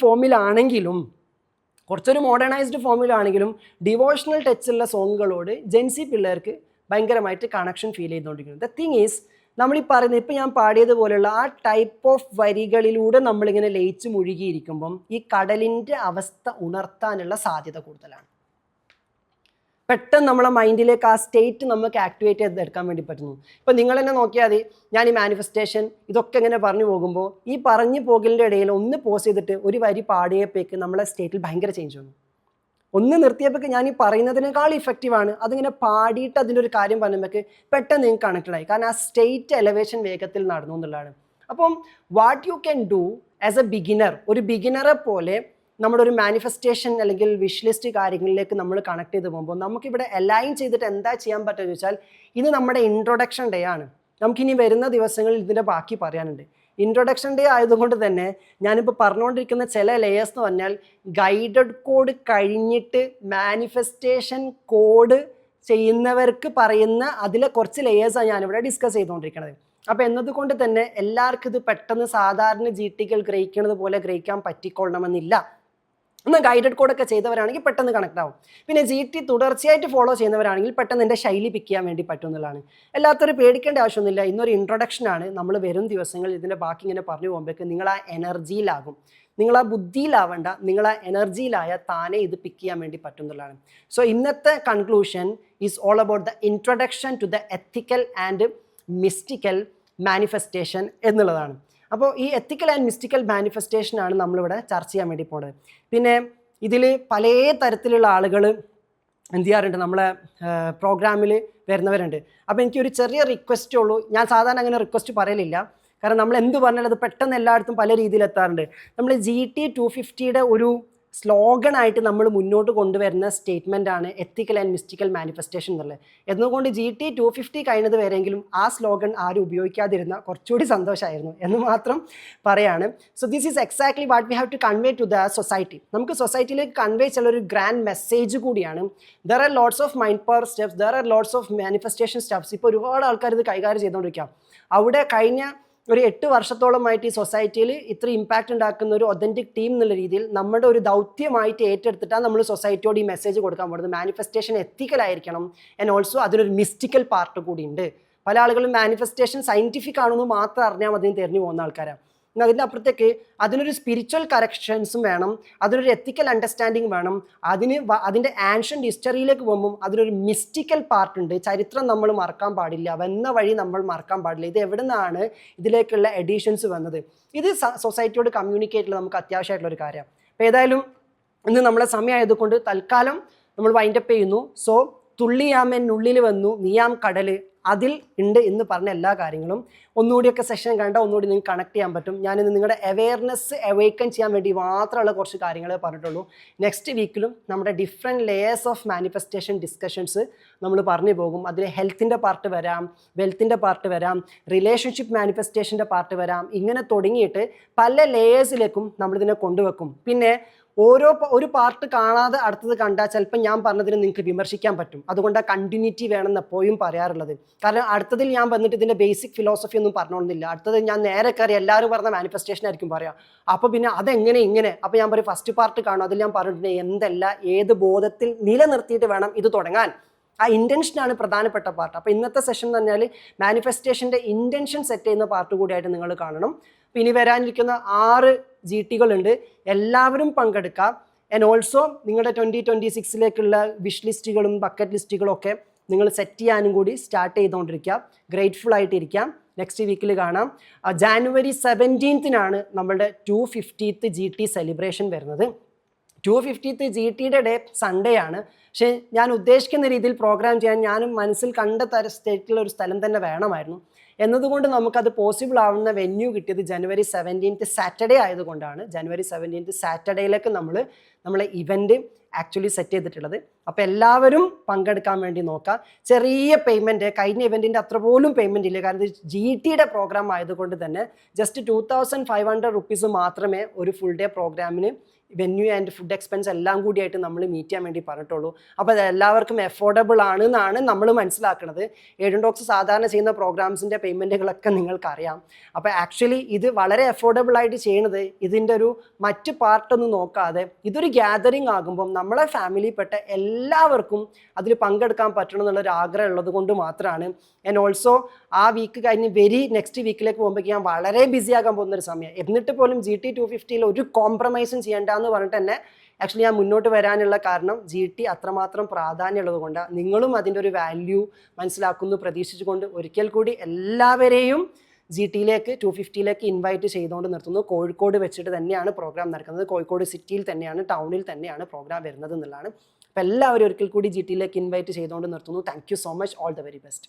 ഫോമിലാണെങ്കിലും ഡിവോഷണൽ ടച്ചുള്ള സോങ്ങുകളോട് ജെൻസി പിള്ളേർക്ക് ഭയങ്കരമായിട്ട് കണക്ഷൻ ഫീൽ ചെയ്തുകൊണ്ടിരിക്കുന്നു. ദ തിങ് ഈസ്, നമ്മളീ പറയുന്നത് ഇപ്പം ഞാൻ പാടിയതുപോലെയുള്ള ആ ടൈപ്പ് ഓഫ് വരികളിലൂടെ നമ്മളിങ്ങനെ ലയിച്ച് മുഴുകിയിരിക്കുമ്പം ഈ കടലിൻ്റെ അവസ്ഥ ഉണർത്താനുള്ള സാധ്യത കൂടുതലാണ്. പെട്ടെന്ന് നമ്മളെ മൈൻഡിലേക്ക് ആ സ്റ്റേറ്റ് നമുക്ക് ആക്ടിവേറ്റ് ചെയ്തെടുക്കാൻ വേണ്ടി പറ്റുന്നു. ഇപ്പം നിങ്ങൾ തന്നെ നോക്കിയാൽ മതി, ഞാൻ ഈ മാനിഫെസ്റ്റേഷൻ ഇതൊക്കെ ഇങ്ങനെ പറഞ്ഞു പോകുമ്പോൾ ഈ പറഞ്ഞു പോകലിൻ്റെ ഇടയിൽ ഒന്ന് പോസ് ചെയ്തിട്ട് ഒരു വരി പാടിയപ്പോഴേക്ക് നമ്മളെ സ്റ്റേറ്റിൽ ഭയങ്കര ചേഞ്ച് വന്നു. ഒന്ന് നിർത്തിയപ്പോൾ ഞാൻ ഈ പറയുന്നതിനേക്കാൾ ഇഫക്റ്റീവാണ്. അതിങ്ങനെ പാടിയിട്ട് അതിൻ്റെ ഒരു കാര്യം പറയുമ്പോഴേക്ക് പെട്ടെന്ന് നിങ്ങൾക്ക് കണക്റ്റഡായി. കാരണം ആ സ്റ്റേറ്റ് എലവേഷൻ വേഗത്തിൽ നടന്നു എന്നുള്ളതാണ്. അപ്പം what you can do as A beginner, ഒരു ബിഗിനറെ പോലെ നമ്മുടെ ഒരു മാനിഫെസ്റ്റേഷൻ അല്ലെങ്കിൽ വിഷ് ലിസ്റ്റ് കാര്യങ്ങളിലേക്ക് നമ്മൾ കണക്ട് ചെയ്ത് പോകുമ്പോൾ നമുക്കിവിടെ അലൈൻ ചെയ്തിട്ട് എന്താ ചെയ്യാൻ പറ്റുമെന്ന് വെച്ചാൽ, ഇത് നമ്മുടെ ഇൻട്രൊഡക്ഷൻ ഡേ ആണ്. നമുക്കിനി വരുന്ന ദിവസങ്ങളിൽ ഇതിൻ്റെ ബാക്കി പറയാനുണ്ട്. ഇൻട്രൊഡക്ഷൻ ഡേ ആയതുകൊണ്ട് തന്നെ ഞാനിപ്പോൾ പറഞ്ഞുകൊണ്ടിരിക്കുന്ന ചില ലെയേഴ്സ് എന്ന് പറഞ്ഞാൽ ഗൈഡഡ് കോഡ് കഴിഞ്ഞിട്ട് മാനിഫെസ്റ്റേഷൻ കോഡ് ചെയ്യുന്നവർക്ക് പറയുന്ന അതിലെ കുറച്ച് ലെയേഴ്സാണ് ഞാനിവിടെ ഡിസ്കസ് ചെയ്തുകൊണ്ടിരിക്കുന്നത്. അപ്പോൾ എന്നതുകൊണ്ട് തന്നെ എല്ലാവർക്കും ഇത് പെട്ടെന്ന് സാധാരണ GTകൾ ഗ്രഹിക്കുന്നത് പോലെ ഗ്രഹിക്കാൻ പറ്റിക്കൊള്ളണമെന്നില്ല. ഒന്ന് ഗൈഡഡ് കോഡൊക്കെ ചെയ്തവരാണെങ്കിൽ പെട്ടെന്ന് കണക്ട് ആവും. പിന്നെ GT തുടർച്ചയായിട്ട് ഫോളോ ചെയ്യുന്നവരാണെങ്കിൽ പെട്ടെന്ന് എൻ്റെ ശൈലി പിക്ക് ചെയ്യാൻ വേണ്ടി പറ്റും എന്നുള്ളതാണ്. എല്ലാത്തൊരു പേടിക്കേണ്ട ആവശ്യമൊന്നുമില്ല. ഇന്നൊരു ഇൻട്രൊഡക്ഷനാണ്. നമ്മൾ വരും ദിവസങ്ങളിൽ ഇതിൻ്റെ ബാക്കി ഇങ്ങനെ പറഞ്ഞു പോകുമ്പോഴേക്ക് നിങ്ങൾ ആ എനർജിയിലാകും. നിങ്ങൾ ആ ബുദ്ധിയിലാവണ്ട, നിങ്ങൾ ആ എനർജിയിലായ താനെ ഇത് പിക്ക് ചെയ്യാൻ വേണ്ടി പറ്റും എന്നുള്ളതാണ്. സോ ഇന്നത്തെ conclusion is all about the introduction to the ethical and mystical manifestation എന്നുള്ളതാണ്. അപ്പോൾ ഈ എത്തിക്കൽ ആൻഡ് മിസ്റ്റിക്കൽ മാനിഫെസ്റ്റേഷനാണ് നമ്മളിവിടെ ചർച്ച ചെയ്യാൻ വേണ്ടി പോകുന്നത്. പിന്നെ ഇതിൽ പല തരത്തിലുള്ള ആളുകൾ എന്ത് ചെയ്യാറുണ്ട്, നമ്മളെ പ്രോഗ്രാമിൽ വരുന്നവരുണ്ട്. അപ്പോൾ എനിക്കൊരു ചെറിയ റിക്വസ്റ്റേ ഉള്ളൂ. ഞാൻ സാധാരണ അങ്ങനെ റിക്വസ്റ്റ് പറയലില്ല, കാരണം നമ്മൾ എന്ത് പറഞ്ഞാലും അത് പെട്ടെന്ന് എല്ലായിടത്തും പല രീതിയിൽ എത്താറുണ്ട്. നമ്മൾ GT 250 ഒരു സ്ലോഗനായിട്ട് നമ്മൾ മുന്നോട്ട് കൊണ്ടുവരുന്ന സ്റ്റേറ്റ്മെൻറ്റാണ് എത്തിക്കൽ ആൻഡ് മിസ്റ്റിക്കൽ മാനിഫെസ്റ്റേഷൻ എന്നുള്ളത്. എന്നുകൊണ്ട് GT 250 കഴിഞ്ഞത് വരെയെങ്കിലും ആ സ്ലോഗൻ ആരും ഉപയോഗിക്കാതിരുന്ന കുറച്ചുകൂടി സന്തോഷമായിരുന്നു എന്ന് മാത്രം പറയാണ്. So this is exactly what we have to convey to the society. നമുക്ക് സൊസൈറ്റിയിലേക്ക് കൺവേ ചെയ്യുന്ന ഒരു ഗ്രാൻഡ് മെസ്സേജ് കൂടിയാണ്. There are lots of mind power steps, there are lots of manifestation steps. ഇപ്പോൾ ഒരുപാട് ആൾക്കാർ ഇത് കൈകാര്യം ചെയ്തുകൊണ്ടിരിക്കാം. അവിടെ കഴിഞ്ഞ ഒരു 8 വർഷത്തോളമായിട്ട് ഈ സൊസൈറ്റിയിൽ ഇത്ര ഇമ്പാക്റ്റ് ഉണ്ടാക്കുന്ന ഒരു ഒതൻറ്റിക് ടീം എന്നുള്ള രീതിയിൽ നമ്മുടെ ഒരു ദൗത്യമായിട്ട് ഏറ്റെടുത്തിട്ടാണ് നമ്മൾ സൊസൈറ്റിയോട് ഈ മെസ്സേജ് കൊടുക്കാൻ പോകുന്നത്. മാനിഫെസ്റ്റേഷൻ എത്തിക്കലായിരിക്കണം, ആൻഡ് ഓൾസോ അതിനൊരു മിസ്റ്റിക്കൽ പാർട്ട് കൂടി ഉണ്ട്. പല ആളുകളും മാനിഫെസ്റ്റേഷൻ സയൻറ്റിഫിക് ആണെന്ന് മാത്രം അറിഞ്ഞാൽ മതി തിരഞ്ഞു പോകുന്ന ആൾക്കാരാണ്. അതിൻ്റെ അപ്പുറത്തേക്ക് അതിനൊരു സ്പിരിച്വൽ കറക്ഷൻസും വേണം, അതിനൊരു എത്തിക്കൽ അണ്ടർസ്റ്റാൻഡിങ് വേണം. അതിൻ്റെ ആൻഷ്യൻ്റ് ഹിസ്റ്ററിയിലേക്ക് പോകുമ്പം അതിനൊരു മിസ്റ്റിക്കൽ പാർട്ട് ഉണ്ട്. ചരിത്രം നമ്മൾ മറക്കാൻ പാടില്ല, വന്ന വഴി നമ്മൾ മറക്കാൻ പാടില്ല. ഇത് എവിടെ നിന്നാണ് ഇതിലേക്കുള്ള എഡീഷൻസ് വന്നത്? ഇത് സൊസൈറ്റിയോട് കമ്മ്യൂണിക്കേറ്റ് ചെയ്യുന്നത് നമുക്ക് അത്യാവശ്യമായിട്ടുള്ളൊരു കാര്യമാണ്. അപ്പോൾ ഏതായാലും ഇന്ന് നമ്മളെ സമയമായതുകൊണ്ട് തൽക്കാലം നമ്മൾ വൈൻഡപ്പ് ചെയ്യുന്നു. സോ തുള്ളിയാമെന്നുള്ളിൽ വന്നു നീയാം കടൽ അതിൽ ഉണ്ട് എന്ന് പറഞ്ഞ എല്ലാ കാര്യങ്ങളും ഒന്നുകൂടിയൊക്കെ സെഷൻ കണ്ടാൽ ഒന്നുകൂടി നിങ്ങൾക്ക് കണക്ട് ചെയ്യാൻ പറ്റും. ഞാനിന്ന് നിങ്ങളുടെ അവെയർനെസ് അവേക്കൻ ചെയ്യാൻ വേണ്ടി മാത്രമുള്ള കുറച്ച് കാര്യങ്ങളെ പറഞ്ഞിട്ടുള്ളൂ. നെക്സ്റ്റ് വീക്കിലും നമ്മുടെ different layers of manifestation discussions നമ്മൾ പറഞ്ഞു പോകും. അതിൽ ഹെൽത്തിൻ്റെ പാർട്ട് വരാം, വെൽത്തിൻ്റെ പാർട്ട് വരാം, റിലേഷൻഷിപ്പ് മാനിഫെസ്റ്റേഷൻ്റെ പാർട്ട് വരാം. ഇങ്ങനെ തുടങ്ങിയിട്ട് പല ലെയേഴ്സിലേക്കും നമ്മളിതിനെ കൊണ്ടുവെക്കും. പിന്നെ ഒരു പാർട്ട് കാണാതെ അടുത്തത് കണ്ടാൽ ചിലപ്പോൾ ഞാൻ പറഞ്ഞതിന് നിങ്ങൾക്ക് വിമർശിക്കാൻ പറ്റും. അതുകൊണ്ട് ആ കണ്ടിന്യൂറ്റി വേണമെന്ന് എപ്പോഴും പറയാറുള്ളത്. കാരണം അടുത്തതിൽ ഞാൻ വന്നിട്ട് ഇതിൻ്റെ ബേസിക് ഫിലോസഫി ഒന്നും പറഞ്ഞോളുന്നില്ല. അടുത്തത് ഞാൻ നേരെ കയറി എല്ലാവരും പറഞ്ഞ മാനിഫെസ്റ്റേഷൻ ആയിരിക്കും പറയാം. അപ്പോൾ പിന്നെ അതെങ്ങനെ ഇങ്ങനെ, അപ്പോൾ ഞാൻ പറയും ഫസ്റ്റ് പാർട്ട് കാണും. അതിൽ ഞാൻ പറഞ്ഞിട്ടുണ്ട് എന്തല്ല ഏത് ബോധത്തിൽ നിലനിർത്തിയിട്ട് വേണം ഇത് തുടങ്ങാൻ. ആ ഇൻറ്റൻഷനാണ് പ്രധാനപ്പെട്ട പാർട്ട്. അപ്പോൾ ഇന്നത്തെ സെഷൻ എന്ന് പറഞ്ഞാൽ മാനിഫെസ്റ്റേഷൻ്റെ ഇൻറ്റൻഷൻ സെറ്റ് ചെയ്യുന്ന പാർട്ട് കൂടിയായിട്ട് നിങ്ങൾ കാണണം. അപ്പോൾ ഇനി വരാനിരിക്കുന്ന 6 GTകളുണ്ട്. എല്ലാവരും പങ്കെടുക്കാം. ആൻഡ് ഓൾസോ നിങ്ങളുടെ 2026 വിഷ് ലിസ്റ്റുകളും ബക്കറ്റ് ലിസ്റ്റുകളും ഒക്കെ നിങ്ങൾ സെറ്റ് ചെയ്യാനും കൂടി സ്റ്റാർട്ട് ചെയ്തുകൊണ്ടിരിക്കുക. ഗ്രേറ്റ്ഫുൾ ആയിട്ടിരിക്കാം. നെക്സ്റ്റ് വീക്കിൽ കാണാം. January 17 നമ്മളുടെ 250th GT സെലിബ്രേഷൻ വരുന്നത്. 250th GTയുടെ ഡേ സൺഡേ ആണ്. പക്ഷേ ഞാൻ ഉദ്ദേശിക്കുന്ന രീതിയിൽ പ്രോഗ്രാം ചെയ്യാൻ ഞാനും മനസ്സിൽ കണ്ട സ്റ്റേറ്റിലുള്ള ഒരു സ്ഥലം തന്നെ വേണമായിരുന്നു. എന്നതുകൊണ്ട് നമുക്കത് പോസിബിൾ ആവുന്ന വെന്യൂ കിട്ടിയത് January 17 സാറ്റർഡേ ആയതുകൊണ്ടാണ്. January 17 സാറ്റർഡേയിലേക്ക് നമ്മളെ ഇവൻറ്റ് ആക്ച്വലി സെറ്റ് ചെയ്തിട്ടുള്ളത്. അപ്പോൾ എല്ലാവരും പങ്കെടുക്കാൻ വേണ്ടി നോക്കാം. ചെറിയ പേയ്മെൻറ്റ്, കഴിഞ്ഞ ഇവൻറ്റിൻ്റെ അത്ര പോലും പേയ്മെൻറ്റ് ഇല്ല. കാരണം ഇത് GTയുടെ പ്രോഗ്രാം ആയതുകൊണ്ട് തന്നെ ജസ്റ്റ് 2500 rupees മാത്രമേ ഒരു ഫുൾ ഡേ പ്രോഗ്രാമിന് വെന്യൂ ആൻഡ് ഫുഡ് എക്സ്പെൻസ് എല്ലാം കൂടിയായിട്ട് നമ്മൾ മീറ്റ് ചെയ്യാൻ വേണ്ടി പറഞ്ഞിട്ടുള്ളൂ. അപ്പോൾ അത് എല്ലാവർക്കും എഫോർഡബിൾ ആണെന്നാണ് നമ്മൾ മനസ്സിലാക്കുന്നത്. ഏഡൻ ടോക്സ് സാധാരണ ചെയ്യുന്ന പ്രോഗ്രാംസിൻ്റെ പേയ്മെൻറ്റുകളൊക്കെ നിങ്ങൾക്കറിയാം. അപ്പോൾ ആക്ച്വലി ഇത് വളരെ എഫോർഡബിൾ ആയിട്ട് ചെയ്യണത് ഇതിൻ്റെ ഒരു മറ്റ് പാർട്ടൊന്നും നോക്കാതെ ഇതൊരു ഗ്യാതറിങ് ആകുമ്പം നമ്മളെ ഫാമിലിയിൽപ്പെട്ട എല്ലാവർക്കും അതിൽ പങ്കെടുക്കാൻ പറ്റണം എന്നുള്ളൊരു ആഗ്രഹം ഉള്ളത് കൊണ്ട് മാത്രമാണ്. ആൻഡ് ഓൾസോ ആ വീക്ക് കഴിഞ്ഞ് നെക്സ്റ്റ് വീക്കിലേക്ക് പോകുമ്പോഴേക്ക് ഞാൻ വളരെ ബിസി ആകാൻ പോകുന്നൊരു സമയം. എന്നിട്ട് പോലും GT 250 ഒരു കോംപ്രമൈസും ചെയ്യേണ്ടെന്ന് പറഞ്ഞിട്ട് തന്നെ ആക്ച്വലി ഞാൻ മുന്നോട്ട് വരാനുള്ള കാരണം GT അത്രമാത്രം പ്രാധാന്യമുള്ളത് കൊണ്ടാണ്. നിങ്ങളും അതിൻ്റെ ഒരു വാല്യൂ മനസ്സിലാക്കുന്നു പ്രതീക്ഷിച്ചുകൊണ്ട് ഒരിക്കൽ കൂടി എല്ലാവരെയും GTയിലേക്ക് 250ലേക്ക് ഇൻവൈറ്റ് ചെയ്തുകൊണ്ട് നിർത്തുന്നു. കോഴിക്കോട് വെച്ചിട്ട് തന്നെയാണ് പ്രോഗ്രാം നടക്കുന്നത്. കോഴിക്കോട് സിറ്റിയിൽ തന്നെയാണ്, ടൗണിൽ തന്നെയാണ് പ്രോഗ്രാം വരുന്നത് എന്നുള്ളതാണ്. അപ്പോൾ എല്ലാവരും ഒരിക്കൽ കൂടി GTയിലേക്ക് ഇൻവൈറ്റ് ചെയ്തുകൊണ്ട് നിർത്തുന്നു. Thank you so much. All the very best.